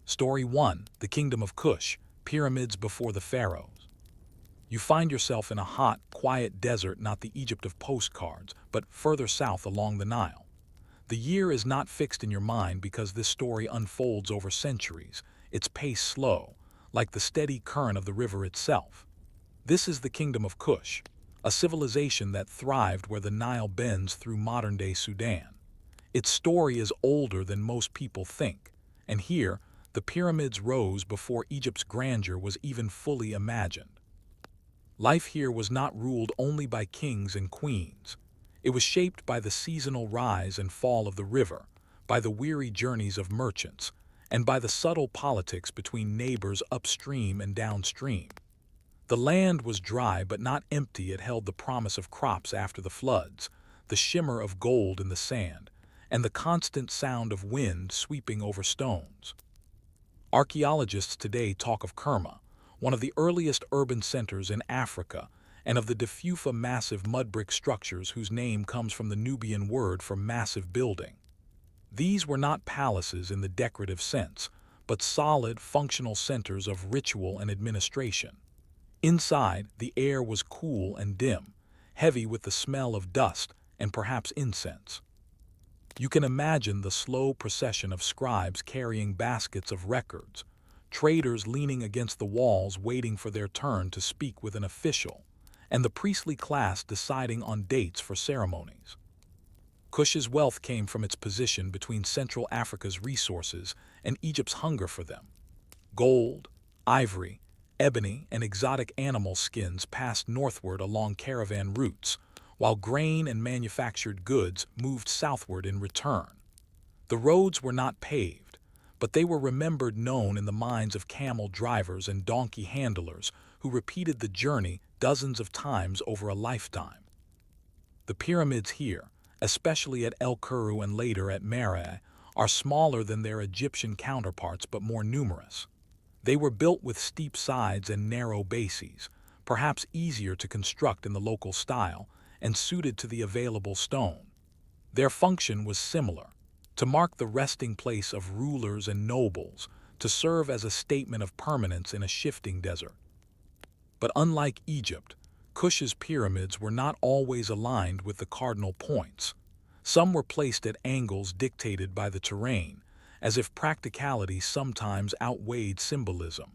Story 1. The Kingdom of Kush, Pyramids Before the Pharaohs. You find yourself in a hot, quiet desert, not the Egypt of postcards, but further south along the Nile. The year is not fixed in your mind because this story unfolds over centuries, its pace slow, like the steady current of the river itself. This is the Kingdom of Kush, a civilization that thrived where the Nile bends through modern-day Sudan. Its story is older than most people think, and here, the pyramids rose before Egypt's grandeur was even fully imagined. Life here was not ruled only by kings and queens. It was shaped by the seasonal rise and fall of the river, by the weary journeys of merchants, and by the subtle politics between neighbors upstream and downstream. The land was dry but not empty. It held the promise of crops after the floods, the shimmer of gold in the sand, and the constant sound of wind sweeping over stones. Archaeologists today talk of Kerma, one of the earliest urban centers in Africa, and of the Defufa massive mud brick structures whose name comes from the Nubian word for massive building. These were not palaces in the decorative sense, but solid, functional centers of ritual and administration. Inside, the air was cool and dim, heavy with the smell of dust and perhaps incense. You can imagine the slow procession of scribes carrying baskets of records, traders leaning against the walls waiting for their turn to speak with an official, and the priestly class deciding on dates for ceremonies. Kush's wealth came from its position between Central Africa's resources and Egypt's hunger for them. Gold, ivory, ebony, and exotic animal skins passed northward along caravan routes, while grain and manufactured goods moved southward in return. The roads were not paved, but they were remembered, known in the minds of camel drivers and donkey handlers who repeated the journey dozens of times over a lifetime. The pyramids here, especially at El Kuru and later at Meroe, are smaller than their Egyptian counterparts but more numerous. They were built with steep sides and narrow bases, perhaps easier to construct in the local style, and suited to the available stone. Their function was similar: to mark the resting place of rulers and nobles, to serve as a statement of permanence in a shifting desert. But unlike Egypt, Kush's pyramids were not always aligned with the cardinal points. Some were placed at angles dictated by the terrain, as if practicality sometimes outweighed symbolism.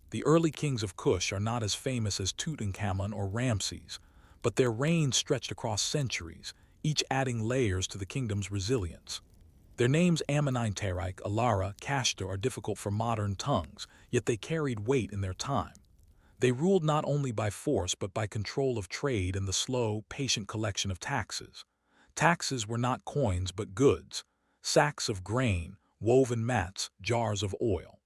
The early kings of Kush are not as famous as Tutankhamun or Ramses, but their reign stretched across centuries, each adding layers to the kingdom's resilience. Their names Amenemhotep, Alara, Kashta are difficult for modern tongues, yet they carried weight in their time. They ruled not only by force but by control of trade and the slow, patient collection of taxes. Taxes were not coins but goods, sacks of grain, woven mats, jars of oil.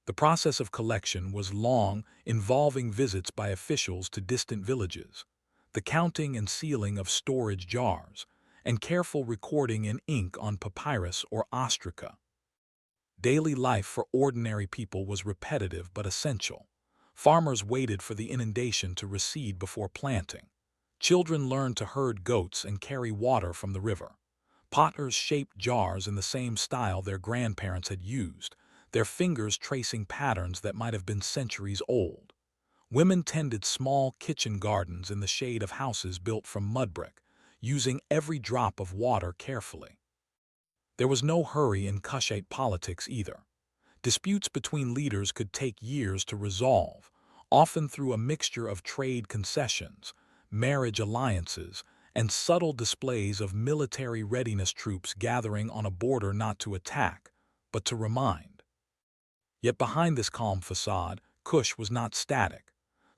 The process of collection was long, involving visits by officials to distant villages, the counting and sealing of storage jars, and careful recording in ink on papyrus or ostraca. Daily life for ordinary people was repetitive but essential. Farmers waited for the inundation to recede before planting. Children learned to herd goats and carry water from the river. Potters shaped jars in the same style their grandparents had used, their fingers tracing patterns that might have been centuries old. Women tended small kitchen gardens in the shade of houses built from mud brick, using every drop of water carefully. There was no hurry in Kushite politics either. Disputes between leaders could take years to resolve, often through a mixture of trade concessions, marriage alliances, and subtle displays of military readiness, troops gathering on a border not to attack, but to remind. Yet behind this calm facade, Kush was not static.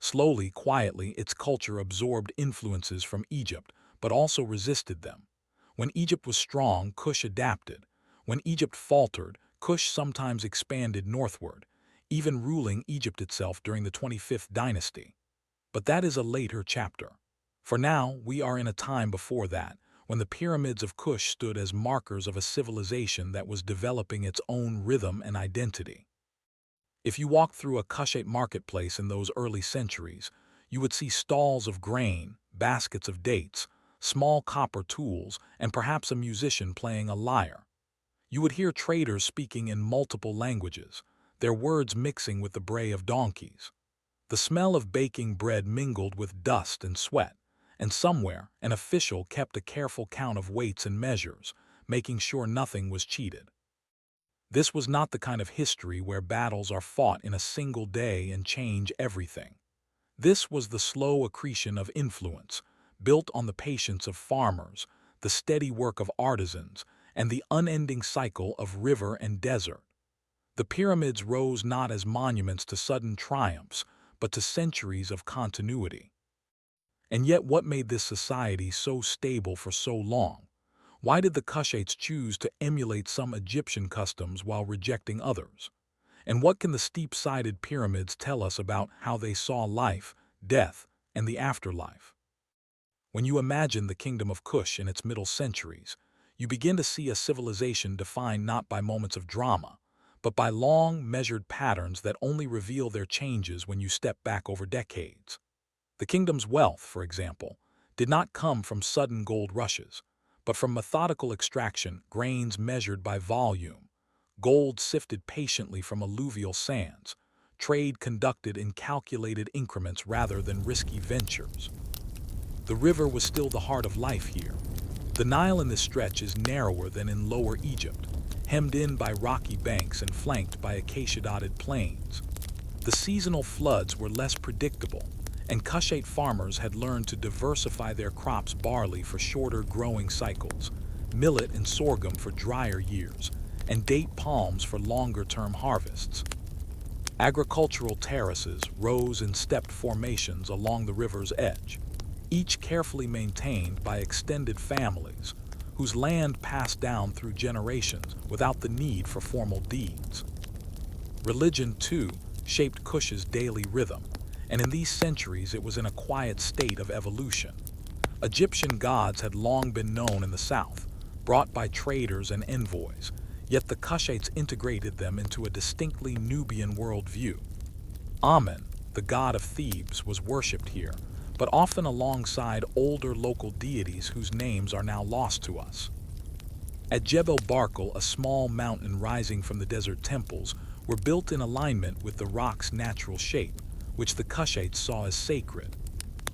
Slowly, quietly, its culture absorbed influences from Egypt, but also resisted them. When Egypt was strong, Kush adapted. When Egypt faltered, Kush sometimes expanded northward, even ruling Egypt itself during the 25th dynasty. But that is a later chapter. For now, we are in a time before that, when the pyramids of Kush stood as markers of a civilization that was developing its own rhythm and identity. If you walked through a Kushite marketplace in those early centuries, you would see stalls of grain, baskets of dates, small copper tools, and perhaps a musician playing a lyre. You would hear traders speaking in multiple languages, their words mixing with the bray of donkeys. The smell of baking bread mingled with dust and sweat, and somewhere an official kept a careful count of weights and measures, making sure nothing was cheated. This was not the kind of history where battles are fought in a single day and change everything. This was the slow accretion of influence, built on the patience of farmers, the steady work of artisans, and the unending cycle of river and desert. The pyramids rose not as monuments to sudden triumphs, but to centuries of continuity. And yet what made this society so stable for so long? Why did the Kushites choose to emulate some Egyptian customs while rejecting others? And what can the steep-sided pyramids tell us about how they saw life, death, and the afterlife? When you imagine the Kingdom of Kush in its middle centuries, you begin to see a civilization defined not by moments of drama, but by long, measured patterns that only reveal their changes when you step back over decades. The kingdom's wealth, for example, did not come from sudden gold rushes, but from methodical extraction, grains measured by volume, gold sifted patiently from alluvial sands, trade conducted in calculated increments rather than risky ventures. The river was still the heart of life here. The Nile in this stretch is narrower than in Lower Egypt, hemmed in by rocky banks and flanked by acacia-dotted plains. The seasonal floods were less predictable, and Kushite farmers had learned to diversify their crops: barley for shorter growing cycles, millet and sorghum for drier years, and date palms for longer-term harvests. Agricultural terraces rose in stepped formations along the river's edge, each carefully maintained by extended families, whose land passed down through generations without the need for formal deeds. Religion, too, shaped Kush's daily rhythm, and in these centuries it was in a quiet state of evolution. Egyptian gods had long been known in the south, brought by traders and envoys, yet the Kushites integrated them into a distinctly Nubian worldview. Amen, the god of Thebes, was worshipped here, but often alongside older local deities whose names are now lost to us. At Jebel Barkal, a small mountain rising from the desert temples, were built in alignment with the rock's natural shape, which the Kushites saw as sacred.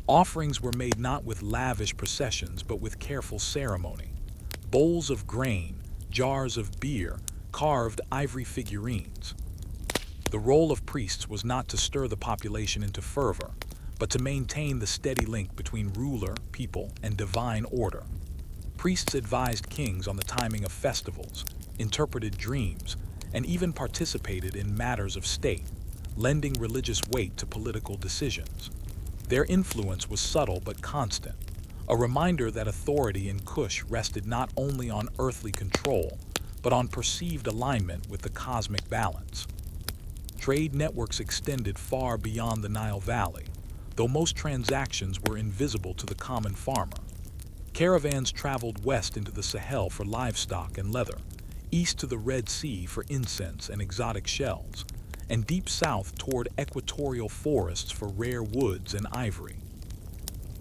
Offerings were made not with lavish processions but with careful ceremony. Bowls of grain, jars of beer, carved ivory figurines. The role of priests was not to stir the population into fervor, but to maintain the steady link between ruler, people, and divine order. Priests advised kings on the timing of festivals, interpreted dreams, and even participated in matters of state, lending religious weight to political decisions. Their influence was subtle but constant, a reminder that authority in Kush rested not only on earthly control, but on perceived alignment with the cosmic balance. Trade networks extended far beyond the Nile Valley, though most transactions were invisible to the common farmer. Caravans traveled west into the Sahel for livestock and leather, east to the Red Sea for incense and exotic shells, and deep south toward equatorial forests for rare woods and ivory.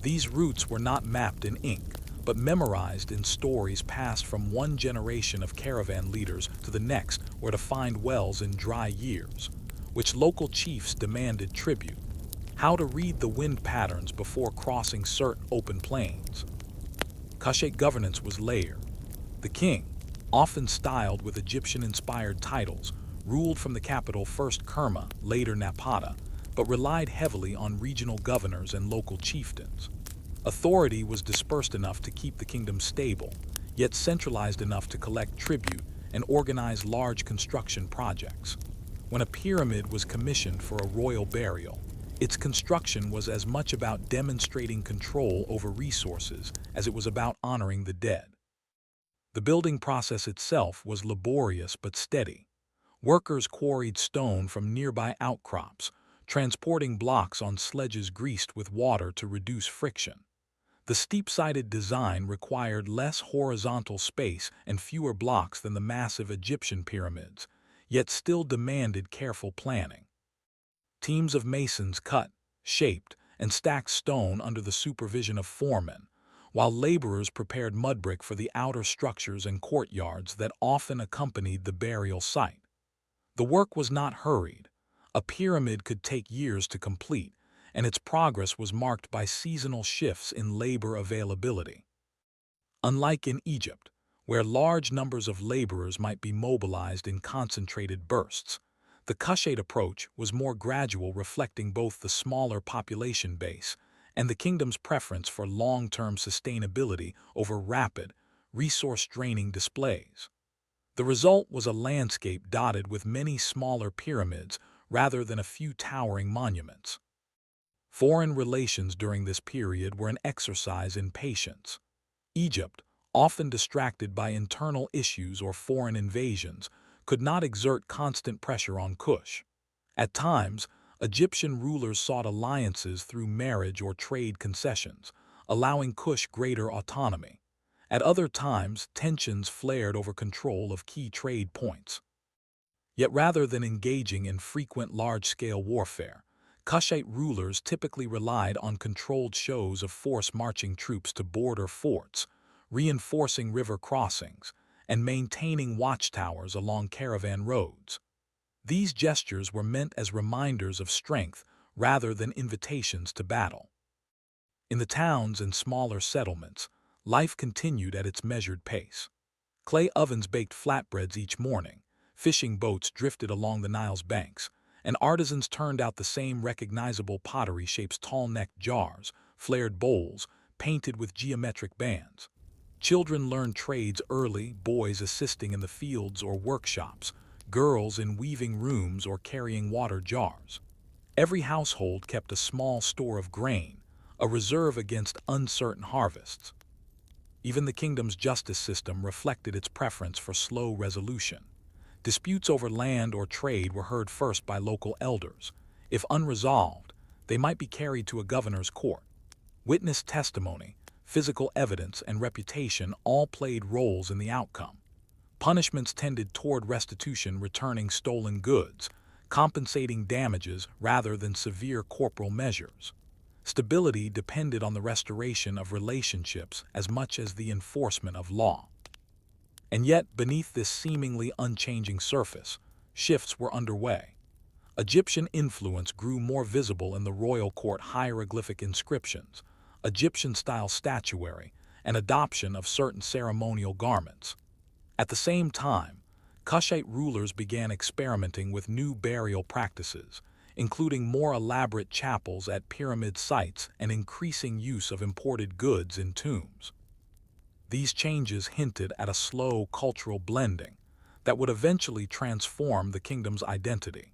These routes were not mapped in ink, but memorized in stories passed from one generation of caravan leaders to the next, where to find wells in dry years, which local chiefs demanded tribute, how to read the wind patterns before crossing certain open plains. Kushite governance was layered. The king, often styled with Egyptian-inspired titles, ruled from the capital, first Kerma, later Napata, but relied heavily on regional governors and local chieftains. Authority was dispersed enough to keep the kingdom stable, yet centralized enough to collect tribute and organize large construction projects. When a pyramid was commissioned for a royal burial, its construction was as much about demonstrating control over resources as it was about honoring the dead. The building process itself was laborious but steady. Workers quarried stone from nearby outcrops, transporting blocks on sledges greased with water to reduce friction. The steep-sided design required less horizontal space and fewer blocks than the massive Egyptian pyramids, yet still demanded careful planning. Teams of masons cut, shaped, and stacked stone under the supervision of foremen, while laborers prepared mud brick for the outer structures and courtyards that often accompanied the burial site. The work was not hurried. A pyramid could take years to complete, and its progress was marked by seasonal shifts in labor availability. Unlike in Egypt, where large numbers of laborers might be mobilized in concentrated bursts, the Kushite approach was more gradual, reflecting both the smaller population base and the kingdom's preference for long-term sustainability over rapid, resource-draining displays. The result was a landscape dotted with many smaller pyramids rather than a few towering monuments. Foreign relations during this period were an exercise in patience. Egypt, often distracted by internal issues or foreign invasions, could not exert constant pressure on Kush. At times, Egyptian rulers sought alliances through marriage or trade concessions, allowing Kush greater autonomy. At other times, tensions flared over control of key trade points. Yet rather than engaging in frequent large-scale warfare, Kushite rulers typically relied on controlled shows of force, marching troops to border forts, reinforcing river crossings, and maintaining watchtowers along caravan roads. These gestures were meant as reminders of strength rather than invitations to battle. In the towns and smaller settlements, life continued at its measured pace. Clay ovens baked flatbreads each morning, fishing boats drifted along the Nile's banks, and artisans turned out the same recognizable pottery shapes: tall-necked jars, flared bowls, painted with geometric bands. Children learned trades early, boys assisting in the fields or workshops, girls in weaving rooms or carrying water jars. Every household kept a small store of grain, a reserve against uncertain harvests. Even the kingdom's justice system reflected its preference for slow resolution. Disputes over land or trade were heard first by local elders. If unresolved, they might be carried to a governor's court. Witness testimony, physical evidence, and reputation all played roles in the outcome. Punishments tended toward restitution, returning stolen goods, compensating damages rather than severe corporal measures. Stability depended on the restoration of relationships as much as the enforcement of law. And yet, beneath this seemingly unchanging surface, shifts were underway. Egyptian influence grew more visible in the royal court: hieroglyphic inscriptions, Egyptian-style statuary, and adoption of certain ceremonial garments. At the same time, Kushite rulers began experimenting with new burial practices, including more elaborate chapels at pyramid sites and increasing use of imported goods in tombs. These changes hinted at a slow cultural blending that would eventually transform the kingdom's identity.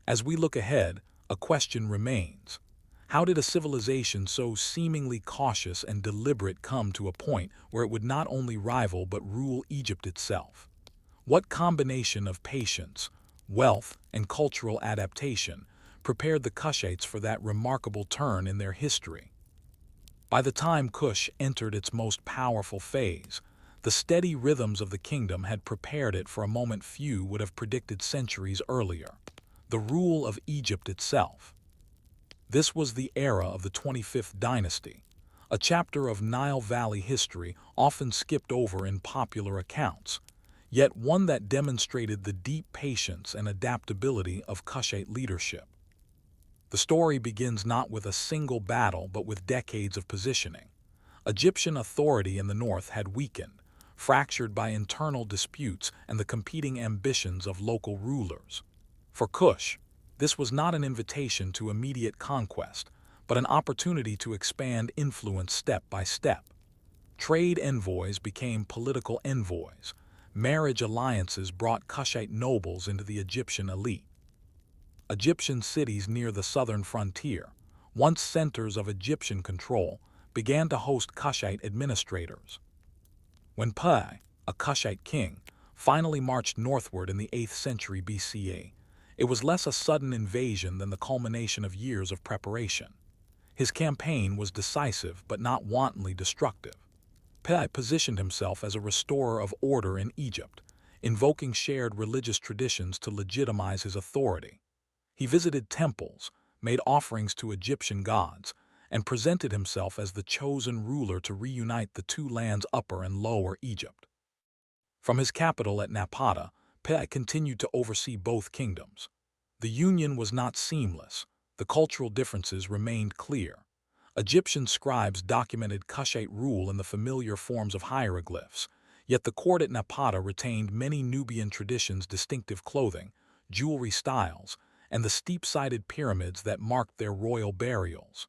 As we look ahead, a question remains. How did a civilization so seemingly cautious and deliberate come to a point where it would not only rival but rule Egypt itself? What combination of patience, wealth, and cultural adaptation prepared the Kushites for that remarkable turn in their history? By the time Kush entered its most powerful phase, the steady rhythms of the kingdom had prepared it for a moment few would have predicted centuries earlier: the rule of Egypt itself. This was the era of the 25th dynasty, a chapter of Nile Valley history often skipped over in popular accounts, yet one that demonstrated the deep patience and adaptability of Kushite leadership. The story begins not with a single battle but with decades of positioning. Egyptian authority in the north had weakened, fractured by internal disputes and the competing ambitions of local rulers. For Kush, this was not an invitation to immediate conquest, but an opportunity to expand influence step by step. Trade envoys became political envoys. Marriage alliances brought Kushite nobles into the Egyptian elite. Egyptian cities near the southern frontier, once centers of Egyptian control, began to host Kushite administrators. When Pi, a Kushite king, finally marched northward in the 8th century BCE, it was less a sudden invasion than the culmination of years of preparation. His campaign was decisive but not wantonly destructive. Pi positioned himself as a restorer of order in Egypt, invoking shared religious traditions to legitimize his authority. He visited temples, made offerings to Egyptian gods, and presented himself as the chosen ruler to reunite the two lands, Upper and Lower Egypt. From his capital at Napata, Pe continued to oversee both kingdoms. The union was not seamless. The cultural differences remained clear. Egyptian scribes documented Kushite rule in the familiar forms of hieroglyphs, yet the court at Napata retained many Nubian traditions, distinctive clothing, jewelry styles, and the steep-sided pyramids that marked their royal burials.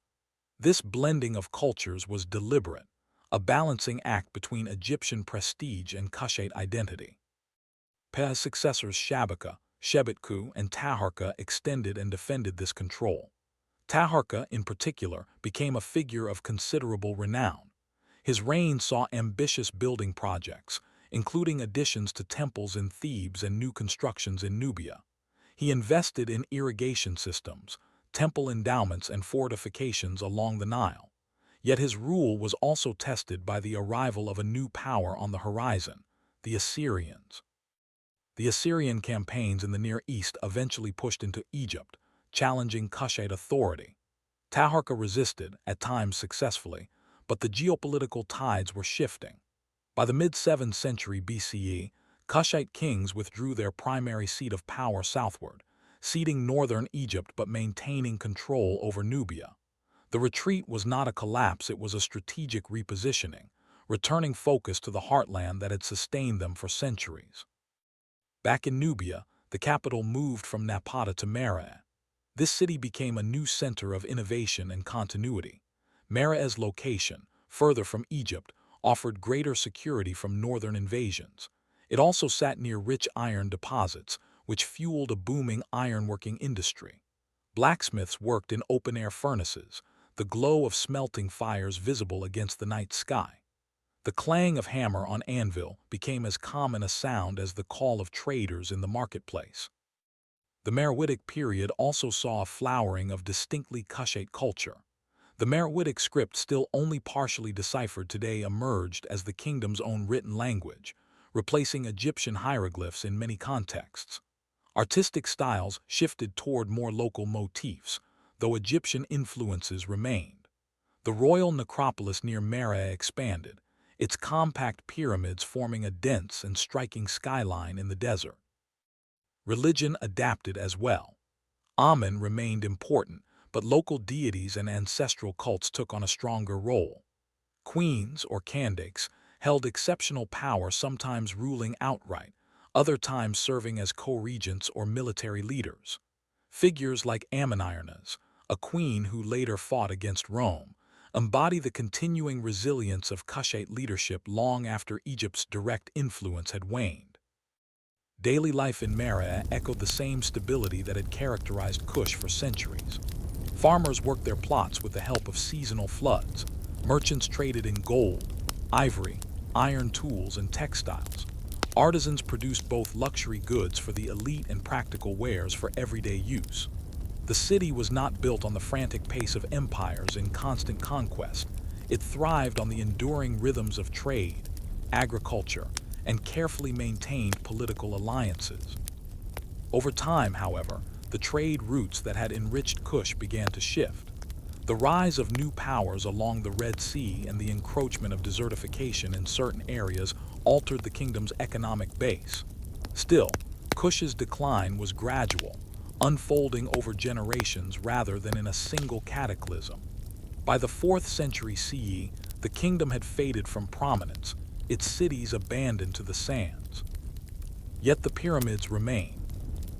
This blending of cultures was deliberate, a balancing act between Egyptian prestige and Kushite identity. Pe's successors Shabaka, Shebitku, and Taharka extended and defended this control. Taharka, in particular, became a figure of considerable renown. His reign saw ambitious building projects, including additions to temples in Thebes and new constructions in Nubia. He invested in irrigation systems, temple endowments, and fortifications along the Nile. Yet his rule was also tested by the arrival of a new power on the horizon, the Assyrians. The Assyrian campaigns in the Near East eventually pushed into Egypt, challenging Kushite authority. Taharka resisted, at times successfully, but the geopolitical tides were shifting. By the mid-7th century BCE, Kushite kings withdrew their primary seat of power southward, ceding northern Egypt but maintaining control over Nubia. The retreat was not a collapse, it was a strategic repositioning, returning focus to the heartland that had sustained them for centuries. Back in Nubia, the capital moved from Napata to Meroe. This city became a new center of innovation and continuity. Meroe's location, further from Egypt, offered greater security from northern invasions. It also sat near rich iron deposits, which fueled a booming ironworking industry. Blacksmiths worked in open-air furnaces, the glow of smelting fires visible against the night sky. The clang of hammer on anvil became as common a sound as the call of traders in the marketplace. The Meroitic period also saw a flowering of distinctly Kushite culture. The Meroitic script, still only partially deciphered today, emerged as the kingdom's own written language, replacing Egyptian hieroglyphs in many contexts. Artistic styles shifted toward more local motifs, though Egyptian influences remained. The royal necropolis near Meroe expanded, its compact pyramids forming a dense and striking skyline in the desert. Religion adapted as well. Amen remained important, but local deities and ancestral cults took on a stronger role. Queens, or candaces, held exceptional power, sometimes ruling outright, other times serving as co-regents or military leaders. Figures like Ammonirnas, a queen who later fought against Rome, embody the continuing resilience of Kushite leadership long after Egypt's direct influence had waned. Daily life in Meroe echoed the same stability that had characterized Kush for centuries. Farmers worked their plots with the help of seasonal floods. Merchants traded in gold, ivory, iron tools, and textiles. Artisans produced both luxury goods for the elite and practical wares for everyday use. The city was not built on the frantic pace of empires in constant conquest. It thrived on the enduring rhythms of trade, agriculture, and carefully maintained political alliances. Over time, however, the trade routes that had enriched Kush began to shift. The rise of new powers along the Red Sea and the encroachment of desertification in certain areas altered the kingdom's economic base. Still, Kush's decline was gradual, unfolding over generations rather than in a single cataclysm. By the 4th century CE, the kingdom had faded from prominence, its cities abandoned to the sands. Yet the pyramids remain.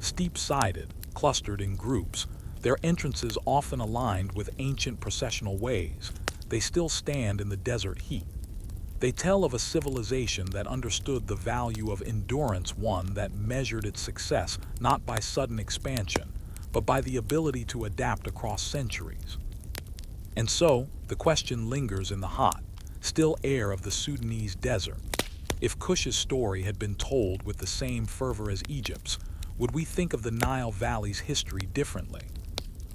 Steep-sided, clustered in groups, their entrances often aligned with ancient processional ways, they still stand in the desert heat. They tell of a civilization that understood the value of endurance, one that measured its success not by sudden expansion, but by the ability to adapt across centuries. And so, the question lingers in the hot, still air of the Sudanese desert. If Kush's story had been told with the same fervor as Egypt's, would we think of the Nile Valley's history differently?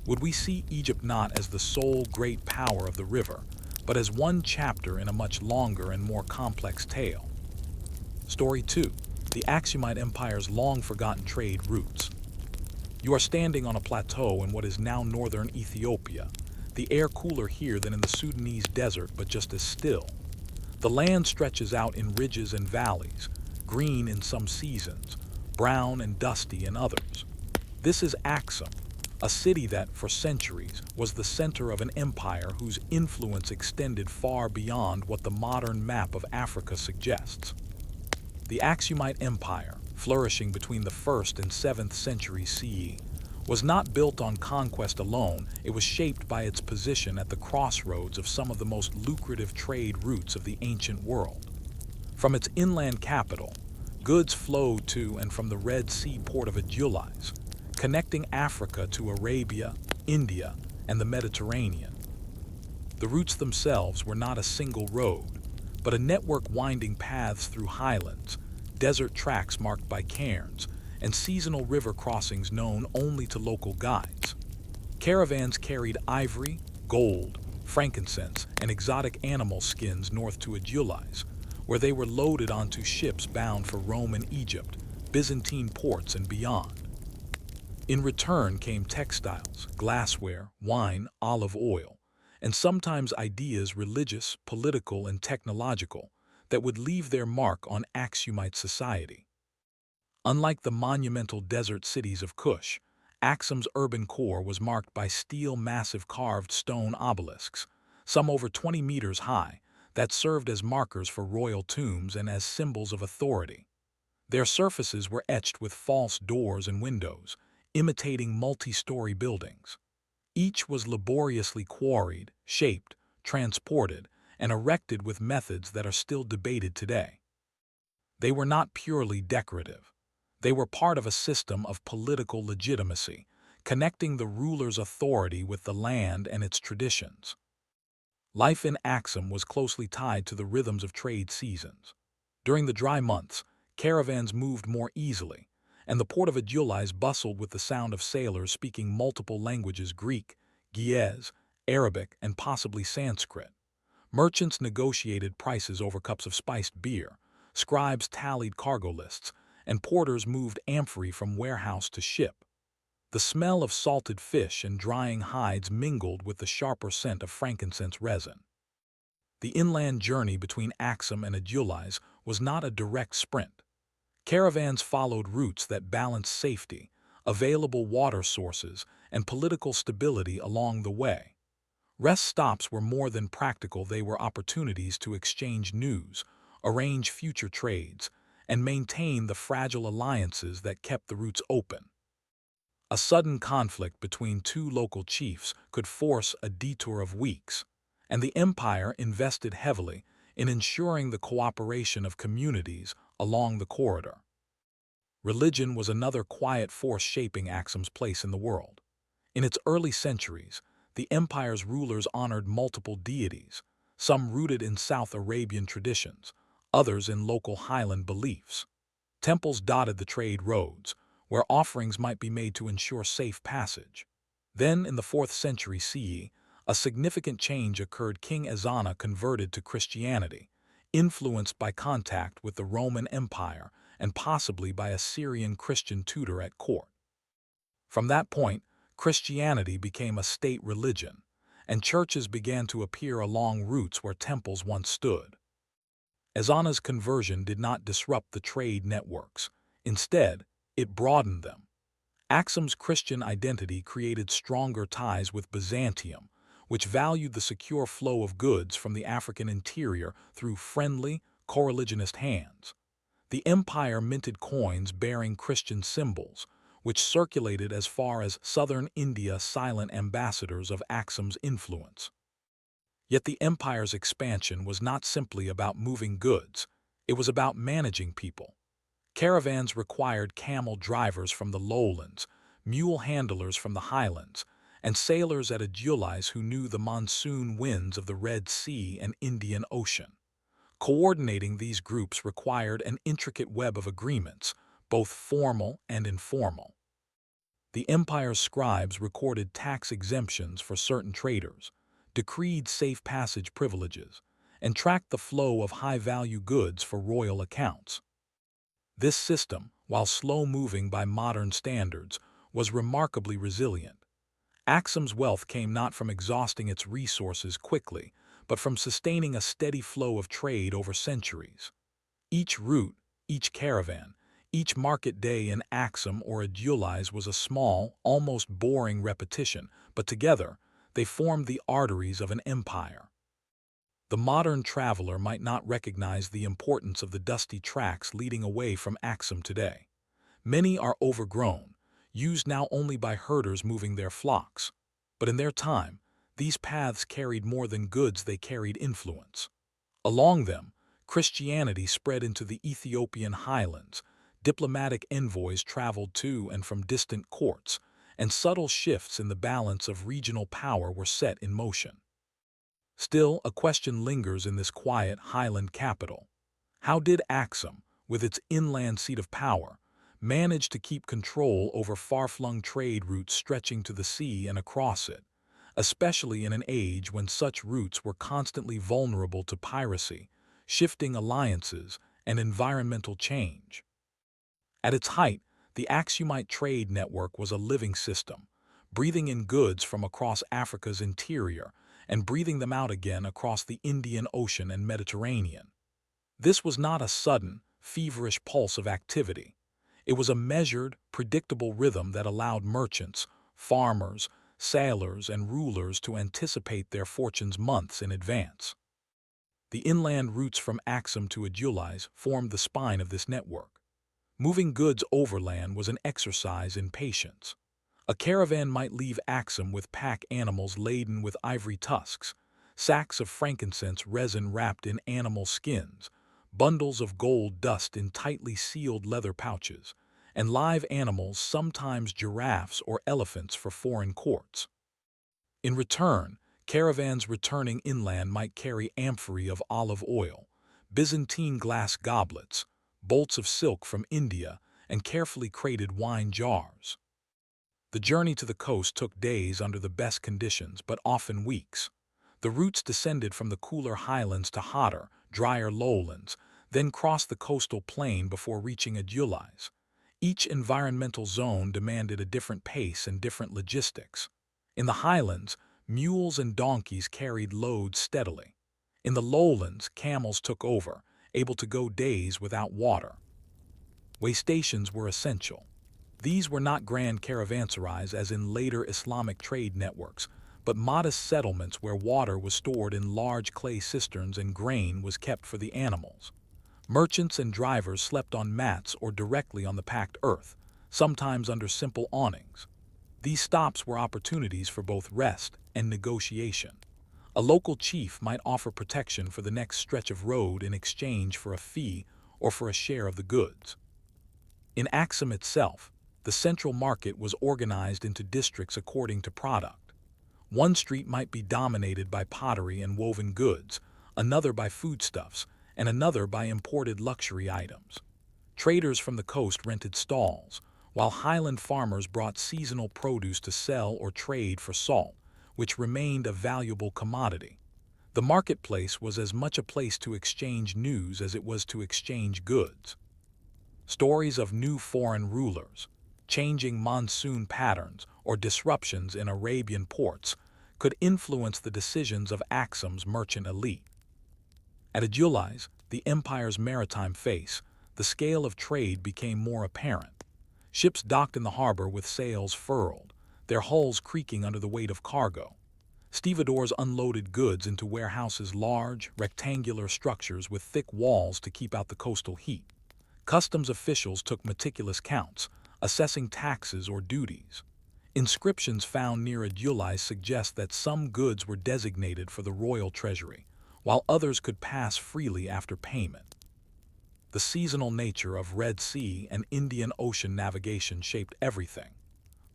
Would we see Egypt not as the sole great power of the river, but as one chapter in a much longer and more complex tale? Story 2. The Aksumite Empire's long-forgotten trade routes. You are standing on a plateau in what is now northern Ethiopia. the air cooler here than in the Sudanese desert, but just as still. The land stretches out in ridges and valleys, green in some seasons, brown and dusty in others. This is Axum, a city that, for centuries, was the center of an empire whose influence extended far beyond what the modern map of Africa suggests. The Aksumite Empire, flourishing between the 1st and 7th centuries CE, was not built on conquest alone. It was shaped by its position at the crossroads of some of the most lucrative trade routes of the ancient world. From its inland capital, goods flowed to and from the Red Sea port of Adulis, connecting Africa to Arabia, India, and the Mediterranean. The routes themselves were not a single road, but a network winding paths through highlands, desert tracks marked by cairns, and seasonal river crossings known only to local guides. Caravans carried ivory, gold, frankincense, and exotic animal skins north to Adulis, where they were loaded onto ships bound for Rome and Egypt, Byzantine ports, and beyond. In return came textiles, glassware, wine, olive oil, and sometimes ideas religious, political, and technological that would leave their mark on Aksumite society. Unlike the monumental desert cities of Kush, Aksum's urban core was marked by steel massive carved stone obelisks, some over 20 meters high, that served as markers for royal tombs and as symbols of authority. Their surfaces were etched with false doors and windows, imitating multi-story buildings. Each was laboriously quarried, shaped, transported, and erected with methods that are still debated today. They were not purely decorative. They were part of a system of political legitimacy, connecting the ruler's authority with the land and its traditions. Life in Axum was closely tied to the rhythms of trade seasons. During the dry months, caravans moved more easily, and the port of Adulis bustled with the sound of sailors speaking multiple languages: Greek, Ge'ez, Arabic, and possibly Sanskrit. Merchants negotiated prices over cups of spiced beer, scribes tallied cargo lists, and porters moved amphorae from warehouse to ship. The smell of salted fish and drying hides mingled with the sharper scent of frankincense resin. The inland journey between Axum and Adulis was not a direct sprint. Caravans followed routes that balanced safety, available water sources, and political stability along the way. Rest stops were more than practical; they were opportunities to exchange news, arrange future trades, and maintain the fragile alliances that kept the routes open. A sudden conflict between two local chiefs could force a detour of weeks, and the empire invested heavily in ensuring the cooperation of communities along the corridor. Religion was another quiet force shaping Axum's place in the world. In its early centuries, the empire's rulers honored multiple deities, some rooted in South Arabian traditions, others in local highland beliefs. Temples dotted the trade roads, where offerings might be made to ensure safe passage. Then, in the 4th century CE, a significant change occurred. King Ezana converted to Christianity, influenced by contact with the Roman Empire and possibly by a Syrian Christian tutor at court. From that point, Christianity became a state religion, and churches began to appear along routes where temples once stood. Ezana's conversion did not disrupt the trade networks. Instead, it broadened them. Axum's Christian identity created stronger ties with Byzantium, which valued the secure flow of goods from the African interior through friendly, coreligionist hands. The empire minted coins bearing Christian symbols, which circulated as far as southern India, silent ambassadors of Axum's influence. Yet the empire's expansion was not simply about moving goods; it was about managing people. Caravans required camel drivers from the lowlands, mule handlers from the highlands, and sailors at Adulis who knew the monsoon winds of the Red Sea and Indian Ocean. Coordinating these groups required an intricate web of agreements, both formal and informal. The empire's scribes recorded tax exemptions for certain traders, decreed safe passage privileges, and tracked the flow of high-value goods for royal accounts. This system, while slow-moving by modern standards, was remarkably resilient. Axum's wealth came not from exhausting its resources quickly, but from sustaining a steady flow of trade over centuries. Each route, each caravan, each market day in Axum or Adulis was a small, almost boring repetition, but together they formed the arteries of an empire. The modern traveler might not recognize the importance of the dusty tracks leading away from Axum today. Many are overgrown, used now only by herders moving their flocks. But in their time, these paths carried more than goods, they carried influence. Along them, Christianity spread into the Ethiopian highlands, diplomatic envoys traveled to and from distant courts, and subtle shifts in the balance of regional power were set in motion. Still, a question lingers in this quiet highland capital. How did Axum, with its inland seat of power, manage to keep control over far-flung trade routes stretching to the sea and across it, especially in an age when such routes were constantly vulnerable to piracy, shifting alliances, and environmental change? At its height, the Axumite trade network was a living system, breathing in goods from across Africa's interior and breathing them out again across the Indian Ocean and Mediterranean. This was not a sudden, feverish pulse of activity. It was a measured, predictable rhythm that allowed merchants, farmers, sailors, and rulers to anticipate their fortunes months in advance. The inland routes from Axum to Adulis formed the spine of this network. Moving goods overland was an exercise in patience. A caravan might leave Axum with pack animals laden with ivory tusks, sacks of frankincense resin wrapped in animal skins, bundles of gold dust in tightly sealed leather pouches, and live animals, sometimes giraffes or elephants, for foreign courts. In return, caravans returning inland might carry amphorae of olive oil, Byzantine glass goblets, bolts of silk from India, and carefully crated wine jars. The journey to the coast took days under the best conditions, but often weeks. The routes descended from the cooler highlands to hotter, drier lowlands, then crossed the coastal plain before reaching Adulis. Each environmental zone demanded a different pace and different logistics. In the highlands, mules and donkeys carried loads steadily. In the lowlands, camels took over, able to go days without water. Way stations were essential. These were not grand caravanserais as in later Islamic trade networks, but modest settlements where water was stored in large clay cisterns and grain was kept for the animals. Merchants and drivers slept on mats or directly on the packed earth, sometimes under simple awnings. These stops were opportunities for both rest and negotiation. A local chief might offer protection for the next stretch of road in exchange for a fee or for a share of the goods. In Axum itself, the central market was organized into districts according to product. One street might be dominated by pottery and woven goods, another by foodstuffs, and another by imported luxury items. Traders from the coast rented stalls, while highland farmers brought seasonal produce to sell or trade for salt, which remained a valuable commodity. The marketplace was as much a place to exchange news as it was to exchange goods. Stories of new foreign rulers, changing monsoon patterns, or disruptions in Arabian ports could influence the decisions of Axum's merchant elite. At Adulis, the empire's maritime face, the scale of trade became more apparent. Ships docked in the harbor with sails furled, their hulls creaking under the weight of cargo. Stevedores unloaded goods into warehouses, large, rectangular structures with thick walls to keep out the coastal heat. Customs officials took meticulous counts, assessing taxes or duties. Inscriptions found near Adulis suggest that some goods were designated for the royal treasury, while others could pass freely after payment. The seasonal nature of Red Sea and Indian Ocean navigation shaped everything.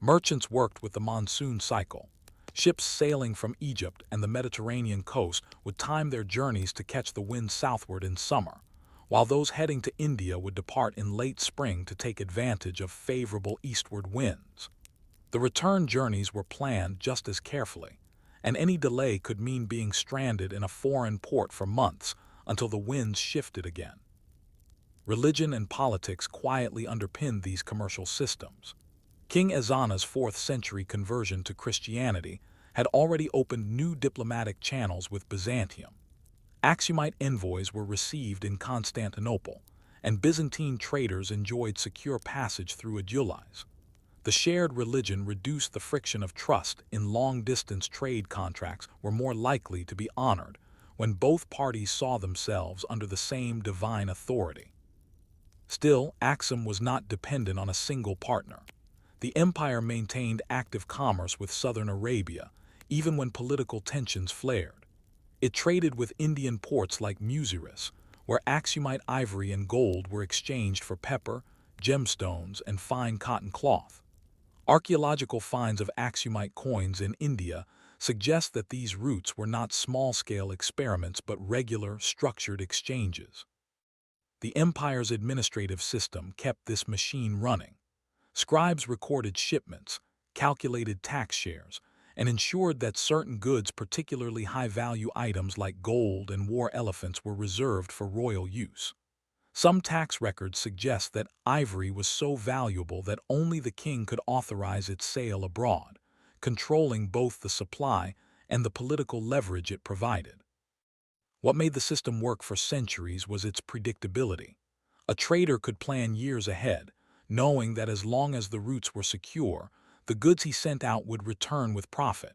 Merchants worked with the monsoon cycle. Ships sailing from Egypt and the Mediterranean coast would time their journeys to catch the wind southward in summer, while those heading to India would depart in late spring to take advantage of favorable eastward winds. The return journeys were planned just as carefully, and any delay could mean being stranded in a foreign port for months until the winds shifted again. Religion and politics quietly underpinned these commercial systems. King Ezana's 4th century conversion to Christianity had already opened new diplomatic channels with Byzantium. Aksumite envoys were received in Constantinople, and Byzantine traders enjoyed secure passage through Adulis. The shared religion reduced the friction of trust in long-distance trade contracts were more likely to be honored when both parties saw themselves under the same divine authority. Still, Aksum was not dependent on a single partner. The empire maintained active commerce with southern Arabia, even when political tensions flared. It traded with Indian ports like Muziris, where Aksumite ivory and gold were exchanged for pepper, gemstones, and fine cotton cloth. Archaeological finds of Aksumite coins in India suggest that these routes were not small-scale experiments but regular, structured exchanges. The empire's administrative system kept this machine running. Scribes recorded shipments, calculated tax shares, and ensured that certain goods, particularly high-value items like gold and war elephants, were reserved for royal use. Some tax records suggest that ivory was so valuable that only the king could authorize its sale abroad, controlling both the supply and the political leverage it provided. What made the system work for centuries was its predictability. A trader could plan years ahead, knowing that as long as the routes were secure, the goods he sent out would return with profit.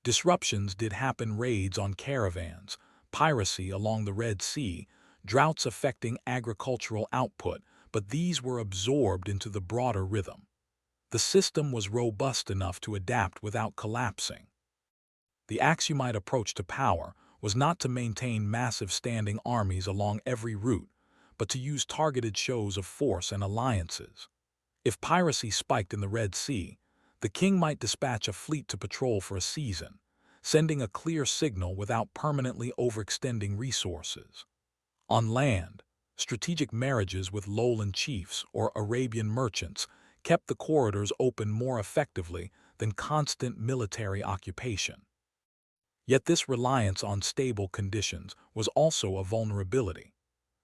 Disruptions did happen: raids on caravans, piracy along the Red Sea, droughts affecting agricultural output, but these were absorbed into the broader rhythm. The system was robust enough to adapt without collapsing. The Aksumite approach to power was not to maintain massive standing armies along every route, but to use targeted shows of force and alliances. If piracy spiked in the Red Sea, the king might dispatch a fleet to patrol for a season, sending a clear signal without permanently overextending resources. On land, strategic marriages with lowland chiefs or Arabian merchants kept the corridors open more effectively than constant military occupation. Yet this reliance on stable conditions was also a vulnerability.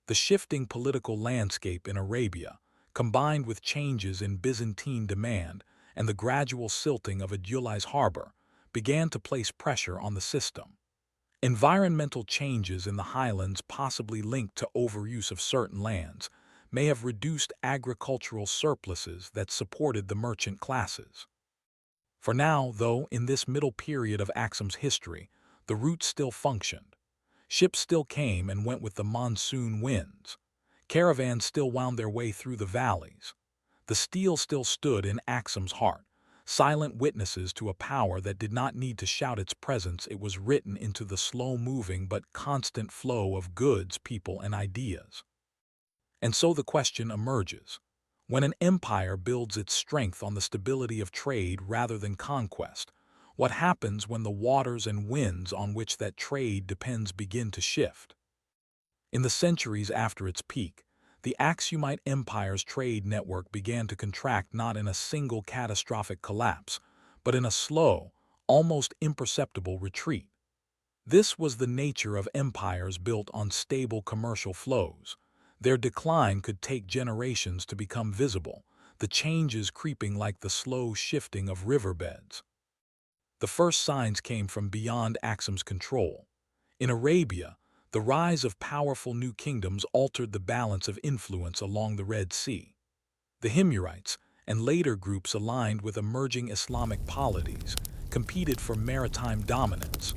The shifting political landscape in Arabia, combined with changes in Byzantine demand and the gradual silting of Adulis harbor, began to place pressure on the system. Environmental changes in the highlands, possibly linked to overuse of certain lands, may have reduced agricultural surpluses that supported the merchant classes. For now, though, in this middle period of Aksum's history, the routes still functioned. Ships still came and went with the monsoon winds. Caravans still wound their way through the valleys. The steel still stood in Aksum's heart, silent witnesses to a power that did not need to shout its presence. It was written into the slow-moving but constant flow of goods, people, and ideas. And so the question emerges: when an empire builds its strength on the stability of trade rather than conquest, what happens when the waters and winds on which that trade depends begin to shift? In the centuries after its peak, the Aksumite Empire's trade network began to contract, not in a single catastrophic collapse, but in a slow, almost imperceptible retreat. This was the nature of empires built on stable commercial flows. Their decline could take generations to become visible, the changes creeping like the slow shifting of riverbeds. The first signs came from beyond Aksum's control. In Arabia, the rise of powerful new kingdoms altered the balance of influence along the Red Sea. The Himyarites and later groups aligned with emerging Islamic polities competed for maritime dominance.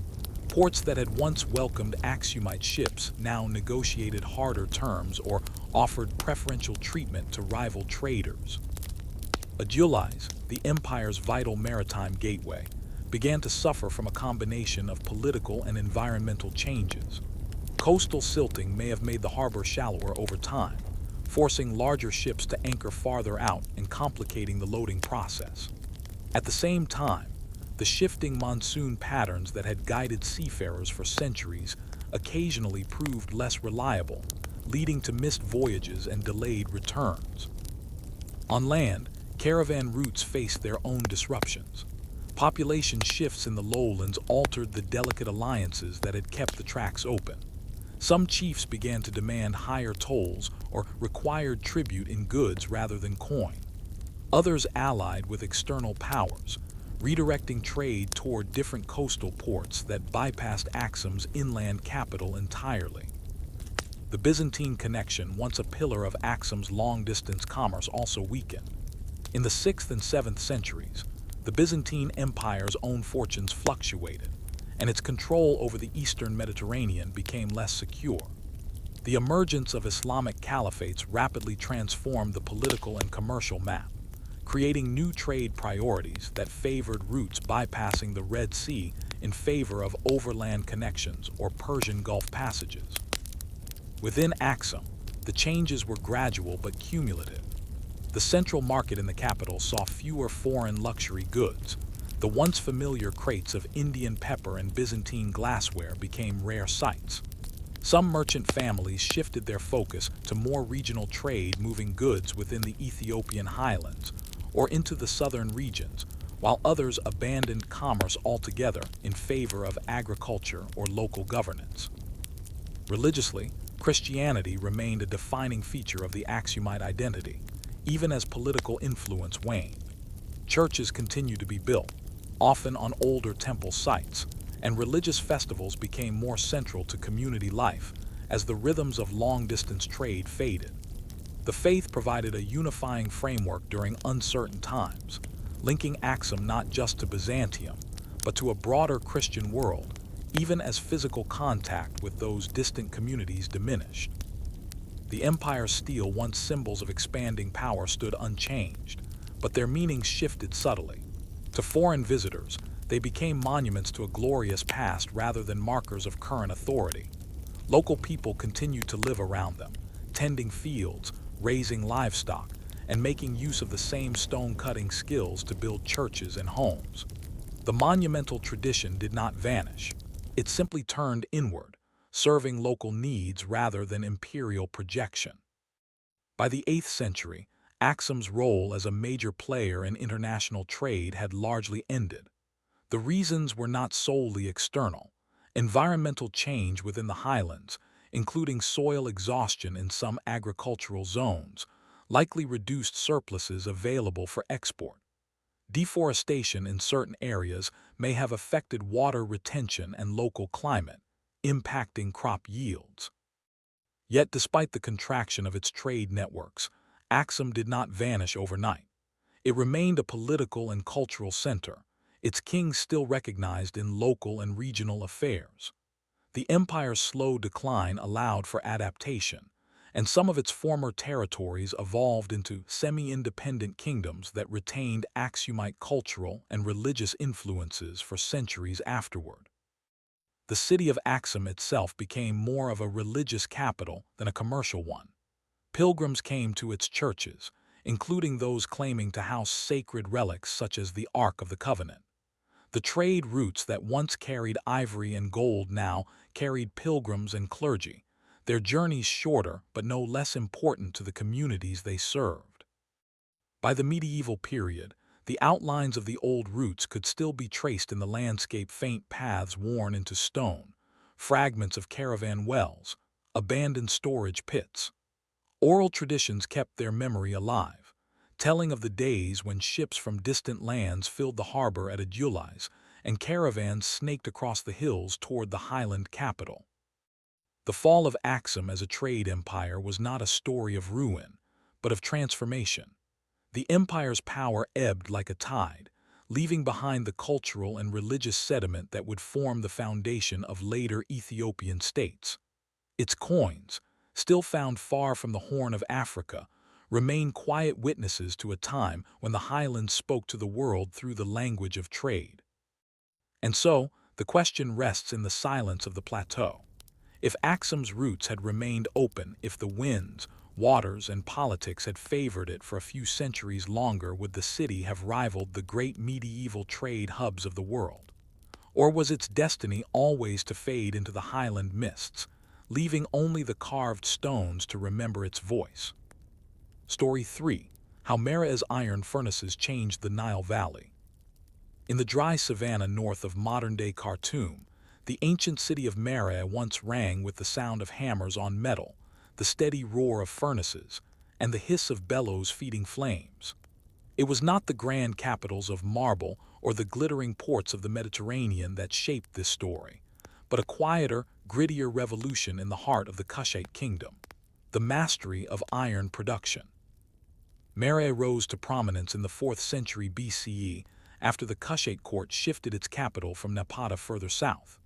Ports that had once welcomed Aksumite ships now negotiated harder terms or offered preferential treatment to rival traders. Adulis, the empire's vital maritime gateway, began to suffer from a combination of political and environmental changes. Coastal silting may have made the harbor shallower over time, forcing larger ships to anchor farther out and complicating the loading process. At the same time, the shifting monsoon patterns that had guided seafarers for centuries occasionally proved less reliable, leading to missed voyages and delayed returns. On land, caravan routes faced their own disruptions. Population shifts in the lowlands altered the delicate alliances that had kept the tracks open. Some chiefs began to demand higher tolls or required tribute in goods rather than coin. Others allied with external powers, redirecting trade toward different coastal ports that bypassed Axum's inland capital entirely. The Byzantine connection, once a pillar of Axum's long-distance commerce, also weakened. In the 6th and 7th centuries, the Byzantine Empire's own fortunes fluctuated, and its control over the eastern Mediterranean became less secure. The emergence of Islamic caliphates rapidly transformed the political and commercial map, creating new trade priorities that favored routes bypassing the Red Sea in favor of overland connections or Persian Gulf passages. Within Axum, the changes were gradual but cumulative. The central market in the capital saw fewer foreign luxury goods. The once familiar crates of Indian pepper and Byzantine glassware became rare sights. Some merchant families shifted their focus to more regional trade, moving goods within the Ethiopian highlands or into the southern regions, while others abandoned commerce altogether in favor of agriculture or local governance. Religiously, Christianity remained a defining feature of the Axumite identity, even as political influence waned. Churches continued to be built, often on older temple sites, and religious festivals became more central to community life as the rhythms of long-distance trade faded. The faith provided a unifying framework during uncertain times, linking Axum not just to Byzantium, but to a broader Christian world, even as physical contact with those distant communities diminished. The empire's steel, once symbols of expanding power, stood unchanged, but their meanings shifted subtly. To foreign visitors, they became monuments to a glorious past rather than markers of current authority. Local people continued to live around them, tending fields, raising livestock, and making use of the same stone-cutting skills to build churches and homes. The monumental tradition did not vanish. It simply turned inward, serving local needs rather than imperial projection. By the 8th century, Axum's role as a major player in international trade had largely ended. The reasons were not solely external. Environmental change within the highlands, including soil exhaustion in some agricultural zones, likely reduced surpluses available for export. Deforestation in certain areas may have affected water retention and local climate, impacting crop yields. Yet, despite the contraction of its trade networks, Axum did not vanish overnight. It remained a political and cultural center, its kings still recognized in local and regional affairs. The empire's slow decline allowed for adaptation, and some of its former territories evolved into semi-independent kingdoms that retained Axumite cultural and religious influences for centuries afterward. The city of Axum itself became more of a religious capital than a commercial one. Pilgrims came to its churches, including those claiming to house sacred relics such as the Ark of the Covenant. The trade routes that once carried ivory and gold now carried pilgrims and clergy, their journeys shorter but no less important to the communities they served. By the medieval period, the outlines of the old routes could still be traced in the landscape: faint paths worn into stone, fragments of caravan wells, abandoned storage pits. Oral traditions kept their memory alive, telling of the days when ships from distant lands filled the harbor at Adulis and caravans snaked across the hills toward the highland capital. The fall of Axum as a trade empire was not a story of ruin, but of transformation. The empire's power ebbed like a tide, leaving behind the cultural and religious sediment that would form the foundation of later Ethiopian states. Its coins, still found far from the Horn of Africa, remain quiet witnesses to a time when the highlands spoke to the world through the language of trade. And so, the question rests in the silence of the plateau. If Axum's roots had remained open, if the winds, waters, and politics had favored it for a few centuries longer, would the city have rivaled the great medieval trade hubs of the world? Or was its destiny always to fade into the highland mists, leaving only the carved stones to remember its voice? Story 3. How Meroe's iron furnaces changed the Nile Valley. In the dry savanna north of modern-day Khartoum, the ancient city of Meroe once rang with the sound of hammers on metal, the steady roar of furnaces, and the hiss of bellows feeding flames. It was not the grand capitals of marble or the glittering ports of the Mediterranean that shaped this story, but a quieter, grittier revolution in the heart of the Kushite kingdom, the mastery of iron production. Meroe rose to prominence in the 4th century BCE after the Kushite court shifted its capital from Napata further south.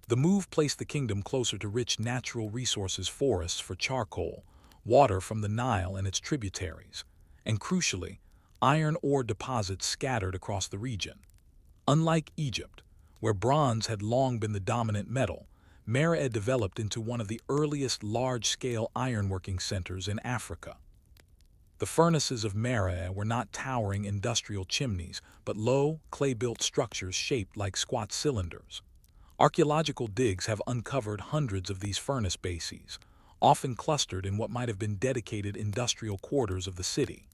The move placed the kingdom closer to rich natural resources, forests for charcoal, water from the Nile and its tributaries, and crucially, iron ore deposits scattered across the region. Unlike Egypt, where bronze had long been the dominant metal, Meroe developed into one of the earliest large-scale ironworking centers in Africa. The furnaces of Meroe were not towering industrial chimneys, but low, clay-built structures shaped like squat cylinders. Archaeological digs have uncovered hundreds of these furnace bases, often clustered in what might have been dedicated industrial quarters of the city.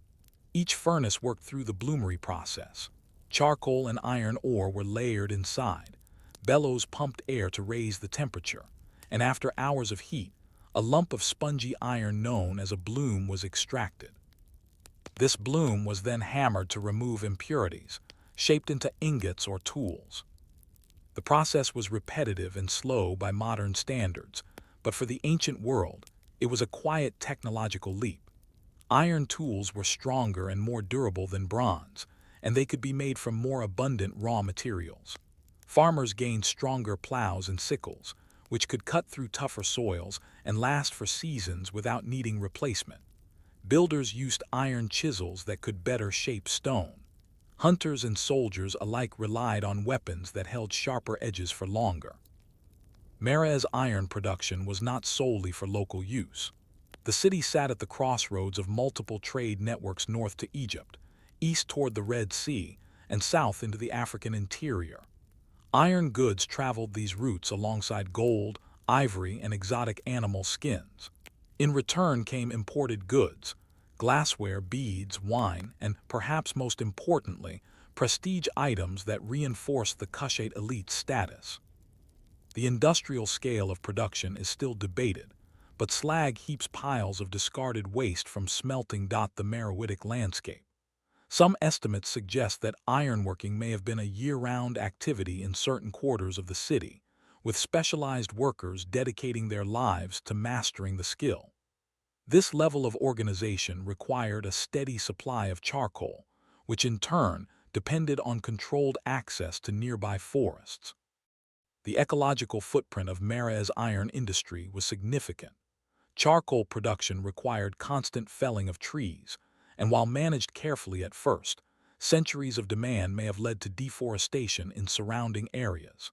Each furnace worked through the bloomery process. Charcoal and iron ore were layered inside. Bellows pumped air to raise the temperature, and after hours of heat, a lump of spongy iron known as a bloom was extracted. This bloom was then hammered to remove impurities, shaped into ingots or tools. The process was repetitive and slow by modern standards, but for the ancient world, it was a quiet technological leap. Iron tools were stronger and more durable than bronze, and they could be made from more abundant raw materials. Farmers gained stronger plows and sickles, which could cut through tougher soils and last for seasons without needing replacement. Builders used iron chisels that could better shape stone. Hunters and soldiers alike relied on weapons that held sharper edges for longer. Meroe's iron production was not solely for local use. The city sat at the crossroads of multiple trade networks north to Egypt, east toward the Red Sea, and south into the African interior. Iron goods traveled these routes alongside gold, ivory, and exotic animal skins. In return came imported goods, glassware, beads, wine, and, perhaps most importantly, prestige items that reinforced the Kushite elite's status. The industrial scale of production is still debated, but slag heaps piles of discarded waste from smelting dot the Meroitic landscape. Some estimates suggest that ironworking may have been a year-round activity in certain quarters of the city, with specialized workers dedicating their lives to mastering the skill. This level of organization required a steady supply of charcoal, which in turn depended on controlled access to nearby forests. The ecological footprint of Meroe's iron industry was significant. Charcoal production required constant felling of trees, and while managed carefully at first, centuries of demand may have led to deforestation in surrounding areas.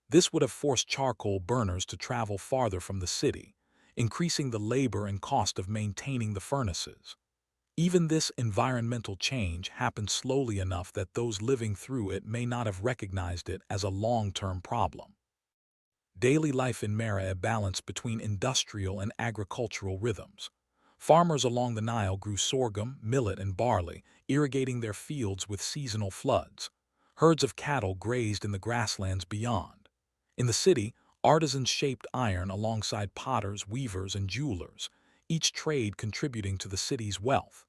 This would have forced charcoal burners to travel farther from the city, increasing the labor and cost of maintaining the furnaces. Even this environmental change happened slowly enough that those living through it may not have recognized it as a long-term problem. Daily life in Meroe balanced between industrial and agricultural rhythms. Farmers along the Nile grew sorghum, millet, and barley, irrigating their fields with seasonal floods. Herds of cattle grazed in the grasslands beyond. In the city, artisans shaped iron alongside potters, weavers, and jewelers, each trade contributing to the city's wealth.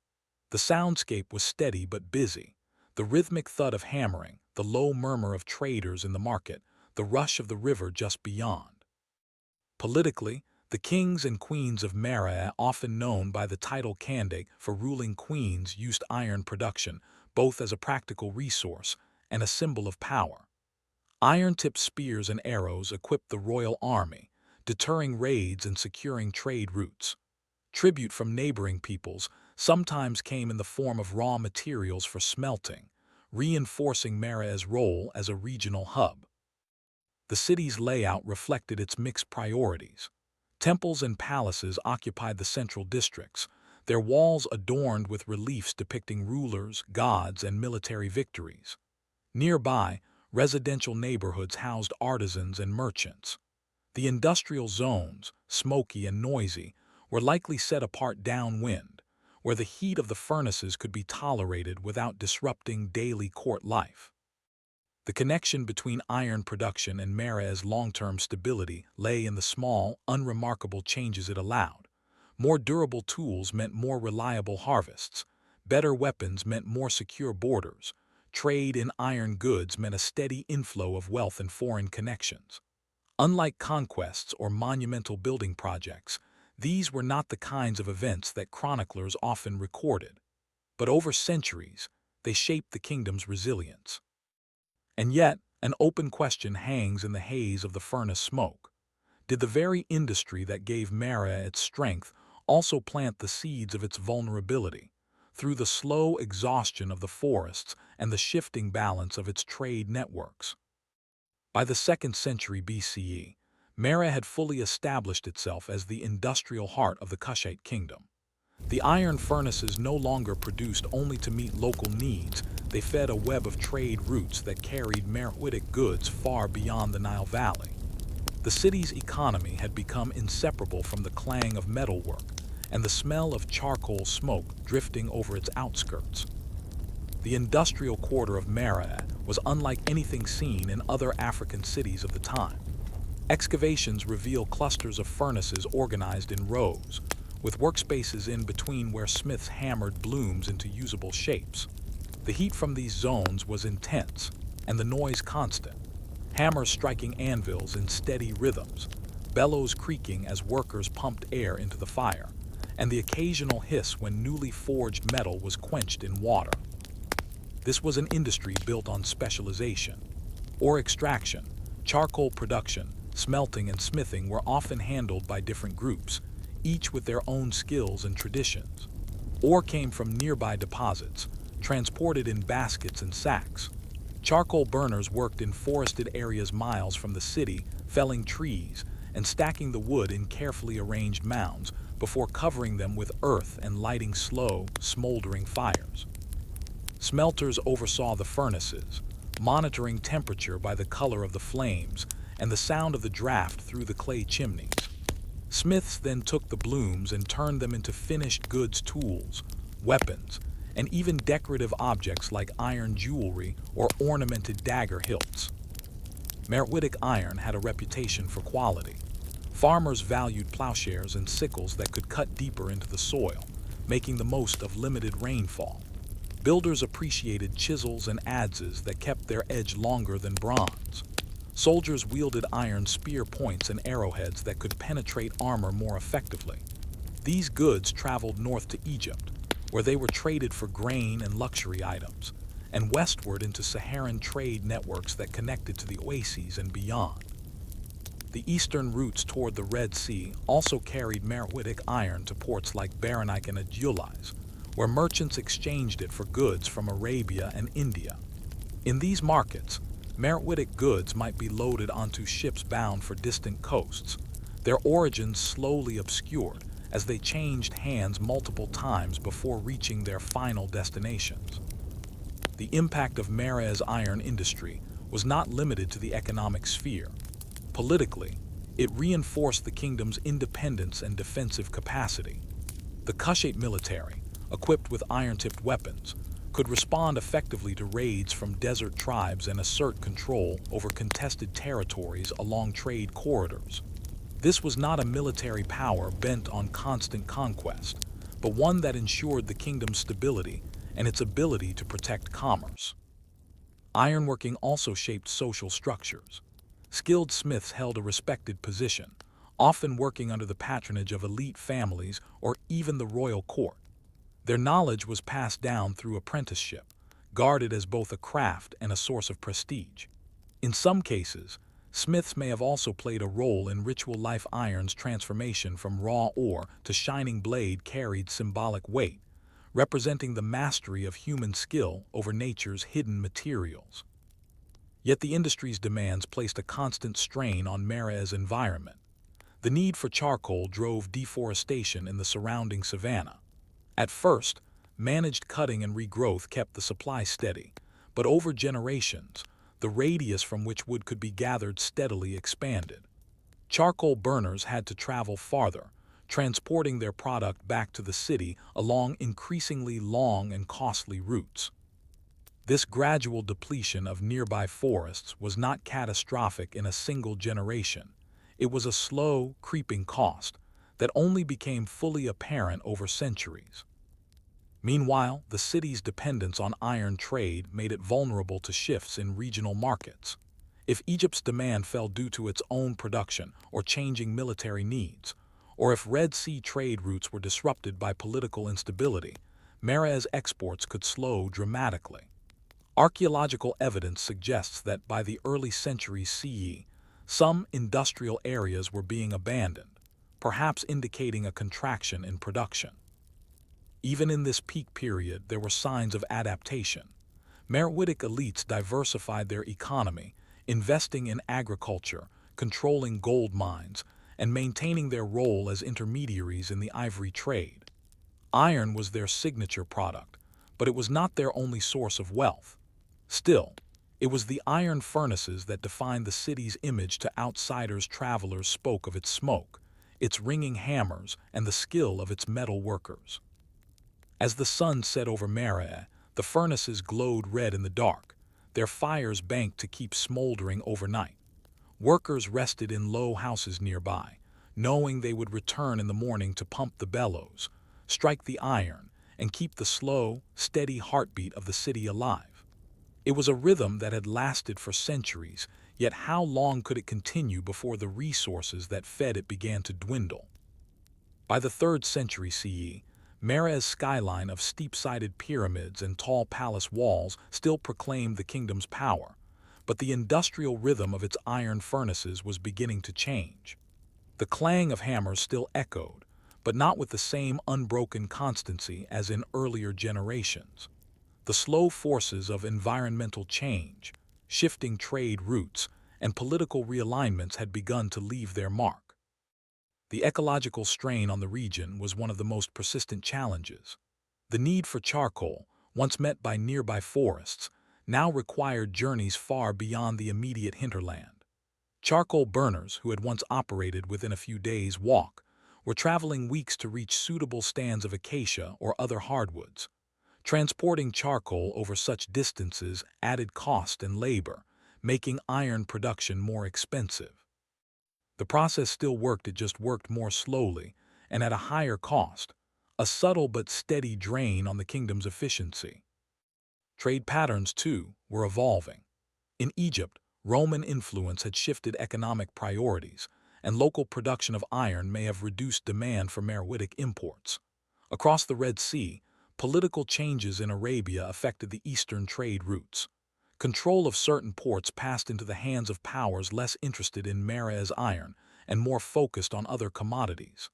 The soundscape was steady but busy. The rhythmic thud of hammering, the low murmur of traders in the market, the rush of the river just beyond. Politically, the kings and queens of Meroe, often known by the title Kandake for ruling queens, used iron production both as a practical resource and a symbol of power. Iron-tipped spears and arrows equipped the royal army, deterring raids and securing trade routes. Tribute from neighboring peoples sometimes came in the form of raw materials for smelting, reinforcing Meroe's role as a regional hub. The city's layout reflected its mixed priorities. Temples and palaces occupied the central districts, their walls adorned with reliefs depicting rulers, gods, and military victories. Nearby, residential neighborhoods housed artisans and merchants. The industrial zones, smoky and noisy, were likely set apart downwind, where the heat of the furnaces could be tolerated without disrupting daily court life. The connection between iron production and Meroe's long-term stability lay in the small, unremarkable changes it allowed. More durable tools meant more reliable harvests. Better weapons meant more secure borders. Trade in iron goods meant a steady inflow of wealth and foreign connections. Unlike conquests or monumental building projects, these were not the kinds of events that chroniclers often recorded. But over centuries, they shaped the kingdom's resilience. And yet, an open question hangs in the haze of the furnace smoke. Did the very industry that gave Mara its strength also plant the seeds of its vulnerability, through the slow exhaustion of the forests and the shifting balance of its trade networks? By the 2nd century BCE, Mara had fully established itself as the industrial heart of the Kushite kingdom. The iron furnaces no longer produced only to meet local needs, they fed a web of trade routes that carried Meroitic goods far beyond the Nile Valley. The city's economy had become inseparable from the clang of metalwork and the smell of charcoal smoke drifting over its outskirts. The industrial quarter of Mara was unlike anything seen in other African cities of the time. Excavations reveal clusters of furnaces organized in rows, with workspaces in between where smiths hammered blooms into usable shapes. The heat from these zones was intense, and the noise constant. Hammers striking anvils in steady rhythms, bellows creaking as workers pumped air into the fire, and the occasional hiss when newly forged metal was quenched in water. This was an industry built on specialization. Ore extraction, charcoal production, smelting and smithing were often handled by different groups, each with their own skills and traditions. Ore came from nearby deposits, transported in baskets and sacks. Charcoal burners worked in forested areas miles from the city, felling trees and stacking the wood in carefully arranged mounds before covering them with earth and lighting slow, smoldering fires. Smelters oversaw the furnaces, monitoring temperature by the color of the flames and the sound of the draft through the clay chimneys. Smiths then took the blooms and turned them into finished goods, tools, weapons, and even decorative objects like iron jewelry or ornamented dagger hilts. Meroitic iron had a reputation for quality. Farmers valued plowshares and sickles that could cut deeper into the soil, making the most of limited rainfall. Builders appreciated chisels and adzes that kept their edge longer than bronze. Soldiers wielded iron spear points and arrowheads that could penetrate armor more effectively. These goods traveled north to Egypt, where they were traded for grain and luxury items, and westward into Saharan trade networks that connected to the oases and beyond. The eastern routes toward the Red Sea also carried Meroitic iron to ports like Berenik and Adulis, where merchants exchanged it for goods from Arabia and India. In these markets, Meroitic goods might be loaded onto ships bound for distant coasts, their origins slowly obscured as they changed hands multiple times before reaching their final destinations. The impact of Mara's iron industry was not limited to the economic sphere. Politically, it reinforced the kingdom's independence and defensive capacity. The Kushite military, equipped with iron-tipped weapons, could respond effectively to raids from desert tribes and assert control over contested territories along trade corridors. This was not a military power bent on constant conquest, but one that ensured the kingdom's stability and its ability to protect commerce. Ironworking also shaped social structures. Skilled smiths held a respected position, often working under the patronage of elite families or even the royal court. Their knowledge was passed down through apprenticeship, guarded as both a craft and a source of prestige. In some cases, smiths may have also played a role in ritual life. Iron's transformation from raw ore to shining blade carried symbolic weight, representing the mastery of human skill over nature's hidden materials. Yet the industry's demands placed a constant strain on Mara's environment. The need for charcoal drove deforestation in the surrounding savanna. At first, managed cutting and regrowth kept the supply steady, but over generations, the radius from which wood could be gathered steadily expanded. Charcoal burners had to travel farther, transporting their product back to the city along increasingly long and costly routes. This gradual depletion of nearby forests was not catastrophic in a single generation. It was a slow, creeping cost that only became fully apparent over centuries. Meanwhile, the city's dependence on iron trade made it vulnerable to shifts in regional markets. If Egypt's demand fell due to its own production or changing military needs, or if Red Sea trade routes were disrupted by political instability, Meres exports could slow dramatically. Archaeological evidence suggests that by the early centuries CE, some industrial areas were being abandoned, perhaps indicating a contraction in production. Even in this peak period, there were signs of adaptation. Meroitic elites diversified their economy, investing in agriculture, controlling gold mines, and maintaining their role as intermediaries in the ivory trade. Iron was their signature product, but it was not their only source of wealth. Still, it was the iron furnaces that defined the city's image to outsiders. Travelers spoke of its smoke, its ringing hammers, and the skill of its metal workers. As the sun set over Merea, the furnaces glowed red in the dark, their fires banked to keep smoldering overnight. Workers rested in low houses nearby, knowing they would return in the morning to pump the bellows, strike the iron, and keep the slow, steady heartbeat of the city alive. It was a rhythm that had lasted for centuries, yet how long could it continue before the resources that fed it began to dwindle? By the 3rd century CE, Meres' skyline of steep-sided pyramids and tall palace walls still proclaimed the kingdom's power, but the industrial rhythm of its iron furnaces was beginning to change. The clang of hammers still echoed, but not with the same unbroken constancy as in earlier generations. The slow forces of environmental change, shifting trade routes, and political realignments had begun to leave their mark. The ecological strain on the region was one of the most persistent challenges. The need for charcoal, once met by nearby forests, now required journeys far beyond the immediate hinterland. Charcoal burners, who had once operated within a few days' walk, were traveling weeks to reach suitable stands of acacia or other hardwoods. Transporting charcoal over such distances added cost and labor, making iron production more expensive. The process still worked, it just worked more slowly and at a higher cost, a subtle but steady drain on the kingdom's efficiency. Trade patterns, too, were evolving. In Egypt, Roman influence had shifted economic priorities, and local production of iron may have reduced demand for Meroitic imports. Across the Red Sea, political changes in Arabia affected the eastern trade routes. Control of certain ports passed into the hands of powers less interested in Meres iron and more focused on other commodities.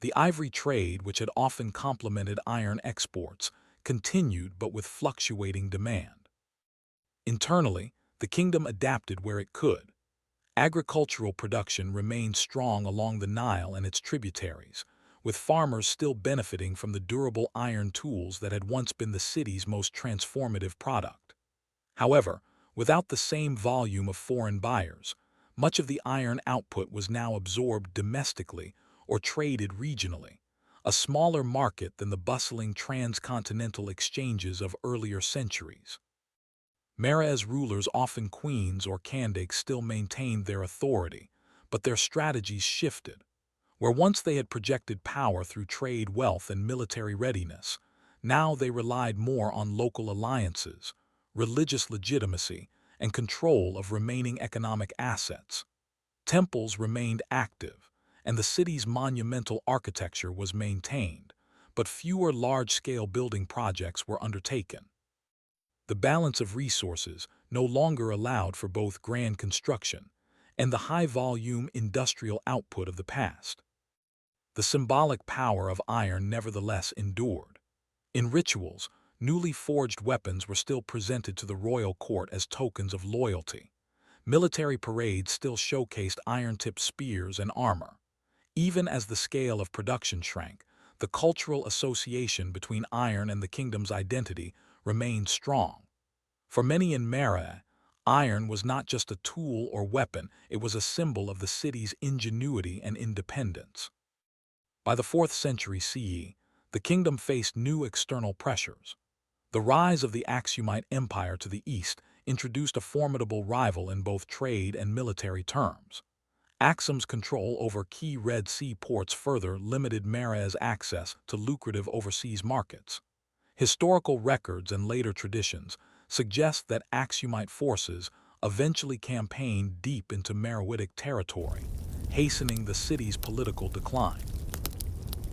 The ivory trade, which had often complemented iron exports, continued but with fluctuating demand. Internally, the kingdom adapted where it could. Agricultural production remained strong along the Nile and its tributaries, with farmers still benefiting from the durable iron tools that had once been the city's most transformative product. However, without the same volume of foreign buyers, much of the iron output was now absorbed domestically or traded regionally, a smaller market than the bustling transcontinental exchanges of earlier centuries. Meres rulers, often queens or candates, still maintained their authority, but their strategies shifted. Where once they had projected power through trade, wealth, and military readiness, now they relied more on local alliances, religious legitimacy, and control of remaining economic assets. Temples remained active, and the city's monumental architecture was maintained, but fewer large-scale building projects were undertaken. The balance of resources no longer allowed for both grand construction and the high-volume industrial output of the past. The symbolic power of iron nevertheless endured. In rituals, newly forged weapons were still presented to the royal court as tokens of loyalty. Military parades still showcased iron-tipped spears and armor. Even as the scale of production shrank, the cultural association between iron and the kingdom's identity remained strong. For many in Merea, iron was not just a tool or weapon, it was a symbol of the city's ingenuity and independence. By the 4th century CE, the kingdom faced new external pressures. The rise of the Aksumite Empire to the east introduced a formidable rival in both trade and military terms. Aksum's control over key Red Sea ports further limited Meres' access to lucrative overseas markets. Historical records and later traditions suggest that Aksumite forces eventually campaigned deep into Meroitic territory, hastening the city's political decline.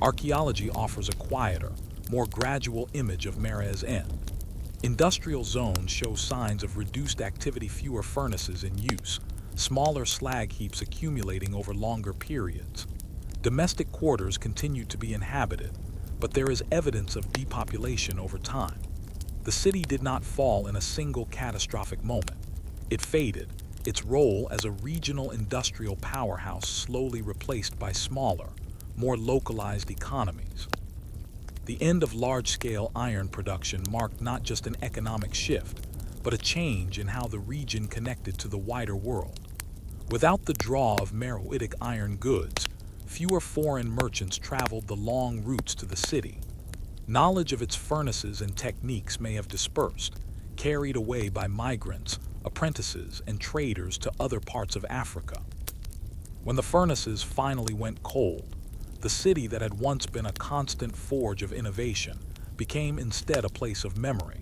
Archaeology offers a quieter, more gradual image of Meroe's end. Industrial zones show signs of reduced activity, fewer furnaces in use, smaller slag heaps accumulating over longer periods. Domestic quarters continue to be inhabited, but there is evidence of depopulation over time. The city did not fall in a single catastrophic moment. It faded, its role as a regional industrial powerhouse slowly replaced by smaller, more localized economies. The end of large-scale iron production marked not just an economic shift, but a change in how the region connected to the wider world. Without the draw of Meroitic iron goods, fewer foreign merchants traveled the long routes to the city. Knowledge of its furnaces and techniques may have dispersed, carried away by migrants, apprentices, and traders to other parts of Africa. When the furnaces finally went cold, the city that had once been a constant forge of innovation became instead a place of memory.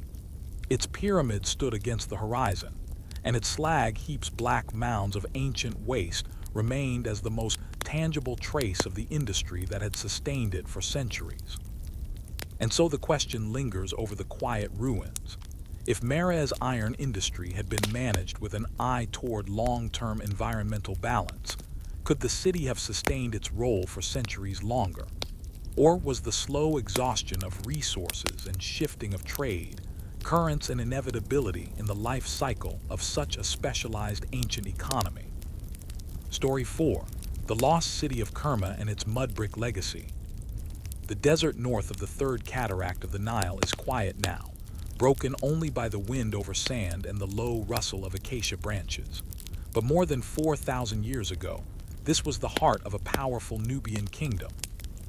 Its pyramids stood against the horizon, and its slag heaps, black mounds of ancient waste, remained as the most tangible trace of the industry that had sustained it for centuries. And so the question lingers over the quiet ruins. If Meroe's iron industry had been managed with an eye toward long-term environmental balance, could the city have sustained its role for centuries longer? Or was the slow exhaustion of resources and shifting of trade currents an inevitability in the life cycle of such a specialized ancient economy? Story 4. The Lost City of Kerma and its mud brick legacy. The desert north of the third cataract of the Nile is quiet now, broken only by the wind over sand and the low rustle of acacia branches. But more than 4,000 years ago, this was the heart of a powerful Nubian kingdom.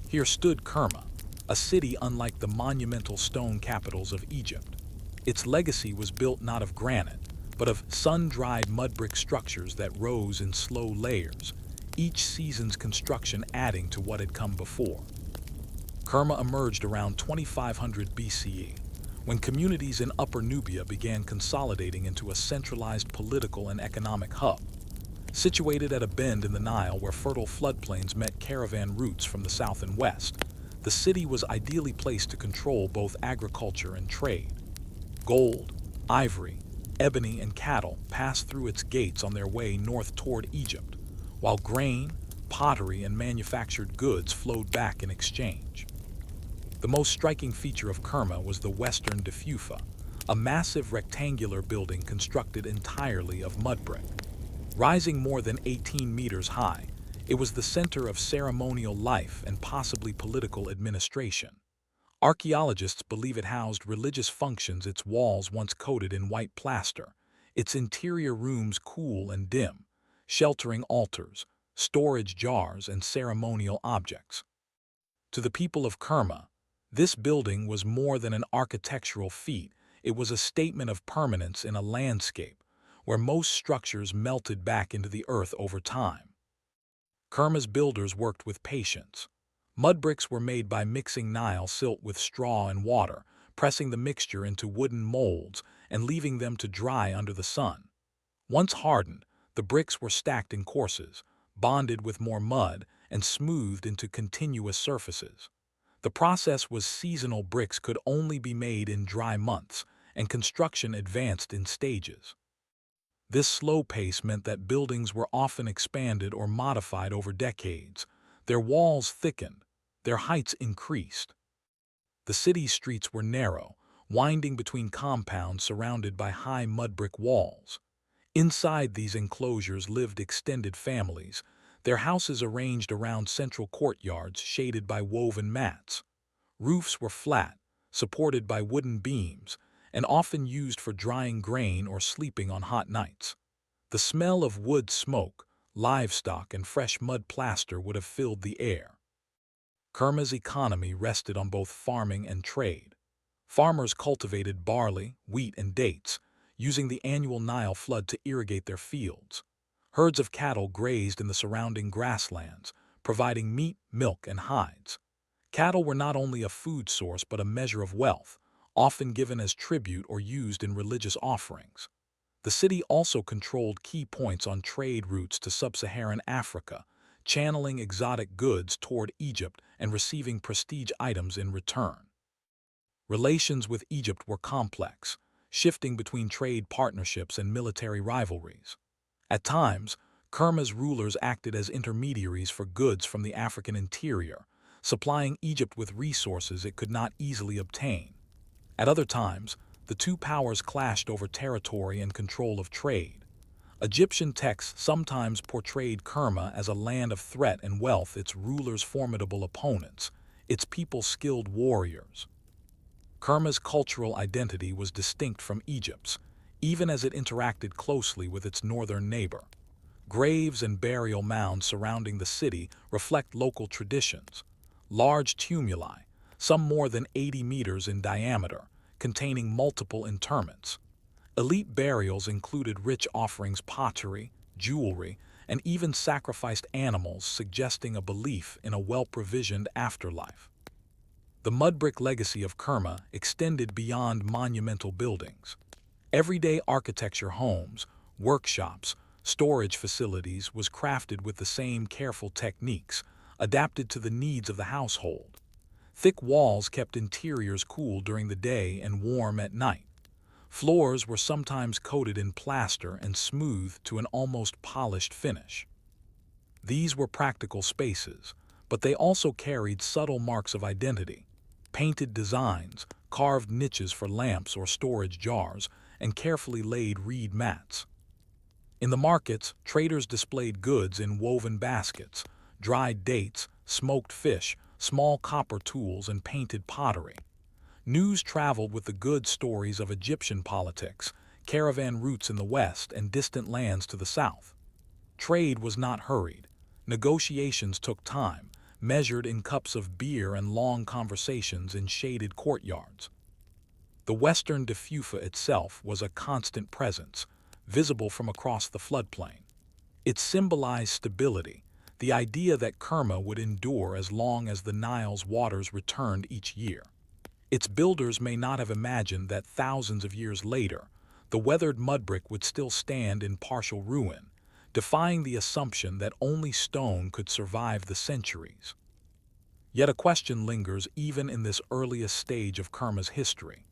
Here stood Kerma, a city unlike the monumental stone capitals of Egypt. Its legacy was built not of granite, but of sun-dried mud brick structures that rose in slow layers, each season's construction adding to what had come before. Kerma emerged around 2500 BCE, when communities in Upper Nubia began consolidating into a centralized political and economic hub. Situated at a bend in the Nile where fertile floodplains met caravan routes from the south and west, the city was ideally placed to control both agriculture and trade. Gold, ivory, ebony, and cattle passed through its gates on their way north toward Egypt, while grain, pottery, and manufactured goods flowed back in exchange. The most striking feature of Kerma was the Western Defufa, a massive rectangular building constructed entirely of mud brick. Rising more than 18 meters high, it was the center of ceremonial life and possibly political administration. Archaeologists believe it housed religious functions, its walls once coated in white plaster, its interior rooms cool and dim, sheltering altars, storage jars, and ceremonial objects. To the people of Kerma, this building was more than an architectural feat, it was a statement of permanence in a landscape where most structures melted back into the earth over time. Kerma's builders worked with patience. Mud bricks were made by mixing Nile silt with straw and water, pressing the mixture into wooden molds and leaving them to dry under the sun. Once hardened, the bricks were stacked in courses, bonded with more mud, and smoothed into continuous surfaces. The process was seasonal. Bricks could only be made in dry months, and construction advanced in stages. This slow pace meant that buildings were often expanded or modified over decades. Their walls thickened, their heights increased. The city's streets were narrow, winding between compounds surrounded by high mud brick walls. Inside these enclosures lived extended families, their houses arranged around central courtyards shaded by woven mats. Roofs were flat, supported by wooden beams, and often used for drying grain or sleeping on hot nights. The smell of wood smoke, livestock, and fresh mud plaster would have filled the air. Kerma's economy rested on both farming and trade. Farmers cultivated barley, wheat, and dates, using the annual Nile flood to irrigate their fields. Herds of cattle grazed in the surrounding grasslands, providing meat, milk, and hides. Cattle were not only a food source but a measure of wealth, often given as tribute or used in religious offerings. The city also controlled key points on trade routes to sub-Saharan Africa, channeling exotic goods toward Egypt and receiving prestige items in return. Relations with Egypt were complex, shifting between trade partnerships and military rivalries. At times, Kerma's rulers acted as intermediaries for goods from the African interior, supplying Egypt with resources it could not easily obtain. At other times, the two powers clashed over territory and control of trade. Egyptian texts sometimes portrayed Kerma as a land of threat and wealth, its rulers formidable opponents, its people skilled warriors. Kerma's cultural identity was distinct from Egypt's, even as it interacted closely with its northern neighbor. Graves and burial mounds surrounding the city reflect local traditions. Large tumuli, some more than 80 meters in diameter, containing multiple interments. Elite burials included rich offerings, pottery, jewelry, and even sacrificed animals, suggesting a belief in a well-provisioned afterlife. The mud-brick legacy of Kerma extended beyond monumental buildings. Everyday architecture, homes, workshops, storage facilities was crafted with the same careful techniques, adapted to the needs of the household. Thick walls kept interiors cool during the day and warm at night. Floors were sometimes coated in plaster and smoothed to an almost polished finish. These were practical spaces, but they also carried subtle marks of identity. Painted designs, carved niches for lamps or storage jars, and carefully laid reed mats. In the markets, traders displayed goods in woven baskets, dried dates, smoked fish, small copper tools, and painted pottery. News traveled with the good stories of Egyptian politics, caravan routes in the west, and distant lands to the south. Trade was not hurried. Negotiations took time, measured in cups of beer and long conversations in shaded courtyards. The western Diffufa itself was a constant presence, visible from across the floodplain. It symbolized stability, the idea that Kerma would endure as long as the Nile's waters returned each year. Its builders may not have imagined that thousands of years later, the weathered mudbrick would still stand in partial ruin, defying the assumption that only stone could survive the centuries. Yet a question lingers even in this earliest stage of Kerma's history.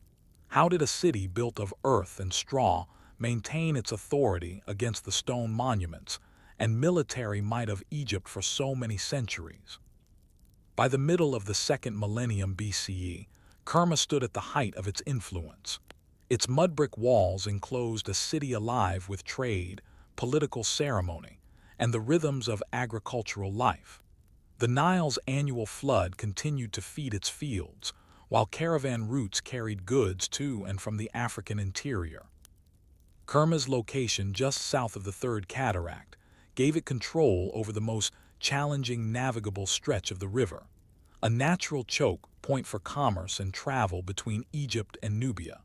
How did a city built of earth and straw maintain its authority against the stone monuments and military might of Egypt for so many centuries? By the middle of the second millennium BCE, Kerma stood at the height of its influence. Its mud-brick walls enclosed a city alive with trade, political ceremony, and the rhythms of agricultural life. The Nile's annual flood continued to feed its fields, while caravan routes carried goods to and from the African interior. Kerma's location just south of the Third Cataract gave it control over the most challenging navigable stretch of the river, a natural choke point for commerce and travel between Egypt and Nubia.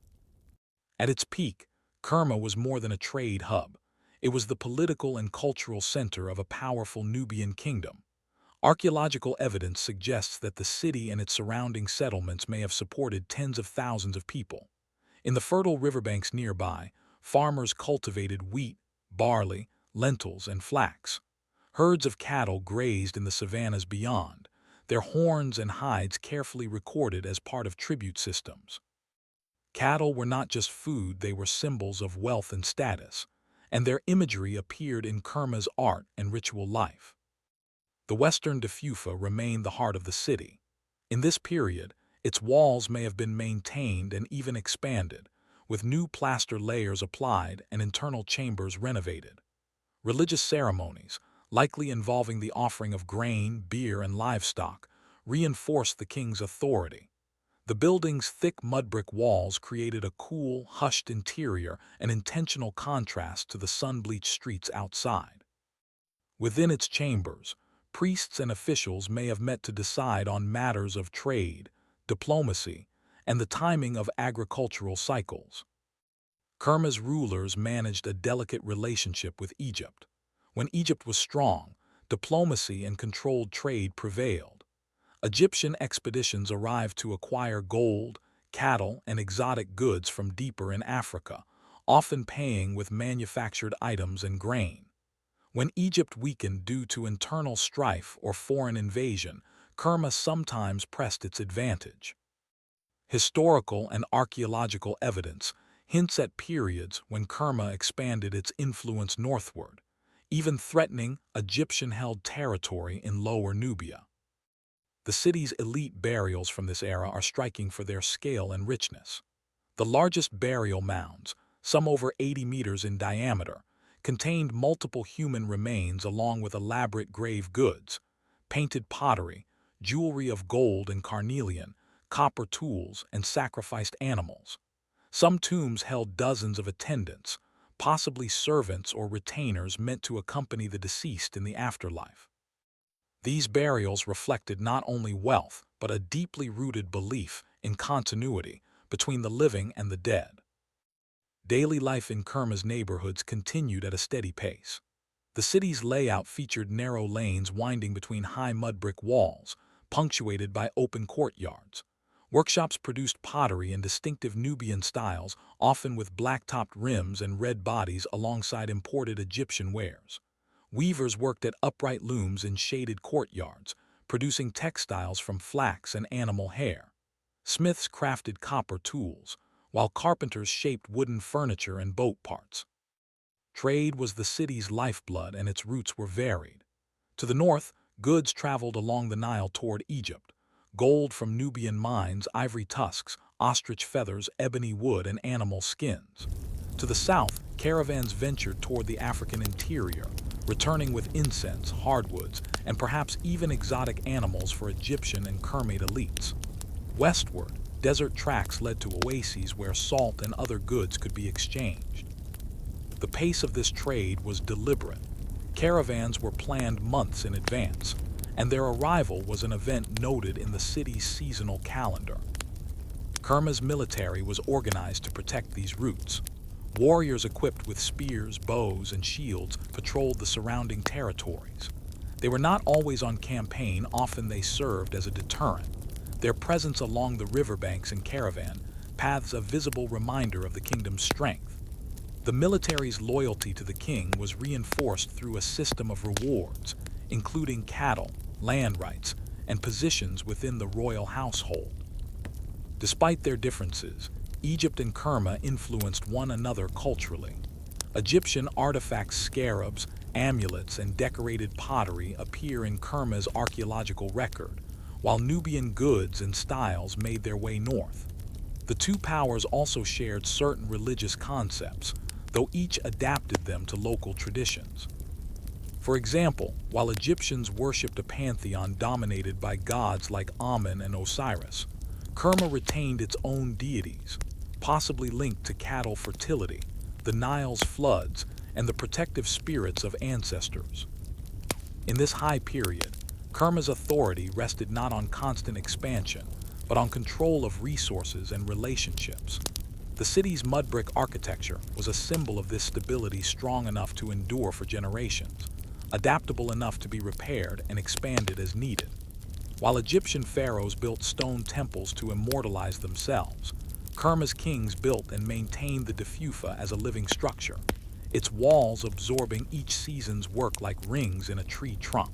At its peak, Kerma was more than a trade hub. It was the political and cultural center of a powerful Nubian kingdom. Archaeological evidence suggests that the city and its surrounding settlements may have supported tens of thousands of people. In the fertile riverbanks nearby, farmers cultivated wheat, barley, lentils, and flax. Herds of cattle grazed in the savannas beyond, their horns and hides carefully recorded as part of tribute systems. Cattle were not just food, they were symbols of wealth and status, and their imagery appeared in Kerma's art and ritual life. The western Diffufa remained the heart of the city. In this period, its walls may have been maintained and even expanded, with new plaster layers applied and internal chambers renovated. Religious ceremonies, likely involving the offering of grain, beer, and livestock, reinforced the king's authority. The building's thick mud-brick walls created a cool, hushed interior, an intentional contrast to the sun-bleached streets outside. Within its chambers, priests and officials may have met to decide on matters of trade, diplomacy, and the timing of agricultural cycles. Kerma's rulers managed a delicate relationship with Egypt. When Egypt was strong, diplomacy and controlled trade prevailed. Egyptian expeditions arrived to acquire gold, cattle, and exotic goods from deeper in Africa, often paying with manufactured items and grain. When Egypt weakened due to internal strife or foreign invasion, Kerma sometimes pressed its advantage. Historical and archaeological evidence hints at periods when Kerma expanded its influence northward, even threatening Egyptian-held territory in Lower Nubia. The city's elite burials from this era are striking for their scale and richness. The largest burial mounds, some over 80 meters in diameter, contained multiple human remains along with elaborate grave goods, painted pottery, jewelry of gold and carnelian, copper tools, and sacrificed animals. Some tombs held dozens of attendants, possibly servants or retainers meant to accompany the deceased in the afterlife. These burials reflected not only wealth, but a deeply rooted belief in continuity between the living and the dead. Daily life in Kerma's neighborhoods continued at a steady pace. The city's layout featured narrow lanes winding between high mud brick walls, punctuated by open courtyards. Workshops produced pottery in distinctive Nubian styles, often with black-topped rims and red bodies alongside imported Egyptian wares. Weavers worked at upright looms in shaded courtyards, producing textiles from flax and animal hair. Smiths crafted copper tools, while carpenters shaped wooden furniture and boat parts. Trade was the city's lifeblood, and its routes were varied. To the north, goods traveled along the Nile toward Egypt. Gold from Nubian mines, ivory tusks, ostrich feathers, ebony wood, and animal skins. To the south, caravans ventured toward the African interior, returning with incense, hardwoods, and perhaps even exotic animals for Egyptian and Kermit elites. Westward, desert tracks led to oases where salt and other goods could be exchanged. The pace of this trade was deliberate. Caravans were planned months in advance, and their arrival was an event noted in the city's seasonal calendar. Kerma's military was organized to protect these routes. Warriors equipped with spears, bows, and shields patrolled the surrounding territories. They were not always on campaign, often they served as a deterrent. Their presence along the riverbanks and caravan paths a visible reminder of the kingdom's strength. The military's loyalty to the king was reinforced through a system of rewards, including cattle, land rights, and positions within the royal household. Despite their differences, Egypt and Kerma influenced one another culturally. Egyptian artifacts, scarabs, amulets, and decorated pottery appear in Kerma's archaeological record, while Nubian goods and styles made their way north. The two powers also shared certain religious concepts, though each adapted them to local traditions. For example, while Egyptians worshipped a pantheon dominated by gods like Amun and Osiris, Kerma retained its own deities, possibly linked to cattle fertility, the Nile's floods, and the protective spirits of ancestors. In this high period, Kerma's authority rested not on constant expansion, but on control of resources and relationships. The city's mud brick architecture was a symbol of this stability, strong enough to endure for generations, adaptable enough to be repaired and expanded as needed. While Egyptian pharaohs built stone temples to immortalize themselves, Kerma's kings built and maintained the Defufa as a living structure, its walls absorbing each season's work like rings in a tree trunk.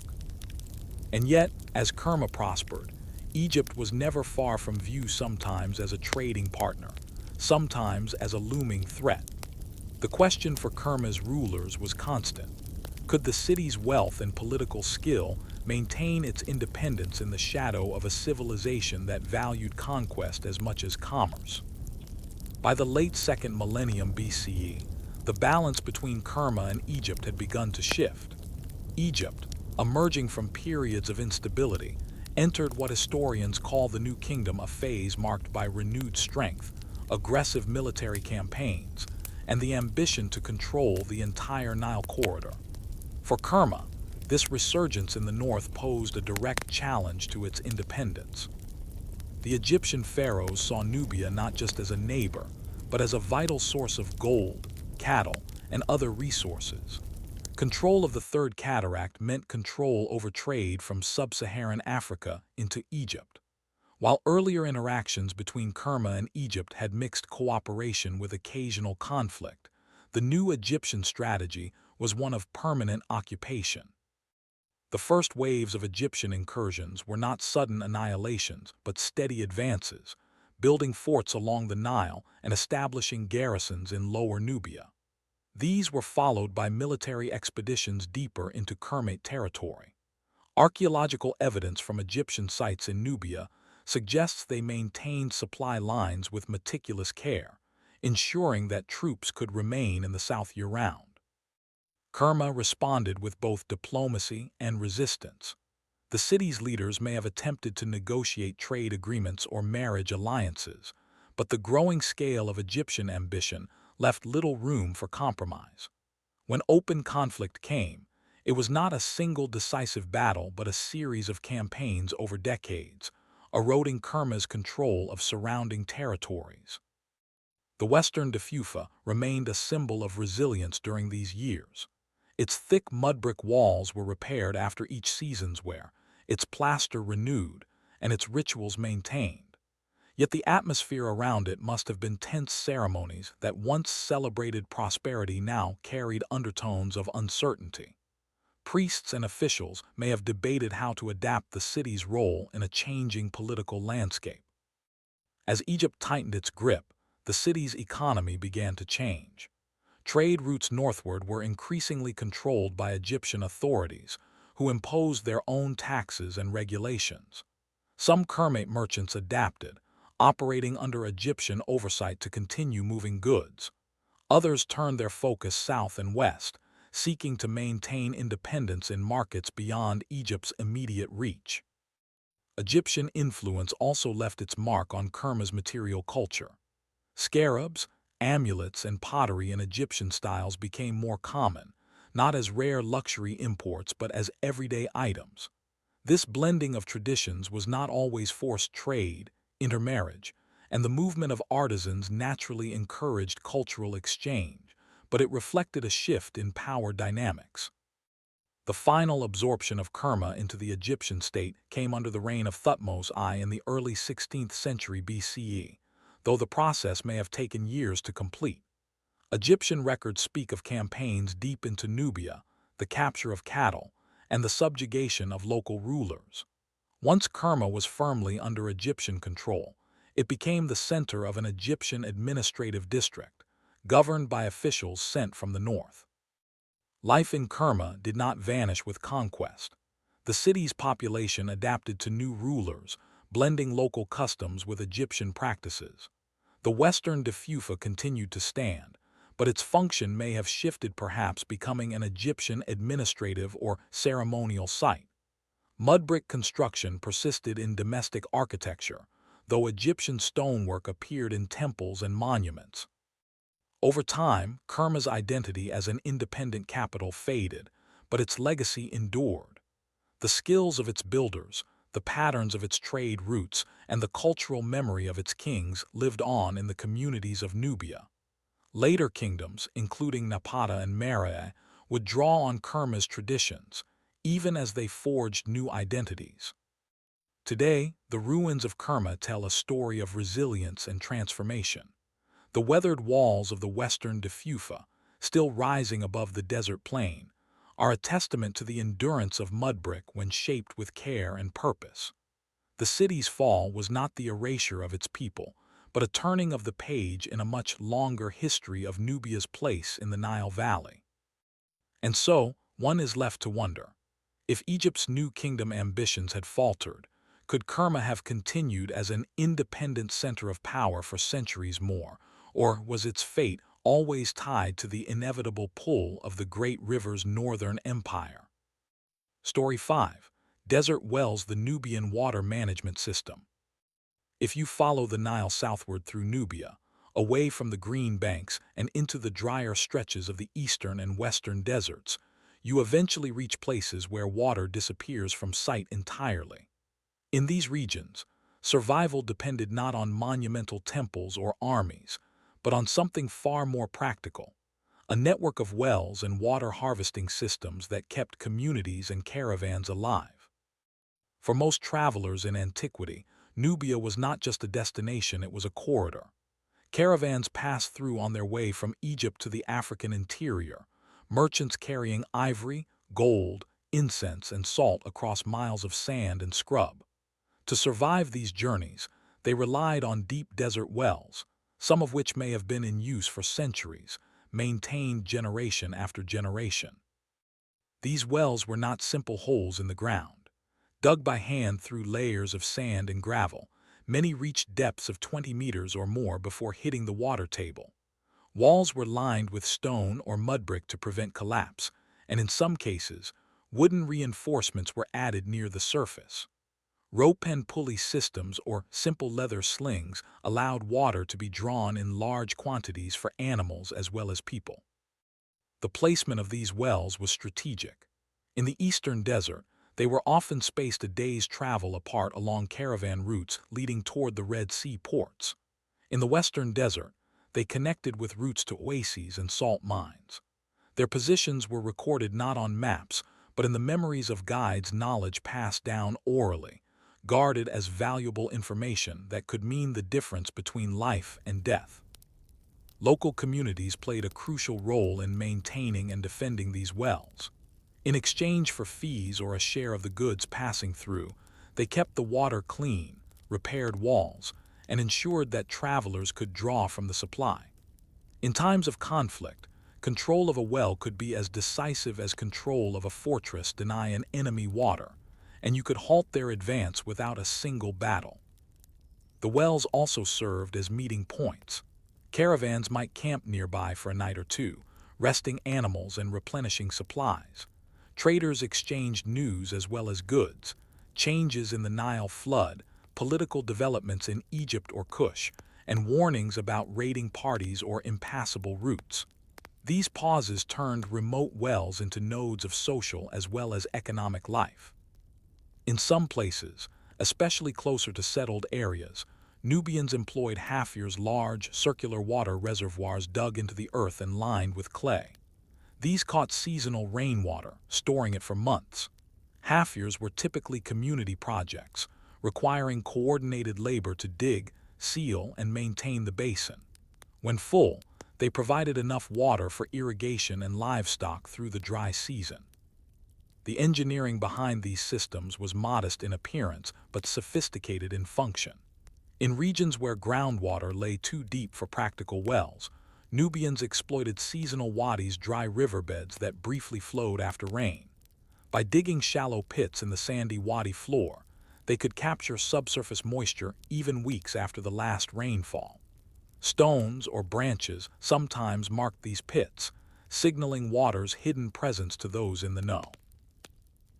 And yet, as Kerma prospered, Egypt was never far from view, sometimes as a trading partner, sometimes as a looming threat. The question for Kerma's rulers was constant. Could the city's wealth and political skill maintain its independence in the shadow of a civilization that valued conquest as much as commerce? By the late 2nd millennium BCE, the balance between Kerma and Egypt had begun to shift. Egypt, emerging from periods of instability, entered what historians call the New Kingdom, a phase marked by renewed strength, aggressive military campaigns, and the ambition to control the entire Nile corridor. For Kerma, this resurgence in the north posed a direct challenge to its independence. The Egyptian pharaohs saw Nubia not just as a neighbor, but as a vital source of gold, cattle, and other resources. Control of the Third Cataract meant control over trade from sub-Saharan Africa into Egypt. While earlier interactions between Kerma and Egypt had mixed cooperation with occasional conflict, the new Egyptian strategy was one of permanent occupation. The first waves of Egyptian incursions were not sudden annihilations, but steady advances, building forts along the Nile and establishing garrisons in Lower Nubia. These were followed by military expeditions deeper into Kermite territory. Archaeological evidence from Egyptian sites in Nubia suggests they maintained supply lines with meticulous care, ensuring that troops could remain in the south year-round. Kerma responded with both diplomacy and resistance. The city's leaders may have attempted to negotiate trade agreements or marriage alliances, but the growing scale of Egyptian ambition left little room for compromise. When open conflict came, it was not a single decisive battle but a series of campaigns over decades, eroding Kerma's control of surrounding territories. The Western Diffufa remained a symbol of resilience during these years. Its thick mud brick walls were repaired after each season's wear, its plaster renewed, and its rituals maintained. Yet the atmosphere around it must have been tense ceremonies that once celebrated prosperity now carried undertones of uncertainty. Priests and officials may have debated how to adapt the city's role in a changing political landscape. As Egypt tightened its grip, the city's economy began to change. Trade routes northward were increasingly controlled by Egyptian authorities, who imposed their own taxes and regulations. Some Kermite merchants adapted, operating under Egyptian oversight to continue moving goods. Others turned their focus south and west, seeking to maintain independence in markets beyond Egypt's immediate reach. Egyptian influence also left its mark on Kerma's material culture. Scarabs, amulets, and pottery in Egyptian styles became more common, not as rare luxury imports but as everyday items. This blending of traditions was not always forced trade, intermarriage, and the movement of artisans naturally encouraged cultural exchange, but it reflected a shift in power dynamics. The final absorption of Kerma into the Egyptian state came under the reign of Thutmose I in the early 16th century BCE, though the process may have taken years to complete. Egyptian records speak of campaigns deep into Nubia, the capture of cattle, and the subjugation of local rulers. Once Kerma was firmly under Egyptian control, it became the center of an Egyptian administrative district, governed by officials sent from the north. Life in Kerma did not vanish with conquest. The city's population adapted to new rulers, blending local customs with Egyptian practices. The Western Diffufa continued to stand, but its function may have shifted, perhaps becoming an Egyptian administrative or ceremonial site. Mud brick construction persisted in domestic architecture, though Egyptian stonework appeared in temples and monuments. Over time, Kerma's identity as an independent capital faded, but its legacy endured. The skills of its builders, the patterns of its trade routes, and the cultural memory of its kings lived on in the communities of Nubia. Later kingdoms, including Napata and Meroe, would draw on Kerma's traditions, even as they forged new identities. Today, the ruins of Kerma tell a story of resilience and transformation. The weathered walls of the Western Diffufa, still rising above the desert plain, are a testament to the endurance of mud brick when shaped with care and purpose. The city's fall was not the erasure of its people, but a turning of the page in a much longer history of Nubia's place in the Nile Valley. And so, one is left to wonder, if Egypt's new kingdom ambitions had faltered, could Kerma have continued as an independent center of power for centuries more, or was its fate always tied to the inevitable pull of the great river's northern empire? Story 5. Desert Wells, the Nubian Water Management System. If you follow the Nile southward through Nubia, away from the green banks and into the drier stretches of the eastern and western deserts, you eventually reach places where water disappears from sight entirely. In these regions, survival depended not on monumental temples or armies, but on something far more practical, a network of wells and water harvesting systems that kept communities and caravans alive. For most travelers in antiquity, Nubia was not just a destination, it was a corridor. Caravans passed through on their way from Egypt to the African interior, merchants carrying ivory, gold, incense, and salt across miles of sand and scrub. To survive these journeys, they relied on deep desert wells, some of which may have been in use for centuries, maintained generation after generation. These wells were not simple holes in the ground. Dug by hand through layers of sand and gravel, many reached depths of 20 meters or more before hitting the water table. Walls were lined with stone or mud brick to prevent collapse, and in some cases, wooden reinforcements were added near the surface. Rope and pulley systems or simple leather slings allowed water to be drawn in large quantities for animals as well as people. The placement of these wells was strategic. In the eastern desert, they were often spaced a day's travel apart along caravan routes leading toward the Red Sea ports. In the western desert, they connected with routes to oases and salt mines. Their positions were recorded not on maps, but in the memories of guides, knowledge passed down orally, guarded as valuable information that could mean the difference between life and death. Local communities played a crucial role in maintaining and defending these wells. In exchange for fees or a share of the goods passing through, they kept the water clean, repaired walls, and ensured that travelers could draw from the supply. In times of conflict, control of a well could be as decisive as control of a fortress deny an enemy water, and you could halt their advance without a single battle. The wells also served as meeting points. Caravans might camp nearby for a night or two, resting animals and replenishing supplies. Traders exchanged news as well as goods, changes in the Nile flood, political developments in Egypt or Kush, and warnings about raiding parties or impassable routes. These pauses turned remote wells into nodes of social as well as economic life. In some places, especially closer to settled areas, Nubians employed Hafir's large, circular water reservoirs dug into the earth and lined with clay. These caught seasonal rainwater, storing it for months. Hafirs were typically community projects, requiring coordinated labor to dig, seal, and maintain the basin. When full, they provided enough water for irrigation and livestock through the dry season. The engineering behind these systems was modest in appearance but sophisticated in function. In regions where groundwater lay too deep for practical wells, Nubians exploited seasonal wadis, dry riverbeds that briefly flowed after rain. By digging shallow pits in the sandy wadi floor, they could capture subsurface moisture even weeks after the last rainfall. Stones or branches sometimes marked these pits, signaling water's hidden presence to those in the know.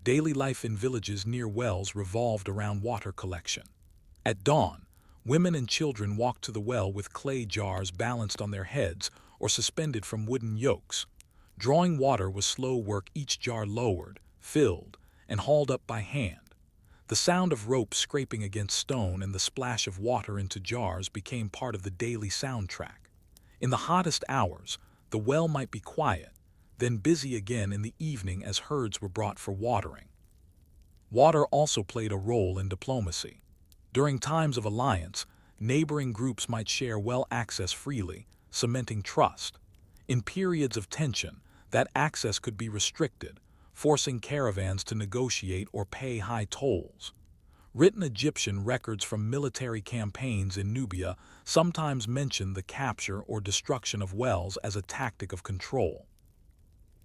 Daily life in villages near wells revolved around water collection. At dawn, women and children walked to the well with clay jars balanced on their heads or suspended from wooden yokes. Drawing water was slow work, each jar lowered, filled, and hauled up by hand. The sound of ropes scraping against stone and the splash of water into jars became part of the daily soundtrack. In the hottest hours, the well might be quiet, then busy again in the evening as herds were brought for watering. Water also played a role in diplomacy. During times of alliance, neighboring groups might share well access freely, cementing trust. In periods of tension, that access could be restricted, forcing caravans to negotiate or pay high tolls. Written Egyptian records from military campaigns in Nubia sometimes mention the capture or destruction of wells as a tactic of control.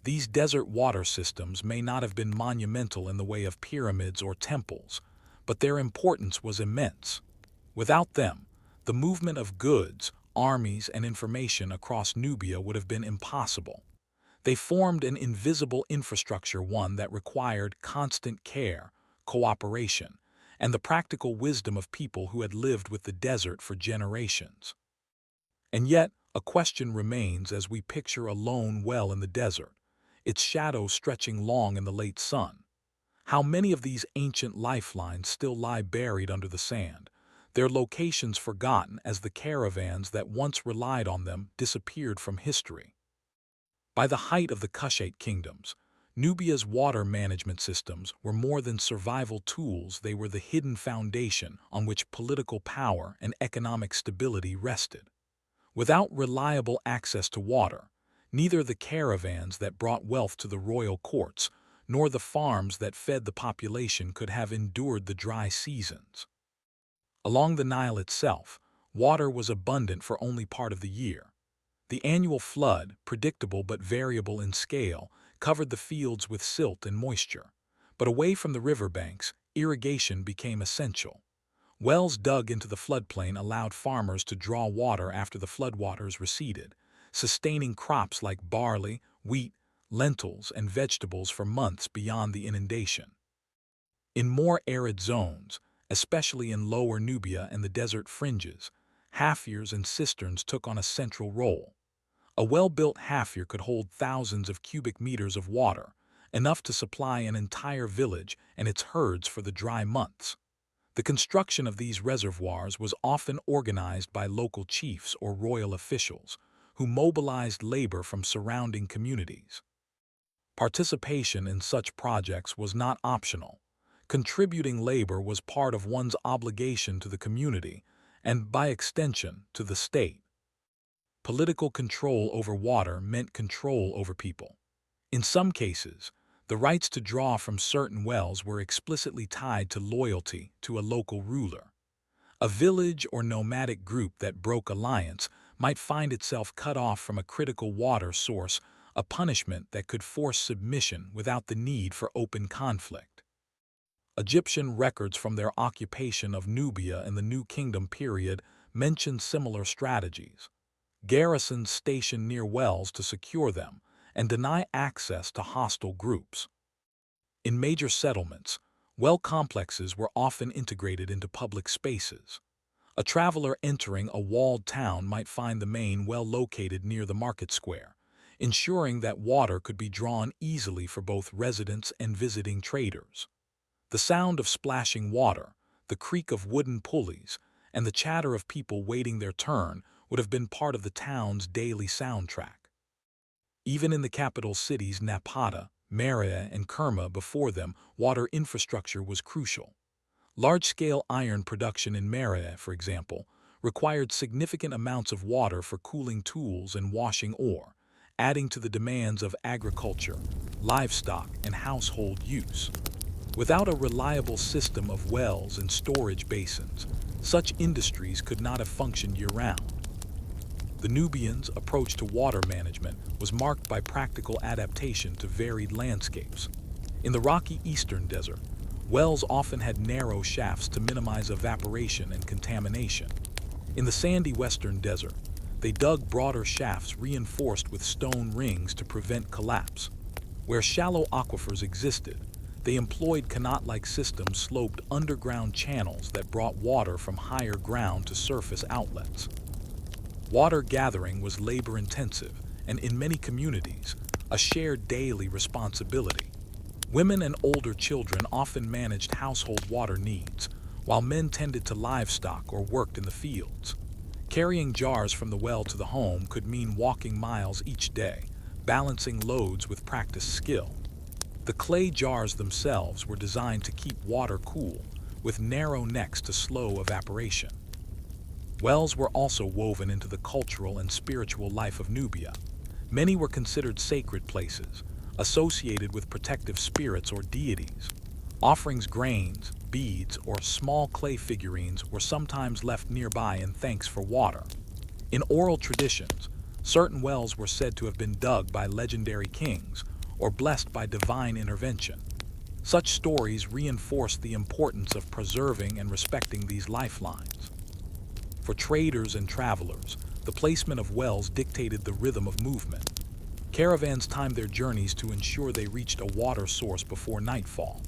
These desert water systems may not have been monumental in the way of pyramids or temples, but their importance was immense. Without them, the movement of goods, armies, and information across Nubia would have been impossible. They formed an invisible infrastructure, one that required constant care, cooperation, and the practical wisdom of people who had lived with the desert for generations. And yet, a question remains as we picture a lone well in the desert, its shadow stretching long in the late sun. How many of these ancient lifelines still lie buried under the sand, their locations forgotten as the caravans that once relied on them disappeared from history? By the height of the Kushite kingdoms, Nubia's water management systems were more than survival tools, they were the hidden foundation on which political power and economic stability rested. Without reliable access to water, neither the caravans that brought wealth to the royal courts nor the farms that fed the population could have endured the dry seasons. Along the Nile itself, water was abundant for only part of the year. The annual flood, predictable but variable in scale, covered the fields with silt and moisture. But away from the riverbanks, irrigation became essential. Wells dug into the floodplain allowed farmers to draw water after the floodwaters receded, sustaining crops like barley, wheat, lentils, and vegetables for months beyond the inundation. In more arid zones, especially in lower Nubia and the desert fringes, haffirs and cisterns took on a central role. A well-built hafir could hold thousands of cubic meters of water, enough to supply an entire village and its herds for the dry months. The construction of these reservoirs was often organized by local chiefs or royal officials, who mobilized labor from surrounding communities. Participation in such projects was not optional. Contributing labor was part of one's obligation to the community and, by extension, to the state. Political control over water meant control over people. In some cases, the rights to draw from certain wells were explicitly tied to loyalty to a local ruler. A village or nomadic group that broke alliance might find itself cut off from a critical water source, a punishment that could force submission without the need for open conflict. Egyptian records from their occupation of Nubia in the New Kingdom period mention similar strategies. Garrisons stationed near wells to secure them and deny access to hostile groups. In major settlements, well complexes were often integrated into public spaces. A traveler entering a walled town might find the main well located near the market square, ensuring that water could be drawn easily for both residents and visiting traders. The sound of splashing water, the creak of wooden pulleys, and the chatter of people waiting their turn would have been part of the town's daily soundtrack. Even in the capital cities Napata, Merea, and Kerma before them, water infrastructure was crucial. Large-scale iron production in Merea, for example, required significant amounts of water for cooling tools and washing ore, adding to the demands of agriculture, livestock, and household use. Without a reliable system of wells and storage basins, such industries could not have functioned year-round. The Nubians' approach to water management was marked by practical adaptation to varied landscapes. In the rocky eastern desert, wells often had narrow shafts to minimize evaporation and contamination. In the sandy western desert, they dug broader shafts reinforced with stone rings to prevent collapse. Where shallow aquifers existed, they employed canal-like systems sloped underground channels that brought water from higher ground to surface outlets. Water gathering was labor-intensive and, in many communities, a shared daily responsibility. Women and older children often managed household water needs, while men tended to livestock or worked in the fields. Carrying jars from the well to the home could mean walking miles each day, balancing loads with practiced skill. The clay jars themselves were designed to keep water cool, with narrow necks to slow evaporation. Wells were also woven into the cultural and spiritual life of Nubia. Many were considered sacred places, associated with protective spirits or deities. Offerings, grains, beads, or small clay figurines were sometimes left nearby in thanks for water. In oral traditions, certain wells were said to have been dug by legendary kings or blessed by divine intervention. Such stories reinforced the importance of preserving and respecting these lifelines. For traders and travelers, the placement of wells dictated the rhythm of movement. Caravans timed their journeys to ensure they reached a water source before nightfall.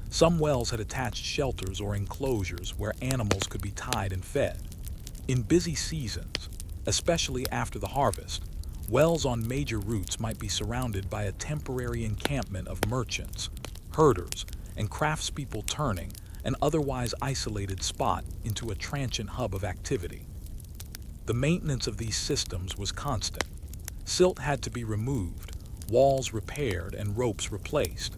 Some wells had attached shelters or enclosures where animals could be tied and fed. In busy seasons, especially after the harvest, wells on major routes might be surrounded by a temporary encampment of merchants, herders, and craftspeople, turning an otherwise isolated spot into a transient hub of activity. The maintenance of these systems was constant. Silt had to be removed, walls repaired and ropes replaced.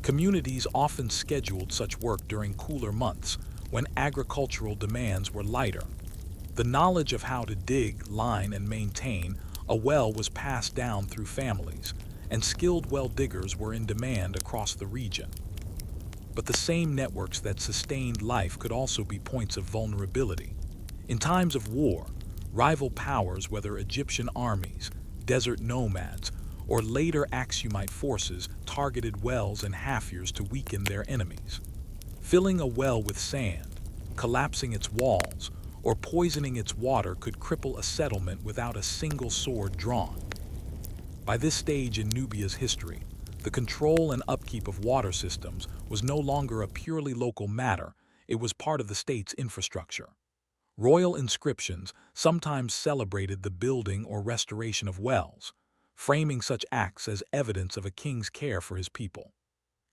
Communities often scheduled such work during cooler months, when agricultural demands were lighter. The knowledge of how to dig, line, and maintain a well was passed down through families, and skilled well diggers were in demand across the region. But the same networks that sustained life could also be points of vulnerability. In times of war, rival powers, whether Egyptian armies, desert nomads, or later Aksumite forces, targeted wells and haffirs to weaken their enemies. Filling a well with sand, collapsing its walls, or poisoning its water could cripple a settlement without a single sword drawn. By this stage in Nubia's history, the control and upkeep of water systems was no longer a purely local matter, it was part of the state's infrastructure. Royal inscriptions sometimes celebrated the building or restoration of wells, framing such acts as evidence of a king's care for his people.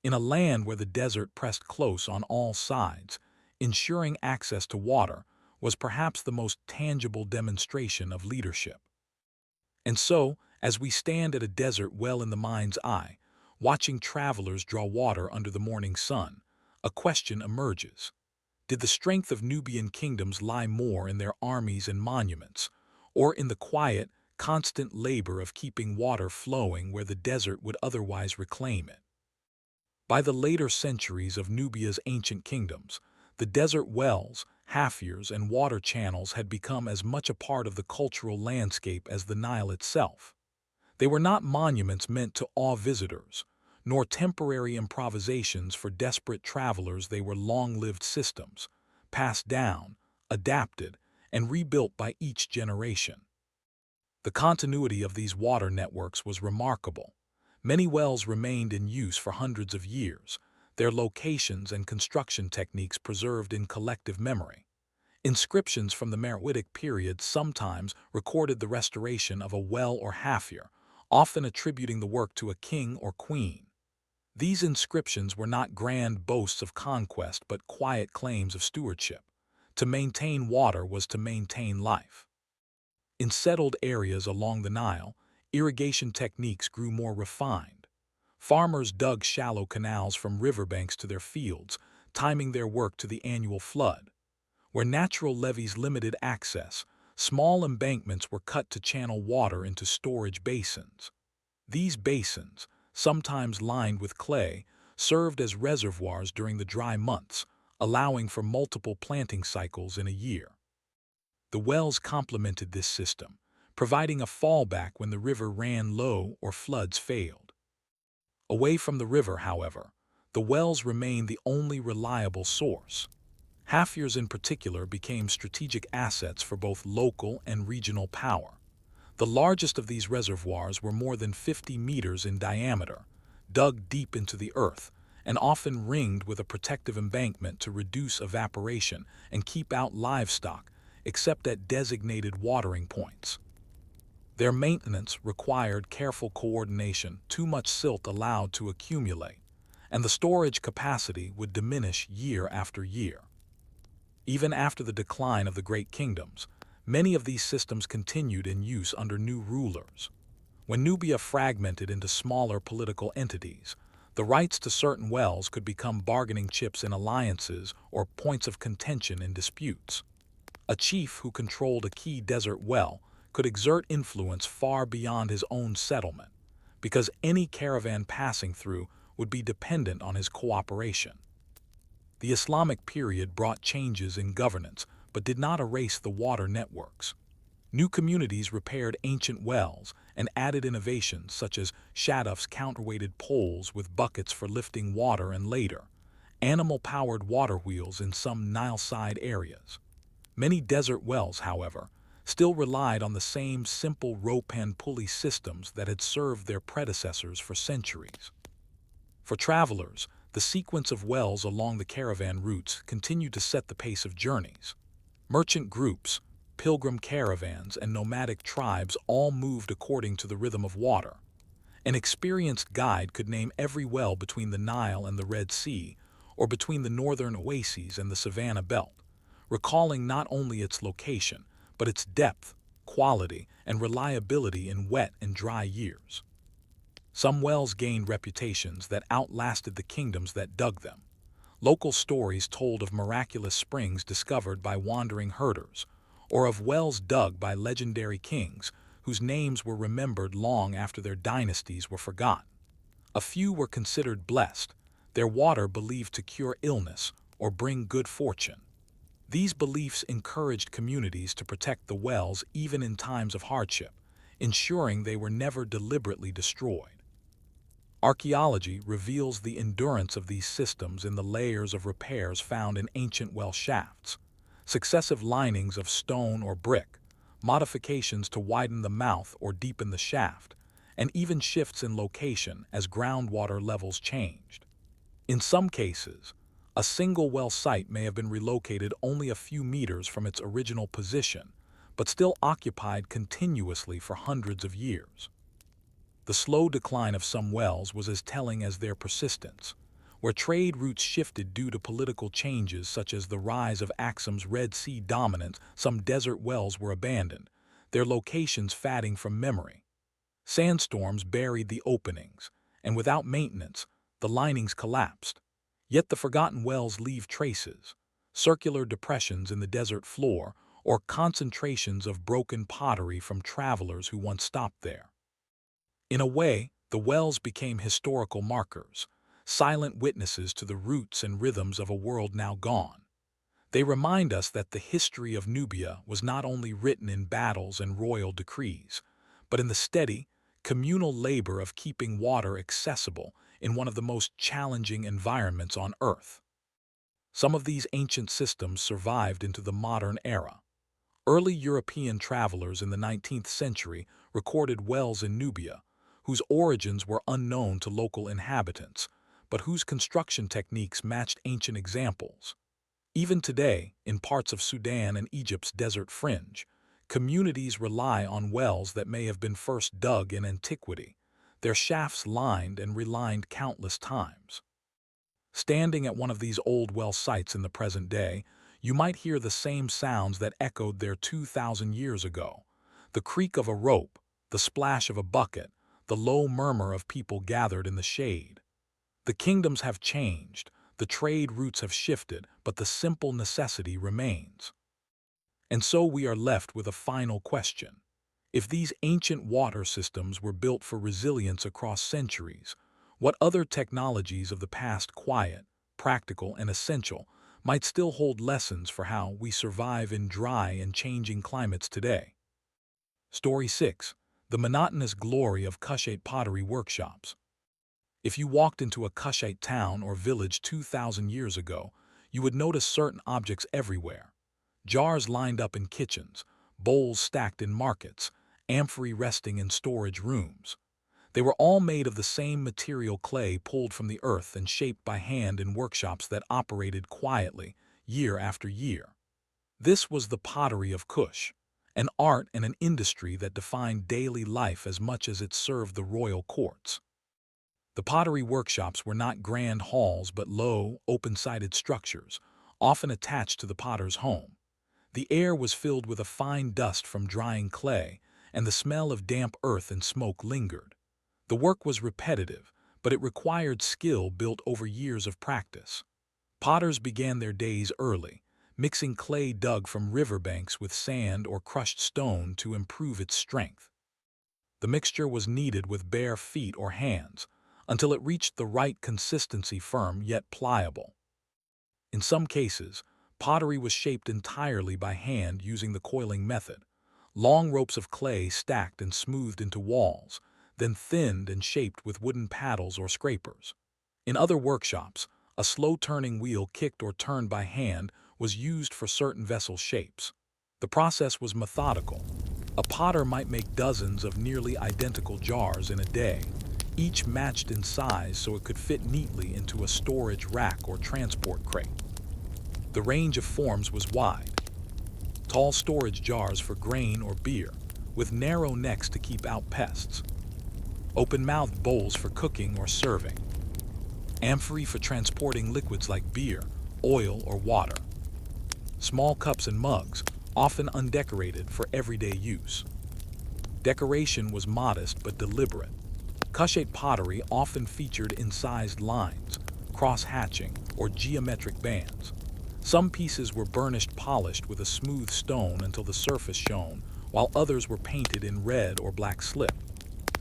In a land where the desert pressed close on all sides, ensuring access to water was perhaps the most tangible demonstration of leadership. And so, as we stand at a desert well in the mind's eye, watching travelers draw water under the morning sun, a question emerges. Did the strength of Nubian kingdoms lie more in their armies and monuments, or in the quiet, constant labor of keeping water flowing where the desert would otherwise reclaim it? By the later centuries of Nubia's ancient kingdoms, the desert wells, haffirs, and water channels had become as much a part of the cultural landscape as the Nile itself. They were not monuments meant to awe visitors, nor temporary improvisations for desperate travelers. They were long-lived systems, passed down, adapted, and rebuilt by each generation. The continuity of these water networks was remarkable. Many wells remained in use for hundreds of years, their locations and construction techniques preserved in collective memory. Inscriptions from the Meroitic period sometimes recorded the restoration of a well or haffir, often attributing the work to a king or queen. These inscriptions were not grand boasts of conquest but quiet claims of stewardship. To maintain water was to maintain life. In settled areas along the Nile, irrigation techniques grew more refined. Farmers dug shallow canals from riverbanks to their fields, timing their work to the annual flood. Where natural levees limited access, small embankments were cut to channel water into storage basins. These basins, sometimes lined with clay, served as reservoirs during the dry months, allowing for multiple planting cycles in a year. The wells complemented this system, providing a fallback when the river ran low or floods failed. Away from the river, however, the wells remained the only reliable source. Haffirs in particular became strategic assets for both local and regional power. The largest of these reservoirs were more than 50 meters in diameter, dug deep into the earth, and often ringed with a protective embankment to reduce evaporation and keep out livestock, except at designated watering points. Their maintenance required careful coordination, too much silt allowed to accumulate, and the storage capacity would diminish year after year. Even after the decline of the great kingdoms, many of these systems continued in use under new rulers. When Nubia fragmented into smaller political entities, the rights to certain wells could become bargaining chips in alliances or points of contention in disputes. A chief who controlled a key desert well could exert influence far beyond his own settlement, because any caravan passing through would be dependent on his cooperation. The Islamic period brought changes in governance but did not erase the water networks. New communities repaired ancient wells and added innovations such as Shaduf's counterweighted poles with buckets for lifting water and later, animal-powered water wheels in some Nile-side areas. Many desert wells, however, still relied on the same simple rope and pulley systems that had served their predecessors for centuries. For travelers, the sequence of wells along the caravan routes continued to set the pace of journeys. Merchant groups, pilgrim caravans, and nomadic tribes all moved according to the rhythm of water. An experienced guide could name every well between the Nile and the Red Sea, or between the northern oases and the Savannah Belt, recalling not only its location, but its depth, quality, and reliability in wet and dry years. Some wells gained reputations that outlasted the kingdoms that dug them. Local stories told of miraculous springs discovered by wandering herders, or of wells dug by legendary kings whose names were remembered long after their dynasties were forgotten. A few were considered blessed, their water believed to cure illness or bring good fortune. These beliefs encouraged communities to protect the wells even in times of hardship, ensuring they were never deliberately destroyed. Archaeology reveals the endurance of these systems in the layers of repairs found in ancient well shafts. Successive linings of stone or brick, modifications to widen the mouth or deepen the shaft, and even shifts in location as groundwater levels changed. In some cases, a single well site may have been relocated only a few meters from its original position, but still occupied continuously for hundreds of years. The slow decline of some wells was as telling as their persistence. Where trade routes shifted due to political changes such as the rise of Axum's Red Sea dominance, some desert wells were abandoned, their locations fading from memory. Sandstorms buried the openings, and without maintenance, the linings collapsed. Yet the forgotten wells leave traces, circular depressions in the desert floor, or concentrations of broken pottery from travelers who once stopped there. In a way, the wells became historical markers, silent witnesses to the roots and rhythms of a world now gone. They remind us that the history of Nubia was not only written in battles and royal decrees, but in the steady, communal labor of keeping water accessible in one of the most challenging environments on Earth. Some of these ancient systems survived into the modern era. Early European travelers in the 19th century recorded wells in Nubia, whose origins were unknown to local inhabitants, but whose construction techniques matched ancient examples. Even today, in parts of Sudan and Egypt's desert fringe, communities rely on wells that may have been first dug in antiquity, their shafts lined and relined countless times. Standing at one of these old well sites in the present day, you might hear the same sounds that echoed there 2,000 years ago: the creak of a rope, the splash of a bucket, the low murmur of people gathered in the shade. The kingdoms have changed, the trade routes have shifted, but the simple necessity remains. And so we are left with a final question. If these ancient water systems were built for resilience across centuries, what other technologies of the past, quiet, practical, and essential, might still hold lessons for how we survive in dry and changing climates today? Story 6. The monotonous glory of Kushite pottery workshops. If you walked into a Kushite town or village 2,000 years ago, you would notice certain objects everywhere. Jars lined up in kitchens, bowls stacked in markets, amphorae resting in storage rooms. They were all made of the same material, clay pulled from the earth and shaped by hand in workshops that operated quietly, year after year. This was the pottery of Kush, an art and an industry that defined daily life as much as it served the royal courts. The pottery workshops were not grand halls but low, open-sided structures, often attached to the potter's home. The air was filled with a fine dust from drying clay, and the smell of damp earth and smoke lingered. The work was repetitive, but it required skill built over years of practice. Potters began their days early, mixing clay dug from riverbanks with sand or crushed stone to improve its strength. The mixture was kneaded with bare feet or hands, until it reached the right consistency, firm yet pliable. In some cases, pottery was shaped entirely by hand using the coiling method. Long ropes of clay stacked and smoothed into walls, then thinned and shaped with wooden paddles or scrapers. In other workshops, a slow-turning wheel kicked or turned by hand was used for certain vessel shapes. The process was methodical. A potter might make dozens of nearly identical jars in a day, each matched in size so it could fit neatly into a storage rack or transport crate. The range of forms was wide. Tall storage jars for grain or beer, with narrow necks to keep out pests. Open-mouthed bowls for cooking or serving. Amphorae for transporting liquids like beer, oil, or water. Small cups and mugs, often undecorated, for everyday use. Decoration was modest but deliberate. Kushite pottery often featured incised lines, cross-hatching, or geometric bands. Some pieces were burnished polished with a smooth stone until the surface shone, while others were painted in red or black slip.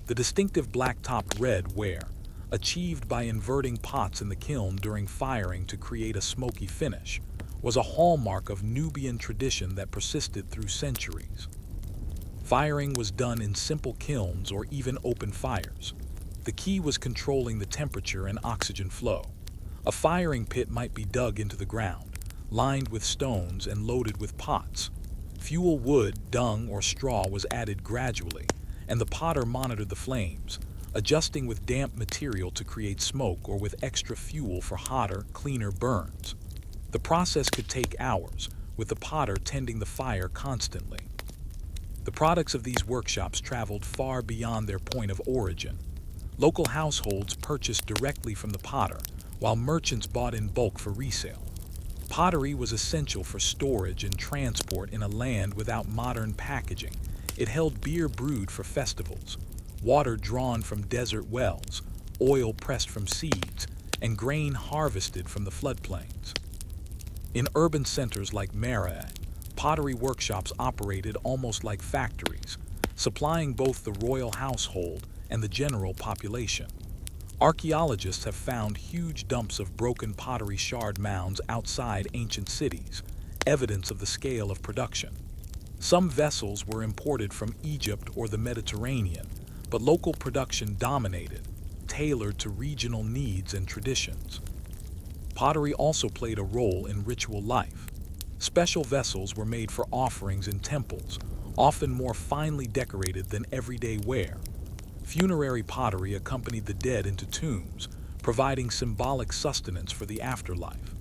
The distinctive black-topped red ware, achieved by inverting pots in the kiln during firing to create a smoky finish, was a hallmark of Nubian tradition that persisted through centuries. Firing was done in simple kilns or even open fires. The key was controlling the temperature and oxygen flow. A firing pit might be dug into the ground, lined with stones and loaded with pots. Fuel wood, dung, or straw was added gradually, and the potter monitored the flames, adjusting with damp material to create smoke or with extra fuel for hotter, cleaner burns. The process could take hours, with the potter tending the fire constantly. The products of these workshops traveled far beyond their point of origin. Local households purchased directly from the potter, while merchants bought in bulk for resale. Pottery was essential for storage and transport in a land without modern packaging. It held beer brewed for festivals, water drawn from desert wells, oil pressed from seeds, and grain harvested from the floodplains. In urban centers like Mara, pottery workshops operated almost like factories, supplying both the royal household and the general population. Archaeologists have found huge dumps of broken pottery shard mounds outside ancient cities, evidence of the scale of production. Some vessels were imported from Egypt or the Mediterranean, but local production dominated, tailored to regional needs and traditions. Pottery also played a role in ritual life. Special vessels were made for offerings in temples, often more finely decorated than everyday ware. Funerary pottery accompanied the dead into tombs, providing symbolic sustenance for the afterlife.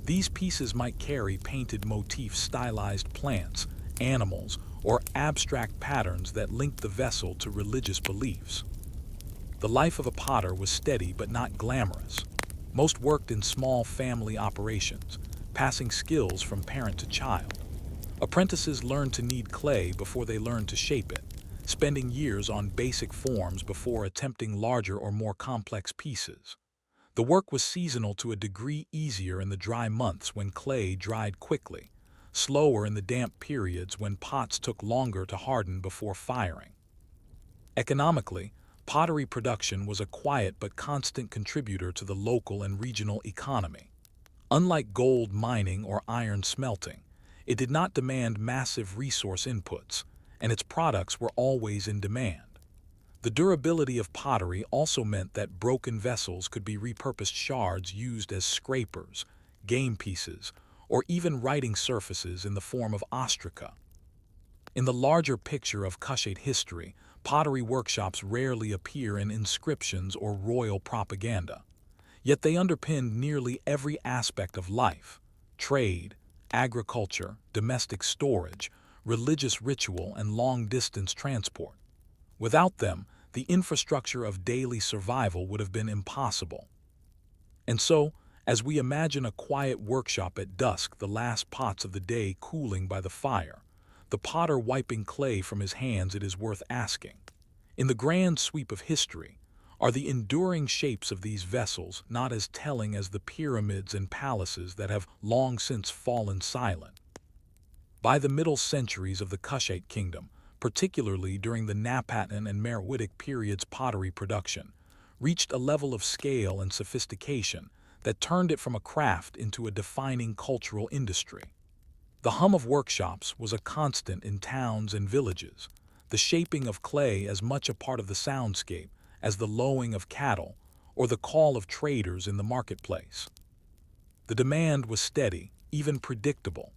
These pieces might carry painted motifs, stylized plants, animals, or abstract patterns that linked the vessel to religious beliefs. The life of a potter was steady but not glamorous. Most worked in small family operations, passing skills from parent to child. Apprentices learned to knead clay before they learned to shape it, spending years on basic forms before attempting larger or more complex pieces. The work was seasonal to a degree, easier in the dry months when clay dried quickly, slower in the damp periods when pots took longer to harden before firing. Economically, pottery production was a quiet but constant contributor to the local and regional economy. Unlike gold mining or iron smelting, it did not demand massive resource inputs, and its products were always in demand. The durability of pottery also meant that broken vessels could be repurposed shards used as scrapers, game pieces, or even writing surfaces in the form of ostraca. In the larger picture of Kushite history, pottery workshops rarely appear in inscriptions or royal propaganda. Yet they underpinned nearly every aspect of life: trade, agriculture, domestic storage, religious ritual, and long-distance transport. Without them, the infrastructure of daily survival would have been impossible. And so, as we imagine a quiet workshop at dusk, the last pots of the day cooling by the fire, the potter wiping clay from his hands, it is worth asking, in the grand sweep of history, are the enduring shapes of these vessels not as telling as the pyramids and palaces that have long since fallen silent? By the middle centuries of the Kushite kingdom, particularly during the Napatan and Meroitic periods, pottery production reached a level of scale and sophistication that turned it from a craft into a defining cultural industry. The hum of workshops was a constant in towns and villages, the shaping of clay as much a part of the soundscape as the lowing of cattle or the call of traders in the marketplace. The demand was steady, even predictable.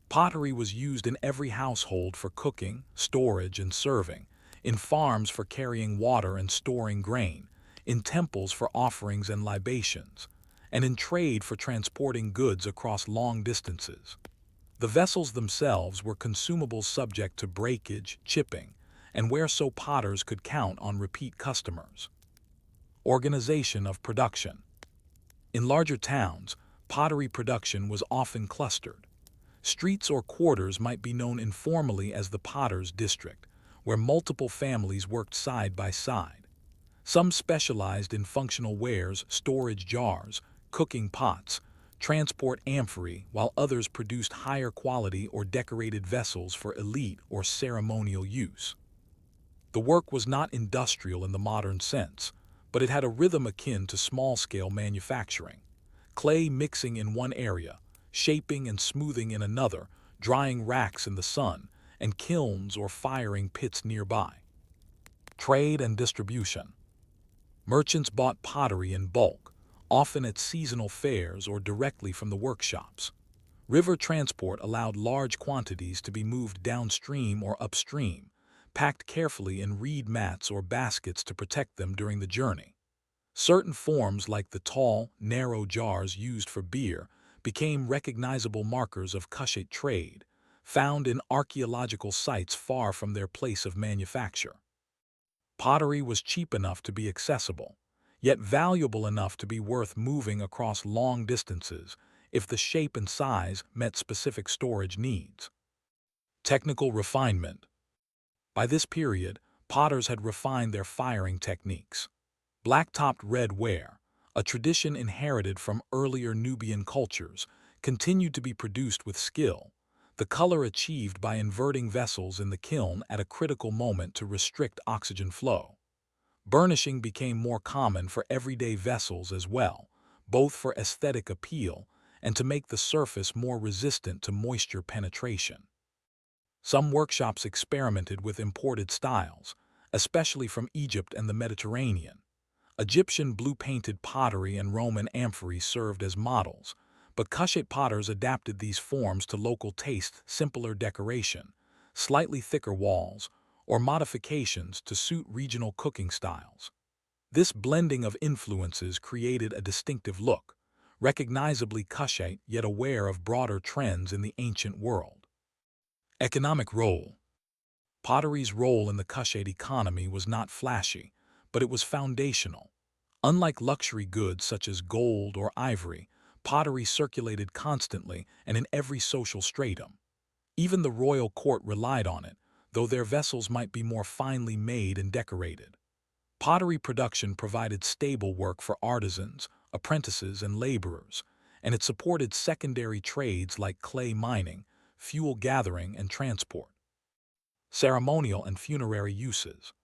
Pottery was used in every household for cooking, storage, and serving, in farms for carrying water and storing grain, in temples for offerings and libations, and in trade for transporting goods across long distances. The vessels themselves were consumables subject to breakage, chipping, and where so potters could count on repeat customers. Organization of production. In larger towns, pottery production was often clustered. Streets or quarters might be known informally as the potter's district, where multiple families worked side by side. Some specialized in functional wares, storage jars, cooking pots, transport amphorae, while others produced higher quality or decorated vessels for elite or ceremonial use. The work was not industrial in the modern sense, but it had a rhythm akin to small-scale manufacturing. Clay mixing in one area, shaping and smoothing in another, drying racks in the sun, and kilns or firing pits nearby. Trade and distribution. Merchants bought pottery in bulk, often at seasonal fairs or directly from the workshops. River transport allowed large quantities to be moved downstream or upstream, packed carefully in reed mats or baskets to protect them during the journey. Certain forms, like the tall, narrow jars used for beer, became recognizable markers of Kushite trade, found in archaeological sites far from their place of manufacture. Pottery was cheap enough to be accessible, yet valuable enough to be worth moving across long distances if the shape and size met specific storage needs. Technical refinement. By this period, potters had refined their firing techniques. Black-topped red ware, a tradition inherited from earlier Nubian cultures, continued to be produced with skill, the color achieved by inverting vessels in the kiln at a critical moment to restrict oxygen flow. Burnishing became more common for everyday vessels as well, both for aesthetic appeal and to make the surface more resistant to moisture penetration. Some workshops experimented with imported styles, especially from Egypt and the Mediterranean. Egyptian blue-painted pottery and Roman amphorae served as models, but Kushite potters adapted these forms to local tastes, simpler decoration, slightly thicker walls, or modifications to suit regional cooking styles. This blending of influences created a distinctive look, recognizably Kushite yet aware of broader trends in the ancient world. Economic role. Pottery's role in the Kushite economy was not flashy, but it was foundational. Unlike luxury goods such as gold or ivory, pottery circulated constantly and in every social stratum. Even the royal court relied on it, though their vessels might be more finely made and decorated. Pottery production provided stable work for artisans, apprentices, and laborers, and it supported secondary trades like clay mining, fuel gathering, and transport. Ceremonial and funerary uses.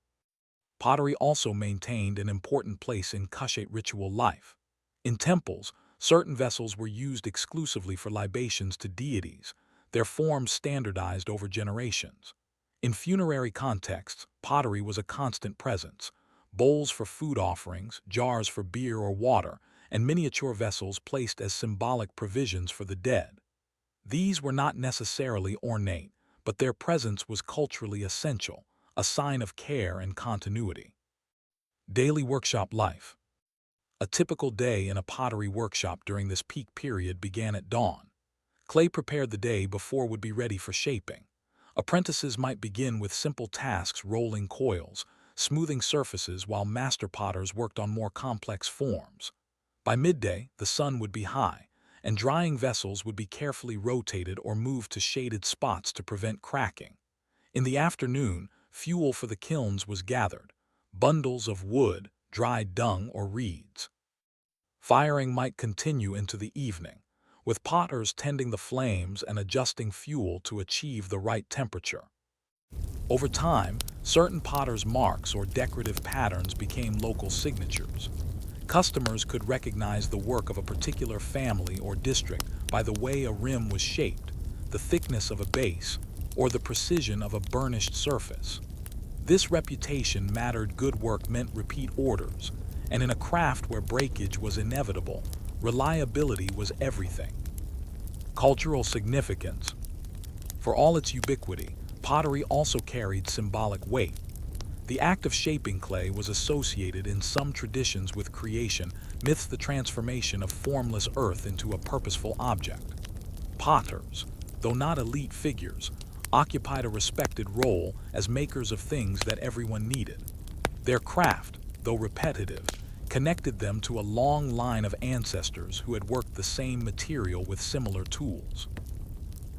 Pottery also maintained an important place in Kushite ritual life. In temples, certain vessels were used exclusively for libations to deities, their forms standardized over generations. In funerary contexts, pottery was a constant presence. Bowls for food offerings, jars for beer or water, and miniature vessels placed as symbolic provisions for the dead. These were not necessarily ornate, but their presence was culturally essential, a sign of care and continuity. Daily workshop life. A typical day in a pottery workshop during this peak period began at dawn. Clay prepared the day before would be ready for shaping. Apprentices might begin with simple tasks, rolling coils, smoothing surfaces, while master potters worked on more complex forms. By midday, the sun would be high, and drying vessels would be carefully rotated or moved to shaded spots to prevent cracking. In the afternoon, fuel for the kilns was gathered, bundles of wood, dried dung, or reeds. Firing might continue into the evening, with potters tending the flames and adjusting fuel to achieve the right temperature. Over time, certain potters' marks or decorative patterns became local signatures. Customers could recognize the work of a particular family or district by the way a rim was shaped, the thickness of a base, or the precision of a burnished surface. This reputation mattered. Good work meant repeat orders, and in a craft where breakage was inevitable, reliability was everything. Cultural significance. For all its ubiquity, pottery also carried symbolic weight. The act of shaping clay was associated in some traditions with creation, myths, the transformation of formless earth into a purposeful object. Potters, though not elite figures, occupied a respected role as makers of things that everyone needed. Their craft, though repetitive, connected them to a long line of ancestors who had worked the same material with similar tools.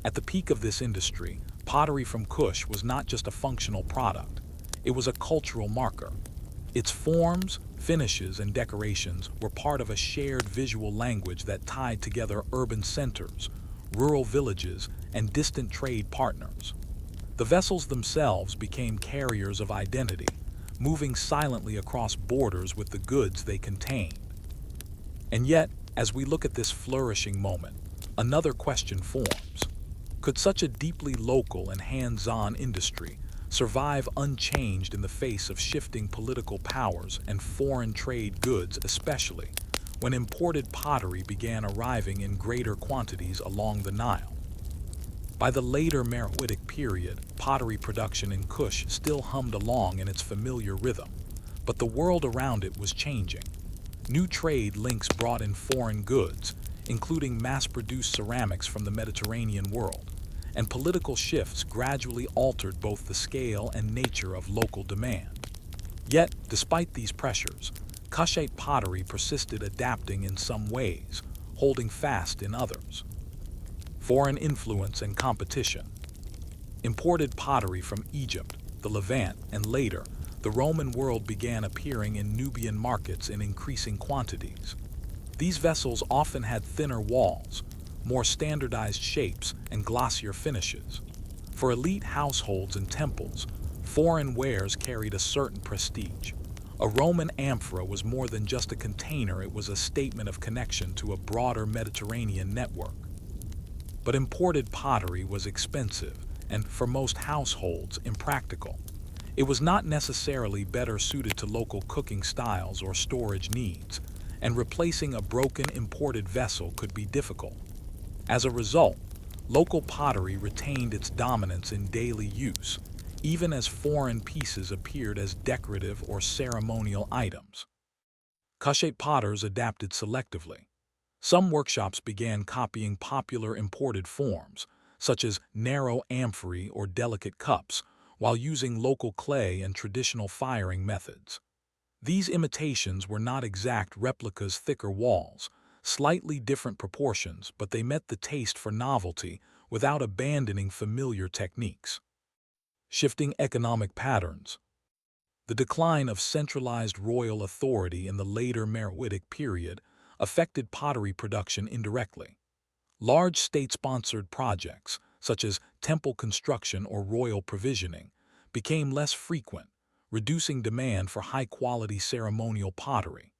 At the peak of this industry, pottery from Kush was not just a functional product, it was a cultural marker. Its forms, finishes, and decorations were part of a shared visual language that tied together urban centers, rural villages, and distant trade partners. The vessels themselves became carriers of identity, moving silently across borders with the goods they contained. And yet, as we look at this flourishing moment, another question forms. Could such a deeply local and hands-on industry survive unchanged in the face of shifting political powers and foreign trade goods, especially when imported pottery began arriving in greater quantities along the Nile? By the later Meroitic period, pottery production in Kush still hummed along in its familiar rhythm, but the world around it was changing. New trade links brought in foreign goods, including mass-produced ceramics from the Mediterranean world, and political shifts gradually altered both the scale and nature of local demand. Yet, despite these pressures, Kushite pottery persisted, adapting in some ways, holding fast in others. Foreign influence and competition. Imported pottery from Egypt, the Levant, and later, the Roman world began appearing in Nubian markets in increasing quantities. These vessels often had thinner walls, more standardized shapes, and glossier finishes. For elite households and temples, foreign wares carried a certain prestige. A Roman amphora was more than just a container, it was a statement of connection to a broader Mediterranean network. But imported pottery was expensive and, for most households, impractical. It was not necessarily better suited to local cooking styles or storage needs, and replacing a broken imported vessel could be difficult. As a result, local pottery retained its dominance in daily use, even as foreign pieces appeared as decorative or ceremonial items. Kushite potters adapted selectively. Some workshops began copying popular imported forms, such as narrow amphorae or delicate cups, while using local clay and traditional firing methods. These imitations were not exact replicas, thicker walls, slightly different proportions, but they met the taste for novelty without abandoning familiar techniques. Shifting economic patterns. The decline of centralized royal authority in the later Meroitic period affected pottery production indirectly. Large state-sponsored projects, such as temple construction or royal provisioning, became less frequent, reducing demand for high-quality ceremonial pottery.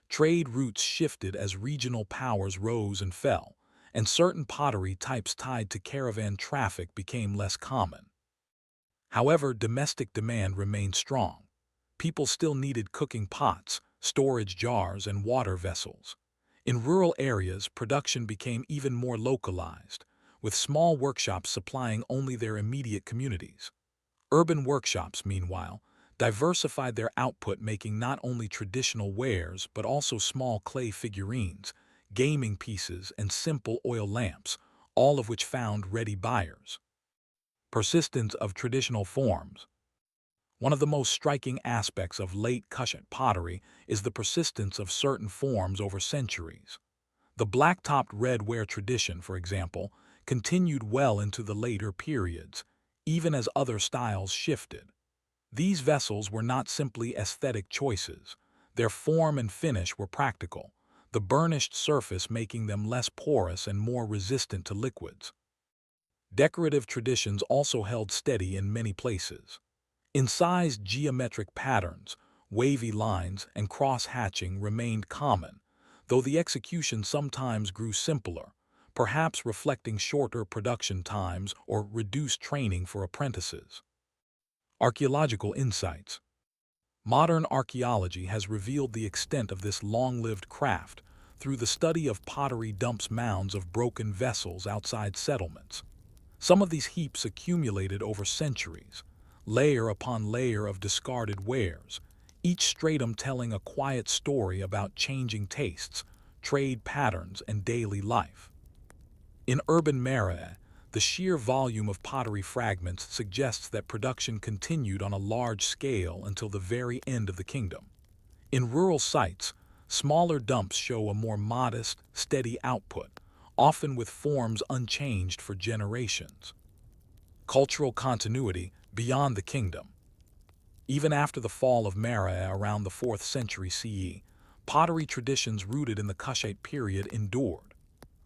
Trade routes shifted as regional powers rose and fell, and certain pottery types tied to caravan traffic became less common. However, domestic demand remained strong. People still needed cooking pots, storage jars, and water vessels. In rural areas, production became even more localized, with small workshops supplying only their immediate communities. Urban workshops, meanwhile, diversified their output, making not only traditional wares but also small clay figurines, gaming pieces, and simple oil lamps, all of which found ready buyers. Persistence of traditional forms. One of the most striking aspects of late Kushite pottery is the persistence of certain forms over centuries. The black-topped red ware tradition, for example, continued well into the later periods, even as other styles shifted. These vessels were not simply aesthetic choices. Their form and finish were practical, the burnished surface making them less porous and more resistant to liquids. Decorative traditions also held steady in many places. Incised geometric patterns, wavy lines, and cross-hatching remained common, though the execution sometimes grew simpler, perhaps reflecting shorter production times or reduced training for apprentices. Archaeological insights. Modern archaeology has revealed the extent of this long-lived craft through the study of pottery dumps, mounds of broken vessels outside settlements. Some of these heaps accumulated over centuries, layer upon layer of discarded wares, each stratum telling a quiet story about changing tastes, trade patterns, and daily life. In urban Meroe, the sheer volume of pottery fragments suggests that production continued on a large scale until the very end of the kingdom. In rural sites, smaller dumps show a more modest, steady output, often with forms unchanged for generations. Cultural continuity beyond the kingdom. Even after the fall of Mara around the 4th century CE, pottery traditions rooted in the Kushite period endured.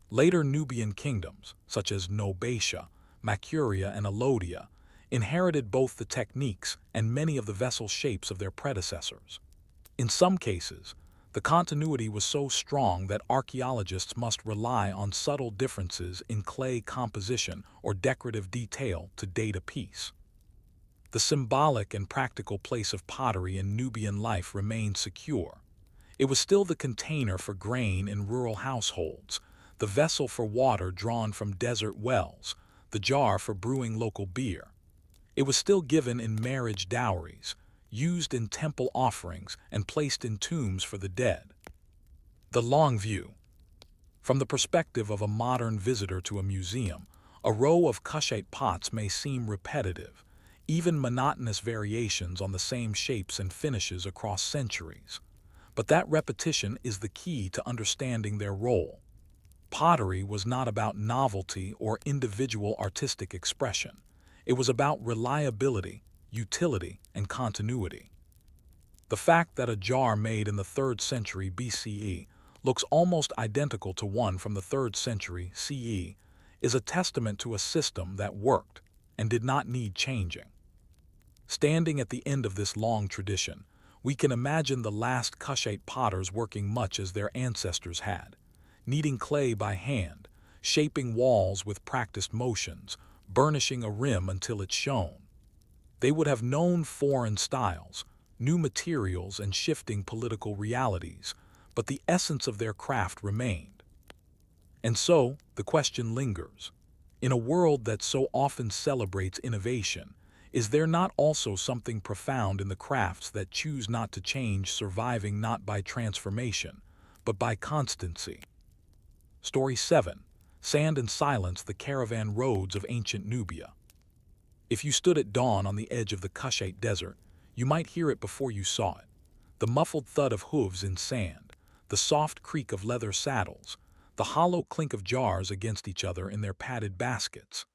Later Nubian kingdoms, such as Nobatia, Makuria, and Alodia, inherited both the techniques and many of the vessel shapes of their predecessors. In some cases, the continuity was so strong that archaeologists must rely on subtle differences in clay composition or decorative detail to date a piece. The symbolic and practical place of pottery in Nubian life remained secure. It was still the container for grain in rural households, the vessel for water drawn from desert wells, the jar for brewing local beer. It was still given in marriage dowries, used in temple offerings, and placed in tombs for the dead. The long view. From the perspective of a modern visitor to a museum, a row of Kushite pots may seem repetitive, even monotonous variations on the same shapes and finishes across centuries. But that repetition is the key to understanding their role. Pottery was not about novelty or individual artistic expression. It was about reliability, utility, and continuity. The fact that a jar made in the 3rd century BCE looks almost identical to one from the 3rd century CE is a testament to a system that worked and did not need changing. Standing at the end of this long tradition, we can imagine the last Kushite potters working much as their ancestors had, kneading clay by hand, shaping walls with practiced motions, burnishing a rim until it shone. They would have known foreign styles, new materials, and shifting political realities, but the essence of their craft remained. And so, the question lingers. In a world that so often celebrates innovation, is there not also something profound in the crafts that choose not to change, surviving not by transformation, but by constancy? Story 7. Sand and Silence, the Caravan Roads of Ancient Nubia. If you stood at dawn on the edge of the Kushite desert, you might hear it before you saw it. The muffled thud of hooves in sand, the soft creak of leather saddles, the hollow clink of jars against each other in their padded baskets.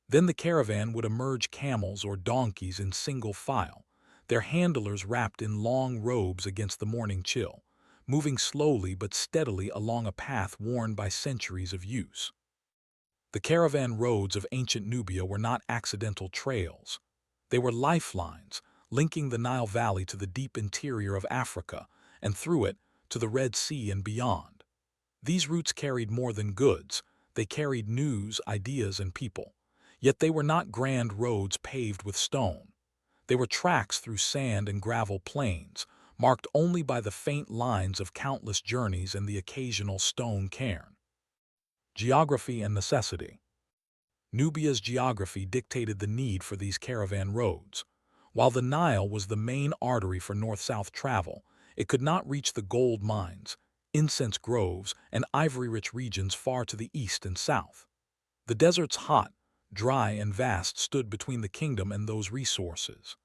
Then the caravan would emerge, camels or donkeys in single file, their handlers wrapped in long robes against the morning chill, moving slowly but steadily along a path worn by centuries of use. The caravan roads of ancient Nubia were not accidental trails. They were lifelines, linking the Nile Valley to the deep interior of Africa, and through it, to the Red Sea and beyond. These routes carried more than goods, they carried news, ideas, and people. Yet they were not grand roads paved with stone. They were tracks through sand and gravel plains, marked only by the faint lines of countless journeys and the occasional stone cairn. Geography and necessity. Nubia's geography dictated the need for these caravan roads. While the Nile was the main artery for north-south travel, it could not reach the gold mines, incense groves, and ivory-rich regions far to the east and south. The deserts, hot, dry, and vast, stood between the kingdom and those resources.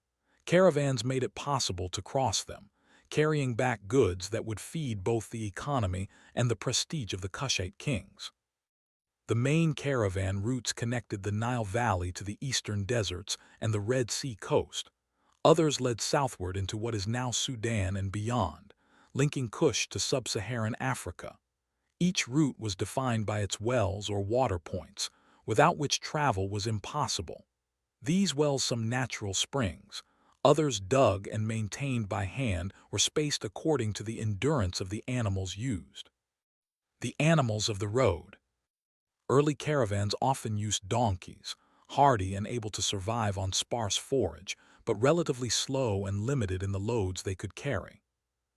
Caravans made it possible to cross them, carrying back goods that would feed both the economy and the prestige of the Kushite kings. The main caravan routes connected the Nile Valley to the eastern deserts and the Red Sea coast. Others led southward into what is now Sudan and beyond, linking Kush to sub-Saharan Africa. Each route was defined by its wells or water points, without which travel was impossible. These wells, some natural springs, others dug and maintained by hand, were spaced according to the endurance of the animals used. The animals of the road. Early caravans often used donkeys, hardy and able to survive on sparse forage, but relatively slow and limited in the loads they could carry.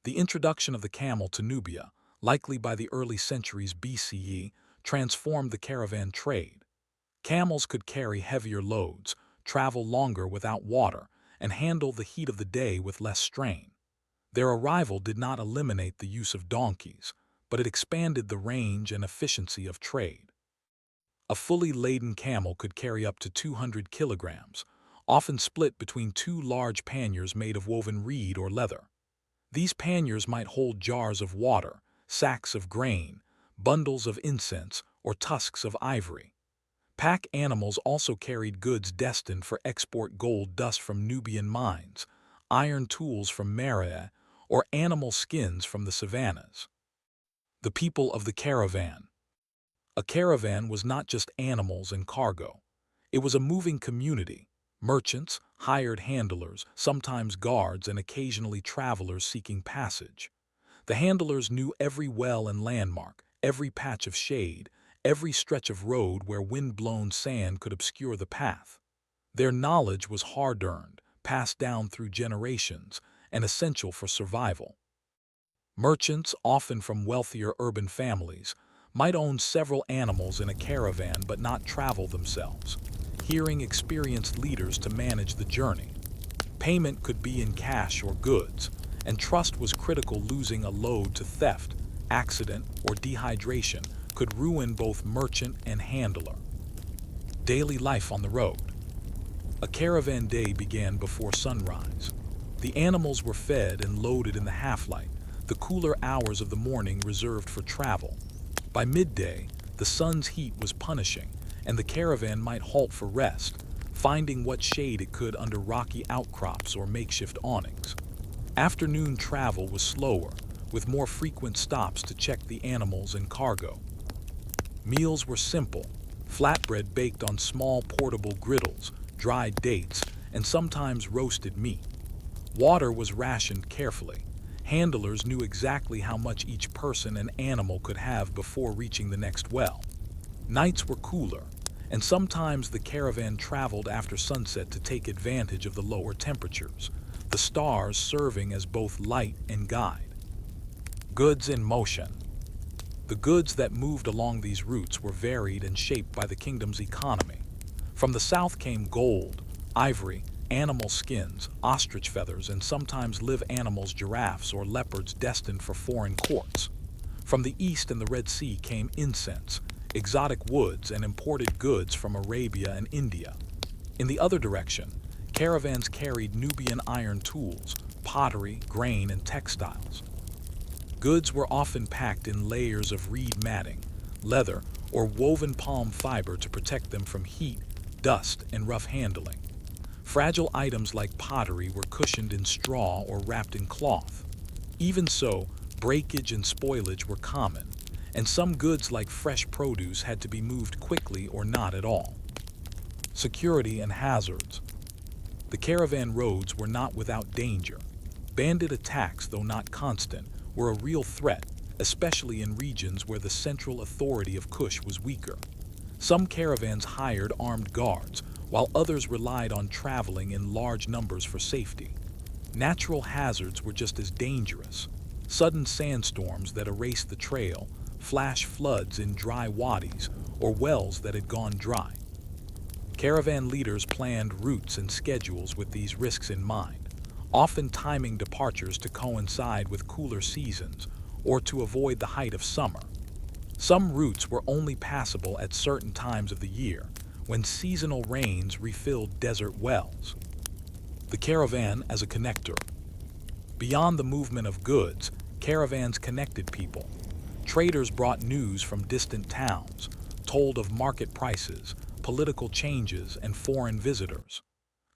The introduction of the camel to Nubia, likely by the early centuries BCE, transformed the caravan trade. Camels could carry heavier loads, travel longer without water, and handle the heat of the day with less strain. Their arrival did not eliminate the use of donkeys, but it expanded the range and efficiency of trade. A fully laden camel could carry up to 200 kilograms, often split between two large panniers made of woven reed or leather. These panniers might hold jars of water, sacks of grain, bundles of incense, or tusks of ivory. Pack animals also carried goods destined for export: gold dust from Nubian mines, iron tools from Merea, or animal skins from the savannas. The people of the caravan. A caravan was not just animals and cargo. It was a moving community: merchants, hired handlers, sometimes guards, and occasionally travelers seeking passage. The handlers knew every well and landmark, every patch of shade, every stretch of road where wind-blown sand could obscure the path. Their knowledge was hard-earned, passed down through generations, and essential for survival. Merchants, often from wealthier urban families, might own several animals in a caravan but not travel themselves, hiring experienced leaders to manage the journey. Payment could be in cash or goods, and trust was critical. Losing a load to theft, accident, or dehydration could ruin both merchant and handler. Daily life on the road. A caravan day began before sunrise. The animals were fed and loaded in the half-light, the cooler hours of the morning reserved for travel. By midday, the sun's heat was punishing, and the caravan might halt for rest, finding what shade it could under rocky outcrops or makeshift awnings. Afternoon travel was slower, with more frequent stops to check the animals and cargo. Meals were simple: flatbread baked on small portable griddles, dried dates, and sometimes roasted meat. Water was rationed carefully. Handlers knew exactly how much each person and animal could have before reaching the next well. Nights were cooler, and sometimes the caravan traveled after sunset to take advantage of the lower temperatures, the stars serving as both light and guide. Goods in motion. The goods that moved along these routes were varied and shaped by the kingdom's economy. From the south came gold, ivory, animal skins, ostrich feathers, and sometimes live animals, giraffes or leopards destined for foreign courts. From the east and the Red Sea came incense, exotic woods, and imported goods from Arabia and India. In the other direction, caravans carried Nubian iron tools, pottery, grain, and textiles. Goods were often packed in layers of reed matting, leather, or woven palm fiber to protect them from heat, dust, and rough handling. Fragile items like pottery were cushioned in straw or wrapped in cloth. Even so, breakage and spoilage were common, and some goods like fresh produce had to be moved quickly or not at all. Security and hazards. The caravan roads were not without danger. Bandit attacks, though not constant, were a real threat, especially in regions where the central authority of Kush was weaker. Some caravans hired armed guards, while others relied on traveling in large numbers for safety. Natural hazards were just as dangerous: sudden sandstorms that erased the trail, flash floods in dry wadis, or wells that had gone dry. Caravan leaders planned routes and schedules with these risks in mind, often timing departures to coincide with cooler seasons or to avoid the height of summer. Some routes were only passable at certain times of the year, when seasonal rains refilled desert wells. The caravan as a connector. Beyond the movement of goods, caravans connected people. Traders brought news from distant towns, told of market prices, political changes, and foreign visitors.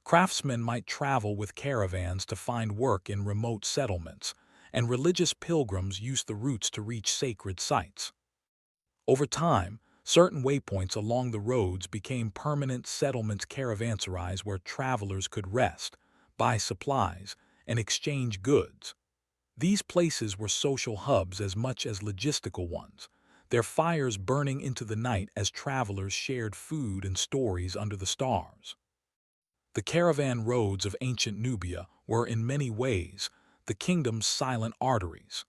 Craftsmen might travel with caravans to find work in remote settlements, and religious pilgrims used the routes to reach sacred sites. Over time, certain waypoints along the roads became permanent settlements, caravanserais where travelers could rest, buy supplies, and exchange goods. These places were social hubs as much as logistical ones, their fires burning into the night as travelers shared food and stories under the stars. The caravan roads of ancient Nubia were in many ways the kingdom's silent arteries.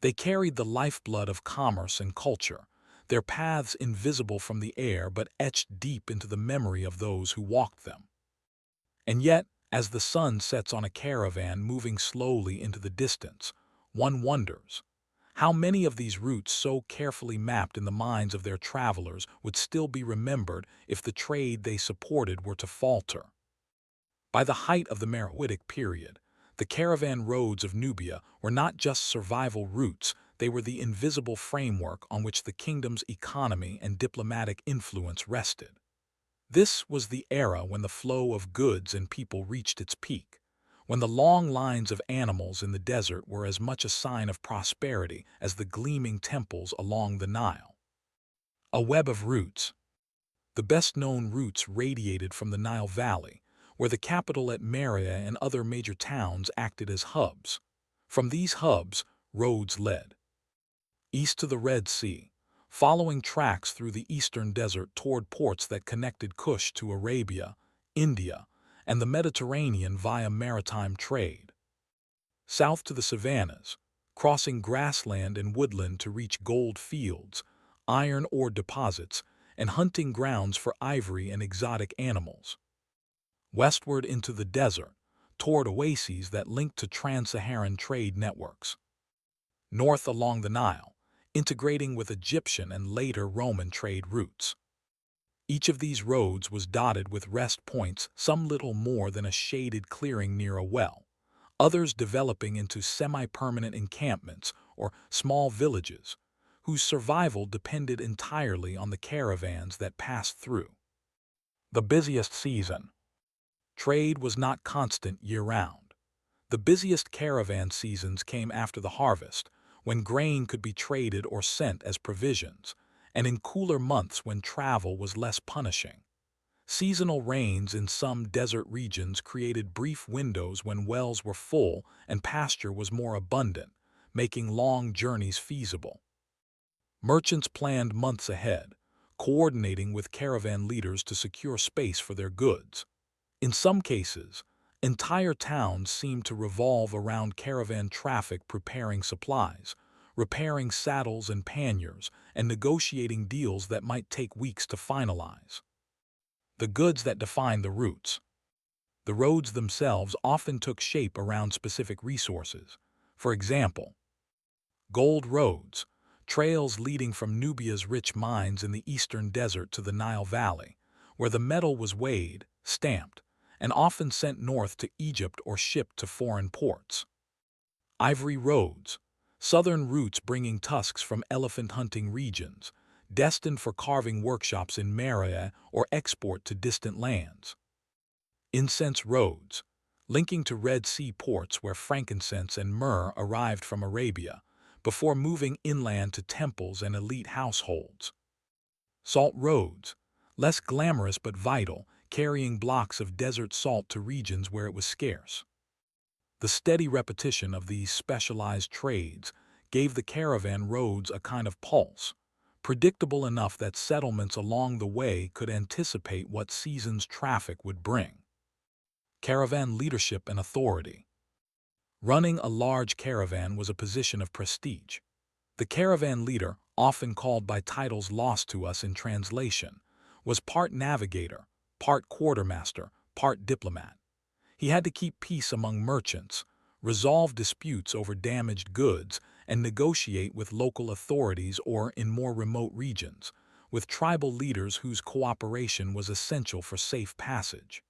They carried the lifeblood of commerce and culture, their paths invisible from the air but etched deep into the memory of those who walked them. And yet, as the sun sets on a caravan moving slowly into the distance, one wonders how many of these routes so carefully mapped in the minds of their travelers would still be remembered if the trade they supported were to falter. By the height of the Meroitic period, the caravan roads of Nubia were not just survival routes, they were the invisible framework on which the kingdom's economy and diplomatic influence rested. This was the era when the flow of goods and people reached its peak, when the long lines of animals in the desert were as much a sign of prosperity as the gleaming temples along the Nile. A web of routes. The best-known routes radiated from the Nile Valley, where the capital at Meria and other major towns acted as hubs. From these hubs, roads led east to the Red Sea, following tracks through the eastern desert toward ports that connected Kush to Arabia, India, and the Mediterranean via maritime trade. South to the savannas, crossing grassland and woodland to reach gold fields, iron ore deposits, and hunting grounds for ivory and exotic animals. Westward into the desert, toward oases that linked to trans-Saharan trade networks. North along the Nile, integrating with Egyptian and later Roman trade routes. Each of these roads was dotted with rest points, some little more than a shaded clearing near a well, others developing into semi-permanent encampments or small villages, whose survival depended entirely on the caravans that passed through. The busiest season. Trade was not constant year-round. The busiest caravan seasons came after the harvest, when grain could be traded or sent as provisions, and in cooler months when travel was less punishing. Seasonal rains in some desert regions created brief windows when wells were full and pasture was more abundant, making long journeys feasible. Merchants planned months ahead, coordinating with caravan leaders to secure space for their goods. In some cases, entire towns seemed to revolve around caravan traffic preparing supplies, repairing saddles and panniers, and negotiating deals that might take weeks to finalize. The goods that defined the routes. The roads themselves often took shape around specific resources. For example, gold roads, trails leading from Nubia's rich mines in the eastern desert to the Nile Valley, where the metal was weighed, stamped, and often sent north to Egypt or shipped to foreign ports. Ivory roads, southern routes bringing tusks from elephant-hunting regions, destined for carving workshops in Meria or export to distant lands. Incense roads, linking to Red Sea ports where frankincense and myrrh arrived from Arabia, before moving inland to temples and elite households. Salt roads, less glamorous but vital, carrying blocks of desert salt to regions where it was scarce. The steady repetition of these specialized trades gave the caravan roads a kind of pulse, predictable enough that settlements along the way could anticipate what season's traffic would bring. Caravan leadership and authority. Running a large caravan was a position of prestige. The caravan leader, often called by titles lost to us in translation, was part navigator, part quartermaster, part diplomat. He had to keep peace among merchants, resolve disputes over damaged goods, and negotiate with local authorities or, in more remote regions, with tribal leaders whose cooperation was essential for safe passage.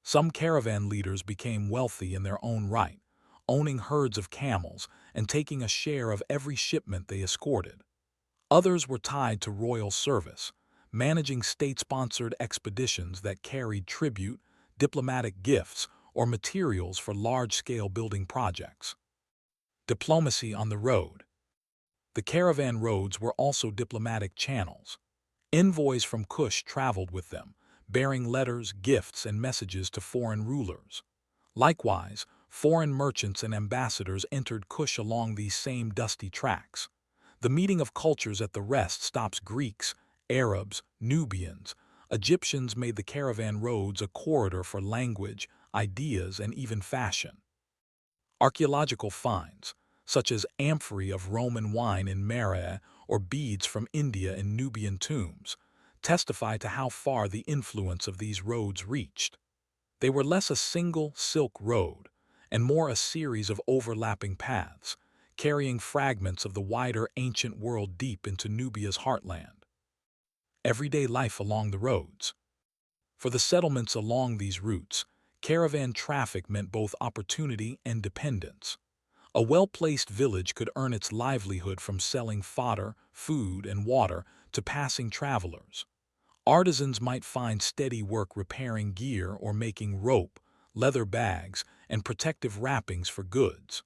Some caravan leaders became wealthy in their own right, owning herds of camels and taking a share of every shipment they escorted. Others were tied to royal service, managing state-sponsored expeditions that carried tribute, diplomatic gifts, or materials for large-scale building projects. Diplomacy on the road. The caravan roads were also diplomatic channels. Envoys from Kush traveled with them, bearing letters, gifts, and messages to foreign rulers. Likewise, foreign merchants and ambassadors entered Kush along these same dusty tracks. The meeting of cultures at the rest stops Greeks, Arabs, Nubians. Egyptians made the caravan roads a corridor for language, ideas, and even fashion. Archaeological finds, such as amphorae of Roman wine in Meria or beads from India in Nubian tombs, testify to how far the influence of these roads reached. They were less a single silk road and more a series of overlapping paths, carrying fragments of the wider ancient world deep into Nubia's heartland. Everyday life along the roads. For the settlements along these routes, caravan traffic meant both opportunity and dependence. A well-placed village could earn its livelihood from selling fodder, food, and water to passing travelers. Artisans might find steady work repairing gear or making rope, leather bags, and protective wrappings for goods.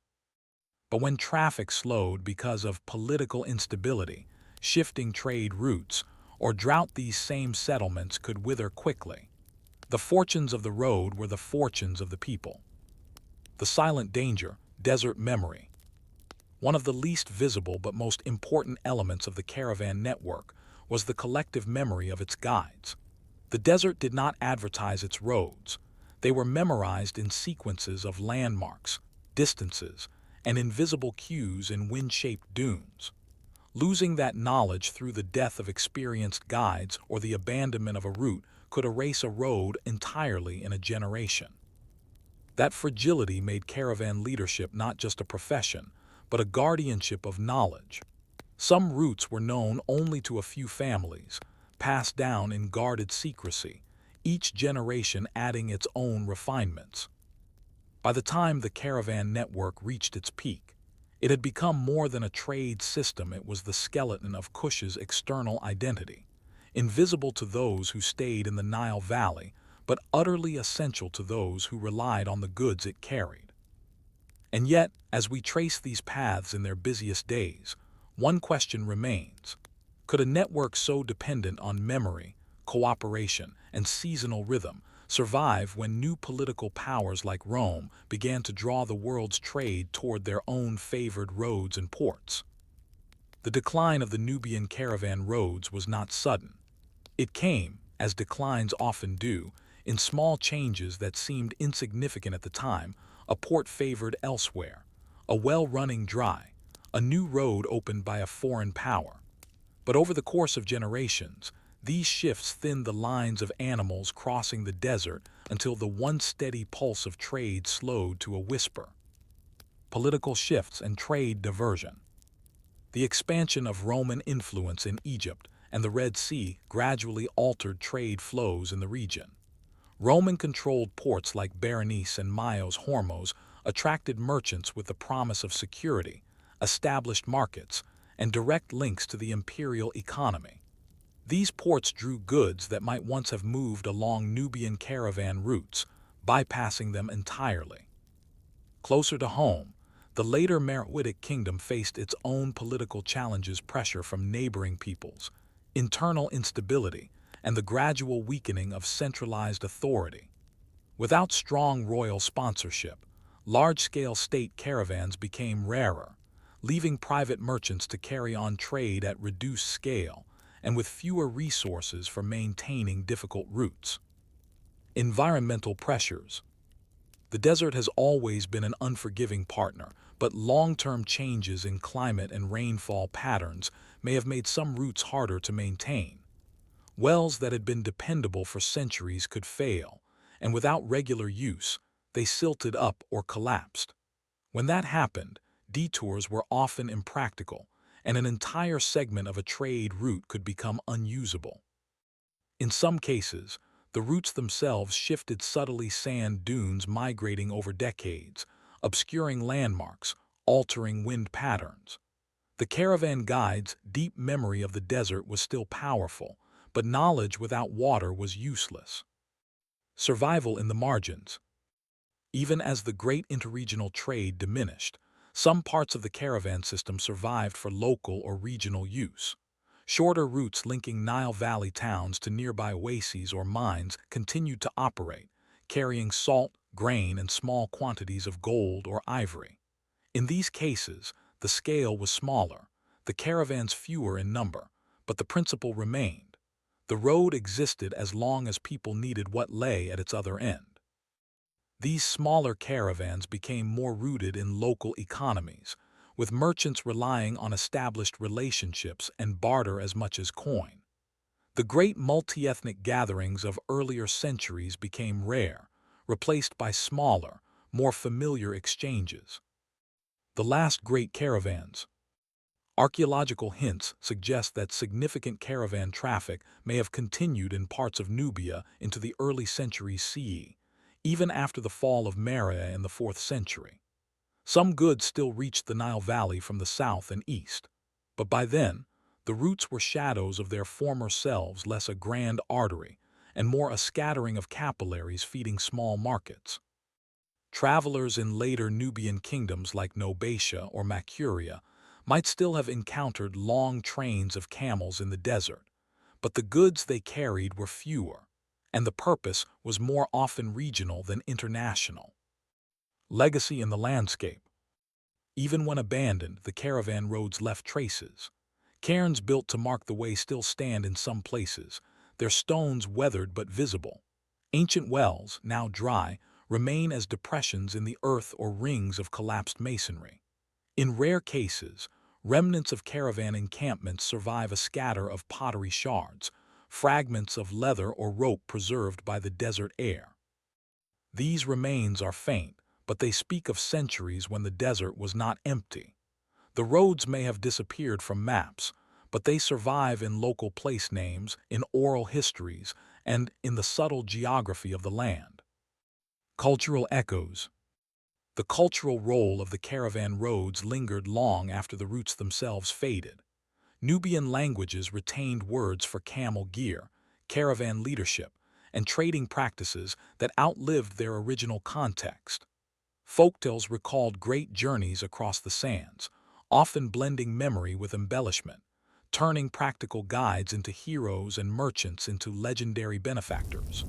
But when traffic slowed because of political instability, shifting trade routes, or drought, these same settlements could wither quickly. The fortunes of the road were the fortunes of the people. The silent danger, desert memory. One of the least visible but most important elements of the caravan network was the collective memory of its guides. The desert did not advertise its roads. They were memorized in sequences of landmarks, distances, and invisible cues in wind-shaped dunes. Losing that knowledge through the death of experienced guides or the abandonment of a route could erase a road entirely in a generation. That fragility made caravan leadership not just a profession, but a guardianship of knowledge. Some routes were known only to a few families, passed down in guarded secrecy, each generation adding its own refinements. By the time the caravan network reached its peak, it had become more than a trade system. It was the skeleton of Kush's external identity, invisible to those who stayed in the Nile Valley, but utterly essential to those who relied on the goods it carried. And yet, as we trace these paths in their busiest days, one question remains. Could a network so dependent on memory, cooperation, and seasonal rhythm survive when new political powers like Rome began to draw the world's trade toward their own favored roads and ports? The decline of the Nubian caravan roads was not sudden. It came, as declines often do, in small changes that seemed insignificant at the time: a port favored elsewhere, a well running dry, a new road opened by a foreign power. But over the course of generations, these shifts thinned the lines of animals crossing the desert until the once steady pulse of trade slowed to a whisper. Political shifts and trade diversion. The expansion of Roman influence in Egypt and the Red Sea gradually altered trade flows in the region. Roman-controlled ports like Berenice and Myos Hormuz attracted merchants with the promise of security, established markets, and direct links to the imperial economy. These ports drew goods that might once have moved along Nubian caravan routes, bypassing them entirely. Closer to home, the later Meroitic kingdom faced its own political challenges: pressure from neighboring peoples, internal instability, and the gradual weakening of centralized authority. Without strong royal sponsorship, large-scale state caravans became rarer, leaving private merchants to carry on trade at reduced scale and with fewer resources for maintaining difficult routes. Environmental pressures. The desert has always been an unforgiving partner, but long-term changes in climate and rainfall patterns may have made some routes harder to maintain. Wells that had been dependable for centuries could fail, and without regular use, they silted up or collapsed. When that happened, detours were often impractical, and an entire segment of a trade route could become unusable. In some cases, the routes themselves shifted, subtly: sand dunes migrating over decades, obscuring landmarks, altering wind patterns. The caravan guide's deep memory of the desert was still powerful, but knowledge without water was useless. Survival in the margins. Even as the great interregional trade diminished, some parts of the caravan system survived for local or regional use. Shorter routes linking Nile Valley towns to nearby oases or mines continued to operate, carrying salt, grain, and small quantities of gold or ivory. In these cases, the scale was smaller, the caravans fewer in number, but the principle remained. The road existed as long as people needed what lay at its other end. These smaller caravans became more rooted in local economies, with merchants relying on established relationships and barter as much as coin. The great multi-ethnic gatherings of earlier centuries became rare, replaced by smaller, more familiar exchanges. The last great caravans. Archaeological hints suggest that significant caravan traffic may have continued in parts of Nubia into the early centuries CE, even after the fall of Meria in the 4th century. Some goods still reached the Nile Valley from the south and east, but by then, the routes were shadows of their former selves, less a grand artery, and more a scattering of capillaries feeding small markets. Travelers in later Nubian kingdoms like Nobatia or Makuria might still have encountered long trains of camels in the desert, but the goods they carried were fewer, and the purpose was more often regional than international. Legacy in the landscape. Even when abandoned, the caravan roads left traces. Cairns built to mark the way still stand in some places, their stones weathered but visible. Ancient wells, now dry, remain as depressions in the earth or rings of collapsed masonry. In rare cases, remnants of caravan encampments survive a scatter of pottery shards, fragments of leather or rope preserved by the desert air. These remains are faint, but they speak of centuries when the desert was not empty. The roads may have disappeared from maps, but they survive in local place names, in oral histories, and in the subtle geography of the land. Cultural echoes. The cultural role of the caravan roads lingered long after the routes themselves faded. Nubian languages retained words for camel gear, caravan leadership, and trading practices that outlived their original context. Folktales recalled great journeys across the sands, often blending memory with embellishment, turning practical guides into heroes and merchants into legendary benefactors.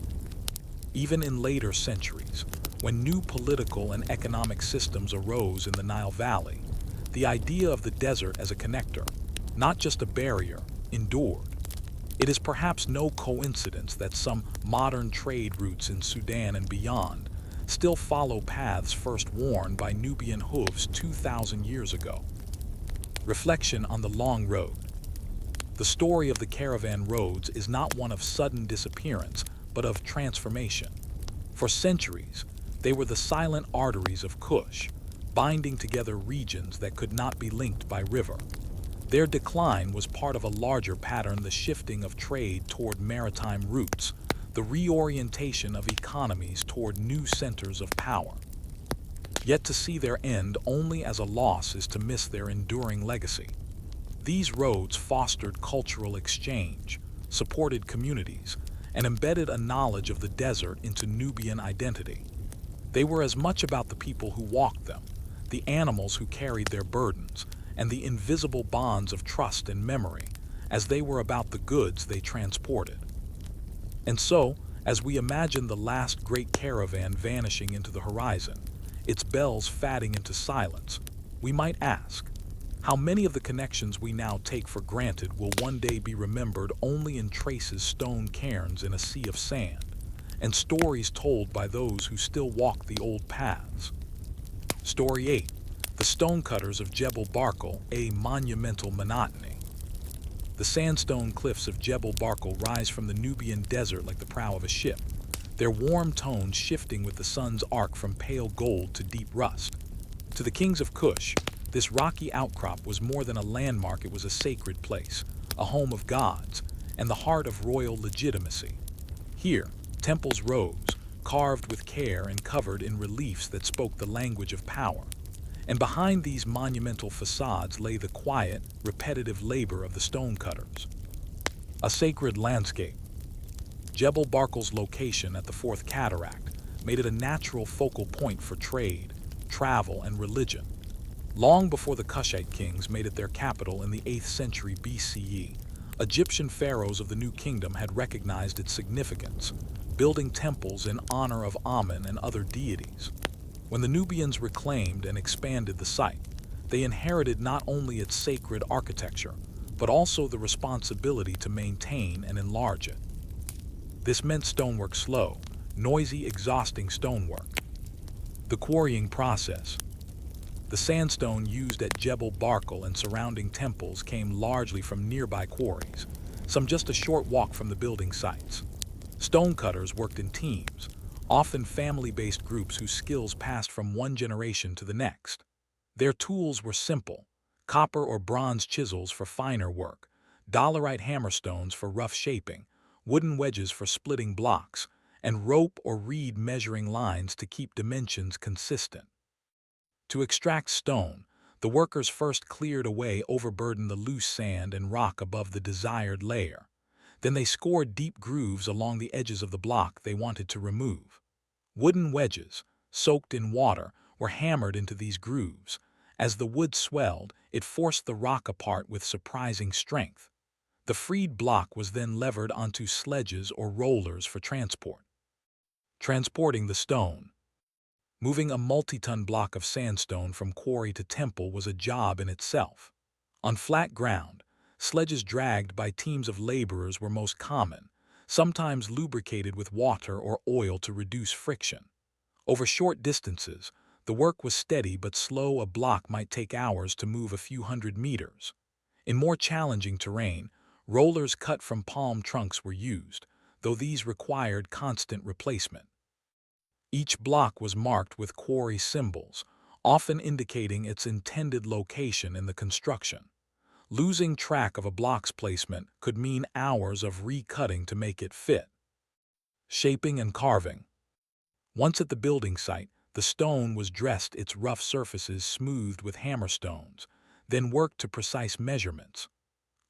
Even in later centuries, when new political and economic systems arose in the Nile Valley, the idea of the desert as a connector, not just a barrier, endured. It is perhaps no coincidence that some modern trade routes in Sudan and beyond still follow paths first worn by Nubian hooves 2,000 years ago. Reflection on the long road. The story of the caravan roads is not one of sudden disappearance, but of transformation. For centuries, they were the silent arteries of Kush, binding together regions that could not be linked by river. Their decline was part of a larger pattern: the shifting of trade toward maritime routes, the reorientation of economies toward new centers of power. Yet to see their end only as a loss is to miss their enduring legacy. These roads fostered cultural exchange, supported communities, and embedded a knowledge of the desert into Nubian identity. They were as much about the people who walked them, the animals who carried their burdens, and the invisible bonds of trust and memory, as they were about the goods they transported. And so, as we imagine the last great caravan vanishing into the horizon, its bells fading into silence, we might ask, how many of the connections we now take for granted will one day be remembered only in traces, stone cairns in a sea of sand, and stories told by those who still walk the old paths? Story 8. The Stonecutters of Jebel Barkal, a monumental monotony. The sandstone cliffs of Jebel Barkal rise from the Nubian desert like the prow of a ship, their warm tones shifting with the sun's arc from pale gold to deep rust. To the kings of Kush, this rocky outcrop was more than a landmark. It was a sacred place, a home of gods, and the heart of royal legitimacy. Here, temples rose, carved with care and covered in reliefs that spoke the language of power. And behind these monumental facades lay the quiet, repetitive labor of the stonecutters. A sacred landscape. Jebel Barkal's location at the Fourth Cataract made it a natural focal point for trade, travel, and religion. Long before the Kushite kings made it their capital in the 8th century BCE, Egyptian pharaohs of the New Kingdom had recognized its significance, building temples in honor of Amun and other deities. When the Nubians reclaimed and expanded the site, they inherited not only its sacred architecture, but also the responsibility to maintain and enlarge it. This meant stonework: slow, noisy, exhausting stonework. The quarrying process. The sandstone used at Jebel Barkal and surrounding temples came largely from nearby quarries, some just a short walk from the building sites. Stonecutters worked in teams, often family-based groups whose skills passed from one generation to the next. Their tools were simple: copper or bronze chisels for finer work, dolerite hammerstones for rough shaping, wooden wedges for splitting blocks, and rope or reed measuring lines to keep dimensions consistent. To extract stone, the workers first cleared away, overburdened the loose sand and rock above the desired layer. Then they scored deep grooves along the edges of the block they wanted to remove. Wooden wedges, soaked in water, were hammered into these grooves. As the wood swelled, it forced the rock apart with surprising strength. The freed block was then levered onto sledges or rollers for transport. Transporting the stone. Moving a multi-ton block of sandstone from quarry to temple was a job in itself. On flat ground, sledges dragged by teams of laborers were most common, sometimes lubricated with water or oil to reduce friction. Over short distances, the work was steady but slow. A block might take hours to move a few hundred meters. In more challenging terrain, rollers cut from palm trunks were used, though these required constant replacement. Each block was marked with quarry symbols, often indicating its intended location in the construction. Losing track of a block's placement could mean hours of recutting to make it fit. Shaping and carving. Once at the building site, the stone was dressed, its rough surfaces smoothed with hammerstones, then worked to precise measurements.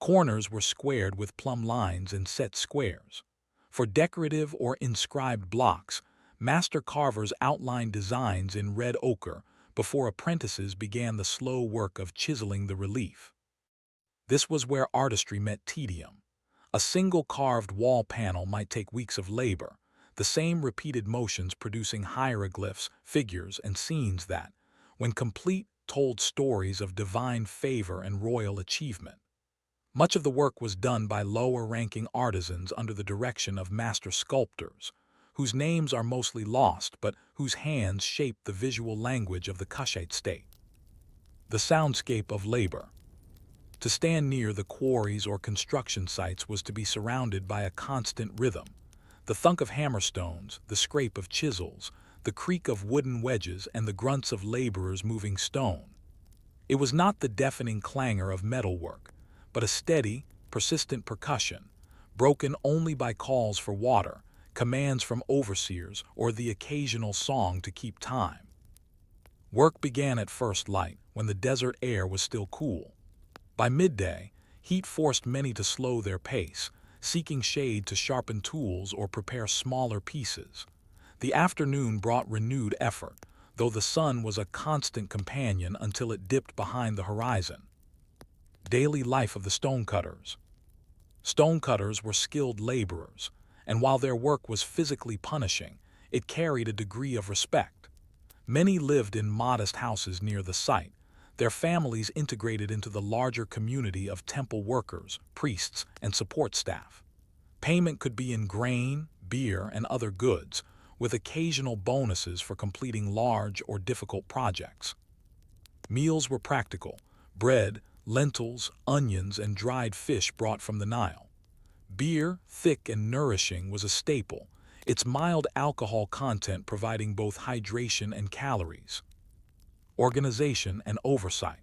Corners were squared with plumb lines and set squares. For decorative or inscribed blocks, master carvers outlined designs in red ochre before apprentices began the slow work of chiseling the relief. This was where artistry met tedium. A single carved wall panel might take weeks of labor, the same repeated motions producing hieroglyphs, figures, and scenes that, when complete, told stories of divine favor and royal achievement. Much of the work was done by lower-ranking artisans under the direction of master sculptors, whose names are mostly lost but whose hands shaped the visual language of the Kushite state. The soundscape of labor. To stand near the quarries or construction sites was to be surrounded by a constant rhythm. The thunk of hammerstones, the scrape of chisels, the creak of wooden wedges, and the grunts of laborers moving stone. It was not the deafening clangor of metalwork, but a steady, persistent percussion, broken only by calls for water, commands from overseers, or the occasional song to keep time. Work began at first light, when the desert air was still cool. By midday, heat forced many to slow their pace, seeking shade to sharpen tools or prepare smaller pieces. The afternoon brought renewed effort, though the sun was a constant companion until it dipped behind the horizon. Daily life of the stonecutters. Stonecutters were skilled laborers, and while their work was physically punishing, it carried a degree of respect. Many lived in modest houses near the site, their families integrated into the larger community of temple workers, priests, and support staff. Payment could be in grain, beer, and other goods, with occasional bonuses for completing large or difficult projects. Meals were practical: bread, lentils, onions, and dried fish brought from the Nile. Beer, thick and nourishing, was a staple, its mild alcohol content providing both hydration and calories. Organization and oversight.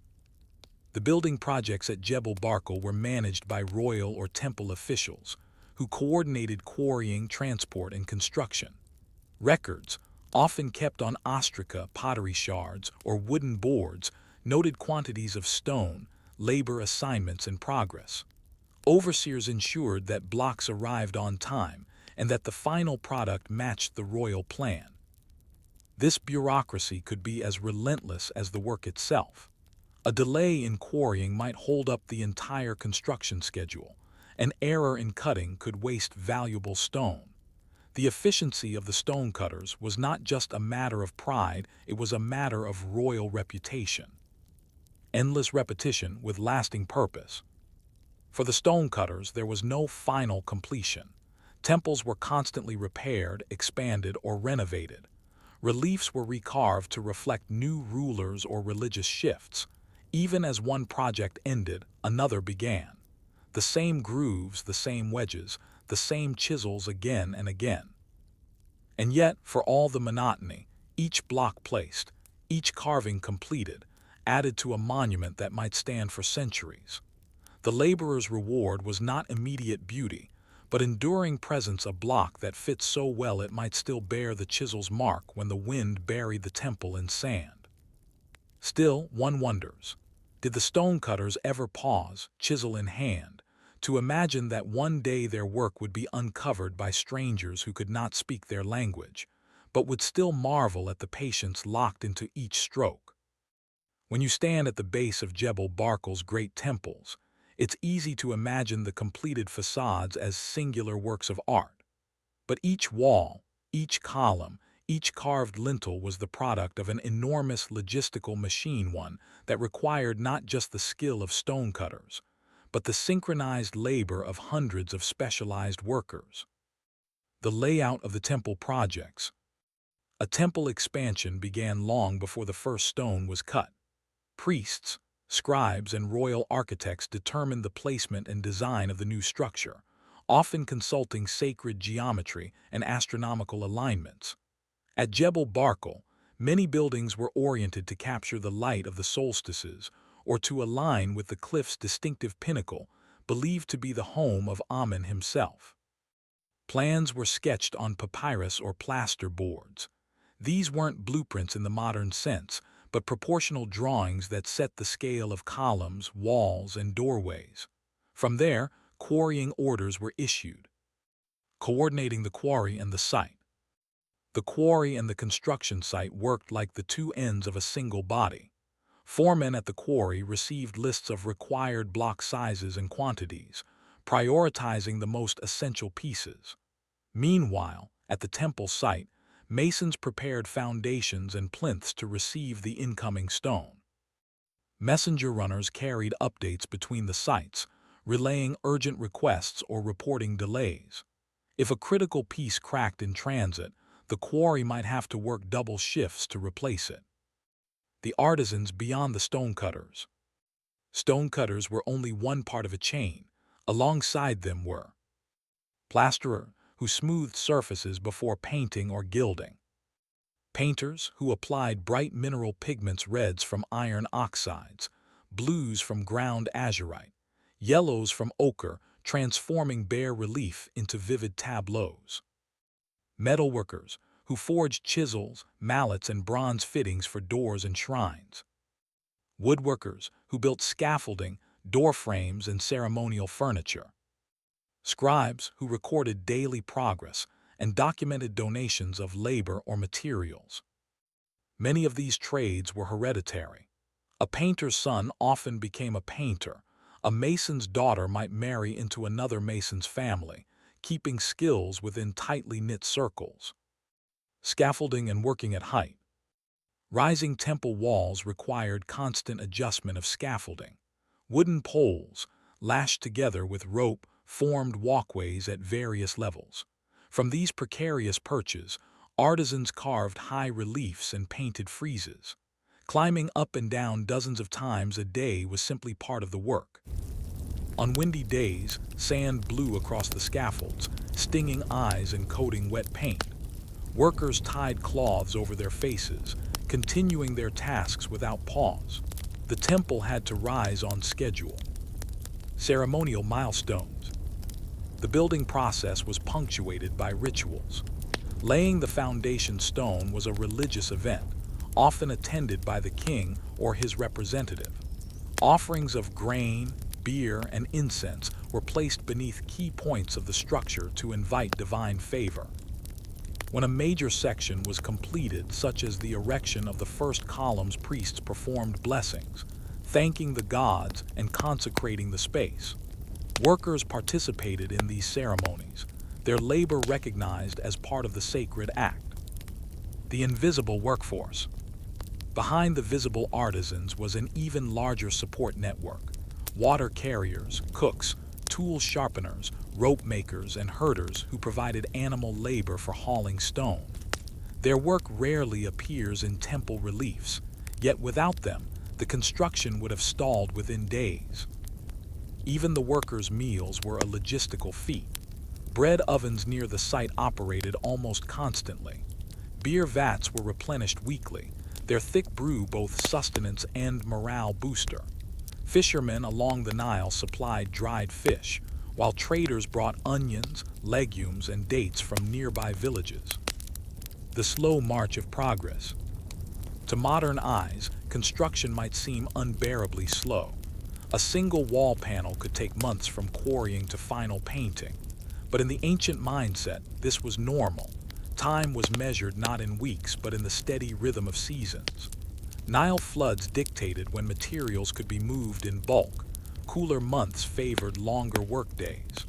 The building projects at Jebel Barkal were managed by royal or temple officials, who coordinated quarrying, transport, and construction. Records, often kept on ostraca, pottery shards, or wooden boards, noted quantities of stone, labor assignments, and progress. Overseers ensured that blocks arrived on time and that the final product matched the royal plan. This bureaucracy could be as relentless as the work itself. A delay in quarrying might hold up the entire construction schedule. An error in cutting could waste valuable stone. The efficiency of the stonecutters was not just a matter of pride, it was a matter of royal reputation. Endless repetition with lasting purpose. For the stonecutters, there was no final completion. Temples were constantly repaired, expanded, or renovated. Reliefs were recarved to reflect new rulers or religious shifts. Even as one project ended, another began. The same grooves, the same wedges, the same chisels again and again. And yet, for all the monotony, each block placed, each carving completed, added to a monument that might stand for centuries. The laborer's reward was not immediate beauty, but enduring presence, a block that fit so well it might still bear the chisel's mark when the wind buried the temple in sand. Still, one wonders, did the stonecutters ever pause, chisel in hand, to imagine that one day their work would be uncovered by strangers who could not speak their language, but would still marvel at the patience locked into each stroke. When you stand at the base of Jebel Barkal's great temples, it's easy to imagine the completed facades as singular works of art. But each wall, each column, each carved lintel was the product of an enormous logistical machine, one that required not just the skill of stonecutters, but the synchronized labor of hundreds of specialized workers. The layout of the temple projects. A temple expansion began long before the first stone was cut. Priests, scribes, and royal architects determined the placement and design of the new structure, often consulting sacred geometry and astronomical alignments. At Jebel Barkal, many buildings were oriented to capture the light of the solstices or to align with the cliff's distinctive pinnacle, believed to be the home of Amen himself. Plans were sketched on papyrus or plaster boards. These weren't blueprints in the modern sense, but proportional drawings that set the scale of columns, walls, and doorways. From there, quarrying orders were issued, coordinating the quarry and the site. The quarry and the construction site worked like the two ends of a single body. Foremen at the quarry received lists of required block sizes and quantities, prioritizing the most essential pieces. Meanwhile, at the temple site, masons prepared foundations and plinths to receive the incoming stone. Messenger runners carried updates between the sites, relaying urgent requests or reporting delays. If a critical piece cracked in transit, the quarry might have to work double shifts to replace it. The artisans beyond the stonecutters. Stonecutters were only one part of a chain. Alongside them were plasterer, who smoothed surfaces before painting or gilding. Painters, who applied bright mineral pigments, reds from iron oxides, blues from ground azurite, yellows from ochre, transforming bare relief into vivid tableaus. Metalworkers, who forged chisels, mallets, and bronze fittings for doors and shrines. Woodworkers, who built scaffolding, door frames, and ceremonial furniture. Scribes, who recorded daily progress and documented donations of labor or materials. Many of these trades were hereditary. A painter's son often became a painter. A mason's daughter might marry into another mason's family, keeping skills within tightly knit circles. Scaffolding and working at height. Rising temple walls required constant adjustment of scaffolding. Wooden poles, lashed together with rope, formed walkways at various levels. From these precarious perches, artisans carved high reliefs and painted friezes. Climbing up and down dozens of times a day was simply part of the work. On windy days, sand blew across the scaffolds, stinging eyes and coating wet paint. Workers tied cloths over their faces, continuing their tasks without pause. The temple had to rise on schedule. Ceremonial milestones. The building process was punctuated by rituals. Laying the foundation stone was a religious event, often attended by the king or his representative. Offerings of grain, beer, and incense were placed beneath key points of the structure to invite divine favor. When a major section was completed, such as the erection of the first columns, priests performed blessings, thanking the gods and consecrating the space. Workers participated in these ceremonies, their labor recognized as part of the sacred act. The invisible workforce. Behind the visible artisans was an even larger support network. Water carriers, cooks, tool sharpeners, rope makers, and herders who provided animal labor for hauling stone. Their work rarely appears in temple reliefs, yet without them, the construction would have stalled within days. Even the workers' meals were a logistical feat. Bread ovens near the site operated almost constantly. Beer vats were replenished weekly, their thick brew both sustenance and morale booster. Fishermen along the Nile supplied dried fish, while traders brought onions, legumes, and dates from nearby villages. The slow march of progress. To modern eyes, construction might seem unbearably slow. A single wall panel could take months from quarrying to final painting. But in the ancient mindset, this was normal. Time was measured not in weeks but in the steady rhythm of seasons. Nile floods dictated when materials could be moved in bulk. Cooler months favored longer workdays.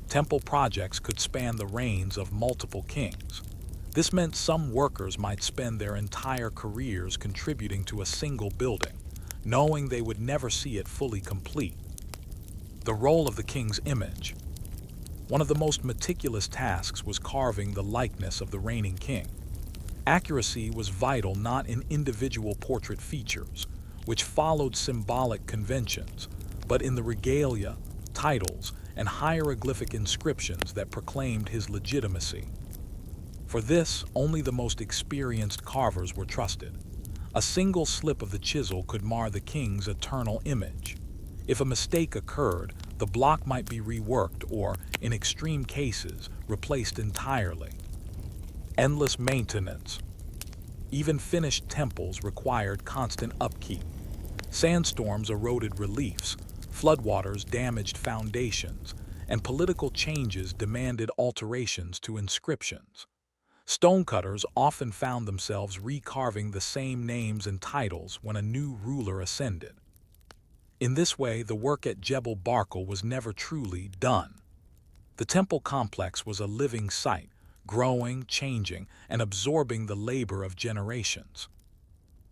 Temple projects could span the reigns of multiple kings. This meant some workers might spend their entire careers contributing to a single building, knowing they would never see it fully complete. The role of the king's image. One of the most meticulous tasks was carving the likeness of the reigning king. Accuracy was vital not in individual portrait features, which followed symbolic conventions, but in the regalia, titles, and hieroglyphic inscriptions that proclaimed his legitimacy. For this, only the most experienced carvers were trusted. A single slip of the chisel could mar the king's eternal image. If a mistake occurred, the block might be reworked or, in extreme cases, replaced entirely. Endless maintenance. Even finished temples required constant upkeep. Sandstorms eroded reliefs, floodwaters damaged foundations, and political changes demanded alterations to inscriptions. Stonecutters often found themselves recarving the same names and titles when a new ruler ascended. In this way, the work at Jebel Barkal was never truly done. The temple complex was a living site, growing, changing, and absorbing the labor of generations.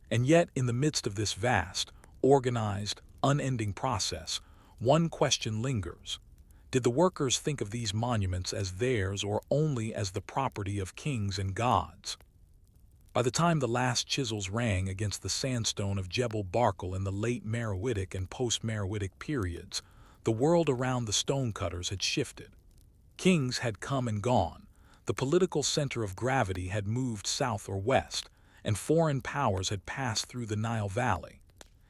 And yet, in the midst of this vast, organized, unending process, one question lingers. Did the workers think of these monuments as theirs or only as the property of kings and gods? By the time the last chisels rang against the sandstone of Jebel Barkal in the late Meroitic and post-Meroitic periods, the world around the stonecutters had shifted. Kings had come and gone, the political center of gravity had moved south or west, and foreign powers had passed through the Nile Valley.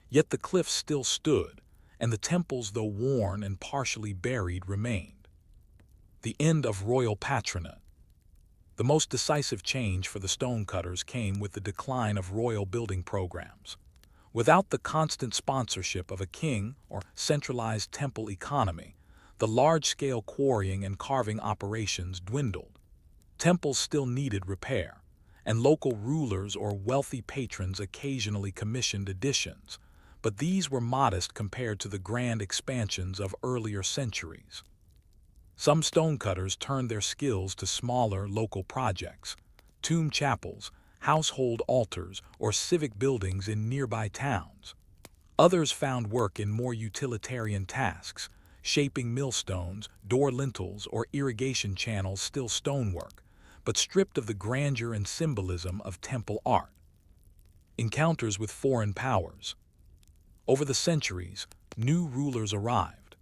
Yet the cliffs still stood, and the temples, though worn and partially buried, remained. The end of royal patronage. The most decisive change for the stonecutters came with the decline of royal building programs. Without the constant sponsorship of a king or centralized temple economy, the large-scale quarrying and carving operations dwindled. Temples still needed repair, and local rulers or wealthy patrons occasionally commissioned additions, but these were modest compared to the grand expansions of earlier centuries. Some stonecutters turned their skills to smaller local projects, tomb chapels, household altars, or civic buildings in nearby towns. Others found work in more utilitarian tasks, shaping millstones, door lintels, or irrigation channels, still stonework, but stripped of the grandeur and symbolism of temple art. Encounters with foreign powers. Over the centuries, new rulers arrived.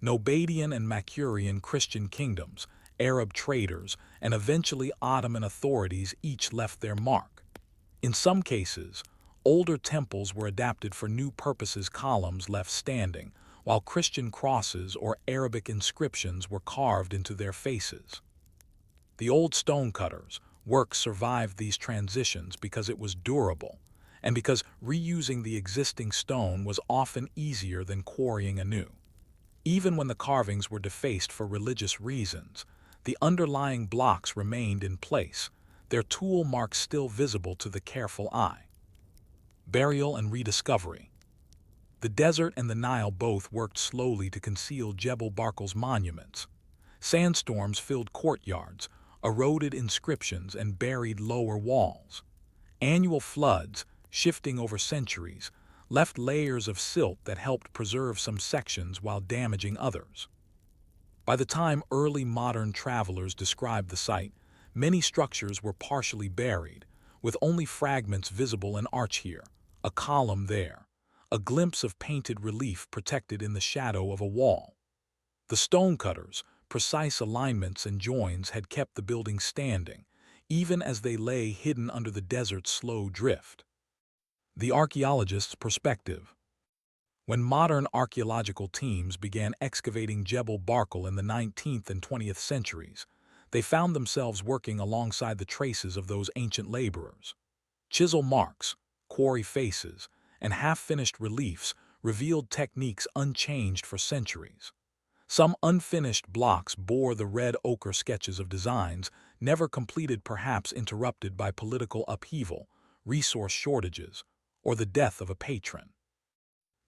Nobadian and Makurian Christian kingdoms, Arab traders, and eventually Ottoman authorities each left their mark. In some cases, older temples were adapted for new purposes, columns left standing, while Christian crosses or Arabic inscriptions were carved into their faces. The old stonecutters' work survived these transitions because it was durable, and because reusing the existing stone was often easier than quarrying anew. Even when the carvings were defaced for religious reasons, the underlying blocks remained in place, their tool marks still visible to the careful eye. Burial and rediscovery. The desert and the Nile both worked slowly to conceal Jebel Barkal's monuments. Sandstorms filled courtyards, eroded inscriptions, and buried lower walls. Annual floods, shifting over centuries, left layers of silt that helped preserve some sections while damaging others. By the time early modern travelers described the site, many structures were partially buried, with only fragments visible: an arch here, a column there, a glimpse of painted relief protected in the shadow of a wall. The stonecutters' precise alignments and joins had kept the building standing, even as they lay hidden under the desert's slow drift. The archaeologist's perspective. When modern archaeological teams began excavating Jebel Barkal in the 19th and 20th centuries, they found themselves working alongside the traces of those ancient laborers. Chisel marks, quarry faces, and half-finished reliefs revealed techniques unchanged for centuries. Some unfinished blocks bore the red ochre sketches of designs never completed, perhaps interrupted by political upheaval, resource shortages, or the death of a patron.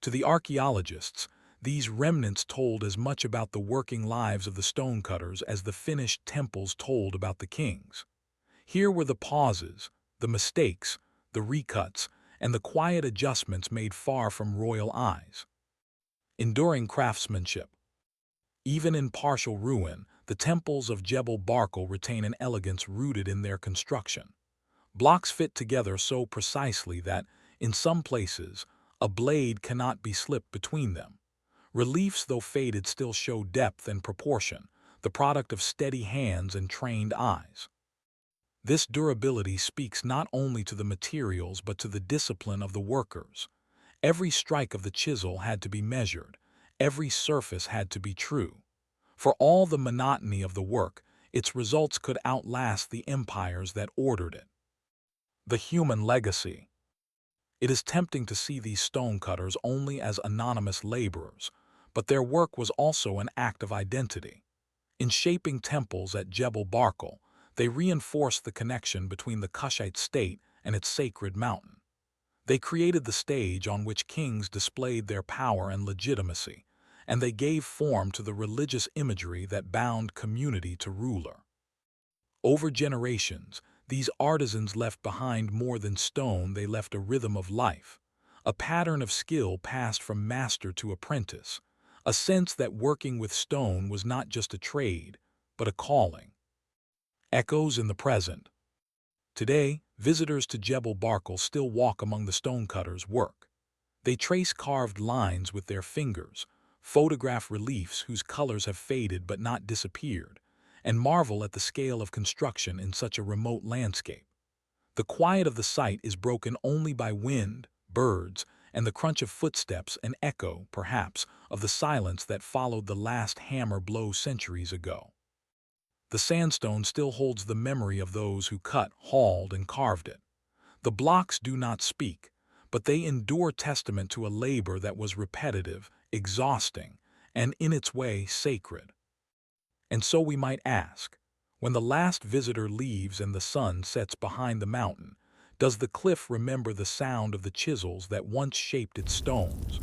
To the archaeologists, these remnants told as much about the working lives of the stonecutters as the finished temples told about the kings. Here were the pauses, the mistakes, the recuts, and the quiet adjustments made far from royal eyes. Enduring craftsmanship. Even in partial ruin, the temples of Jebel Barkal retain an elegance rooted in their construction. Blocks fit together so precisely that, in some places, a blade cannot be slipped between them. Reliefs, though faded, still show depth and proportion, the product of steady hands and trained eyes. This durability speaks not only to the materials but to the discipline of the workers. Every strike of the chisel had to be measured, every surface had to be true. For all the monotony of the work, its results could outlast the empires that ordered it. The human legacy. It is tempting to see these stonecutters only as anonymous laborers, but their work was also an act of identity. In shaping temples at Jebel Barkal, they reinforced the connection between the Kushite state and its sacred mountain. They created the stage on which kings displayed their power and legitimacy, and they gave form to the religious imagery that bound community to ruler. Over generations, these artisans left behind more than stone. They left a rhythm of life, a pattern of skill passed from master to apprentice, a sense that working with stone was not just a trade, but a calling. Echoes in the present. Today, visitors to Jebel Barkal still walk among the stonecutters' work. They trace carved lines with their fingers, photograph reliefs whose colors have faded but not disappeared, and marvel at the scale of construction in such a remote landscape. The quiet of the site is broken only by wind, birds, and the crunch of footsteps, an echo, perhaps, of the silence that followed the last hammer blow centuries ago. The sandstone still holds the memory of those who cut, hauled, and carved it. The blocks do not speak, but they endure testament to a labor that was repetitive, exhausting, and in its way sacred. And so we might ask, when the last visitor leaves and the sun sets behind the mountain, does the cliff remember the sound of the chisels that once shaped its stones?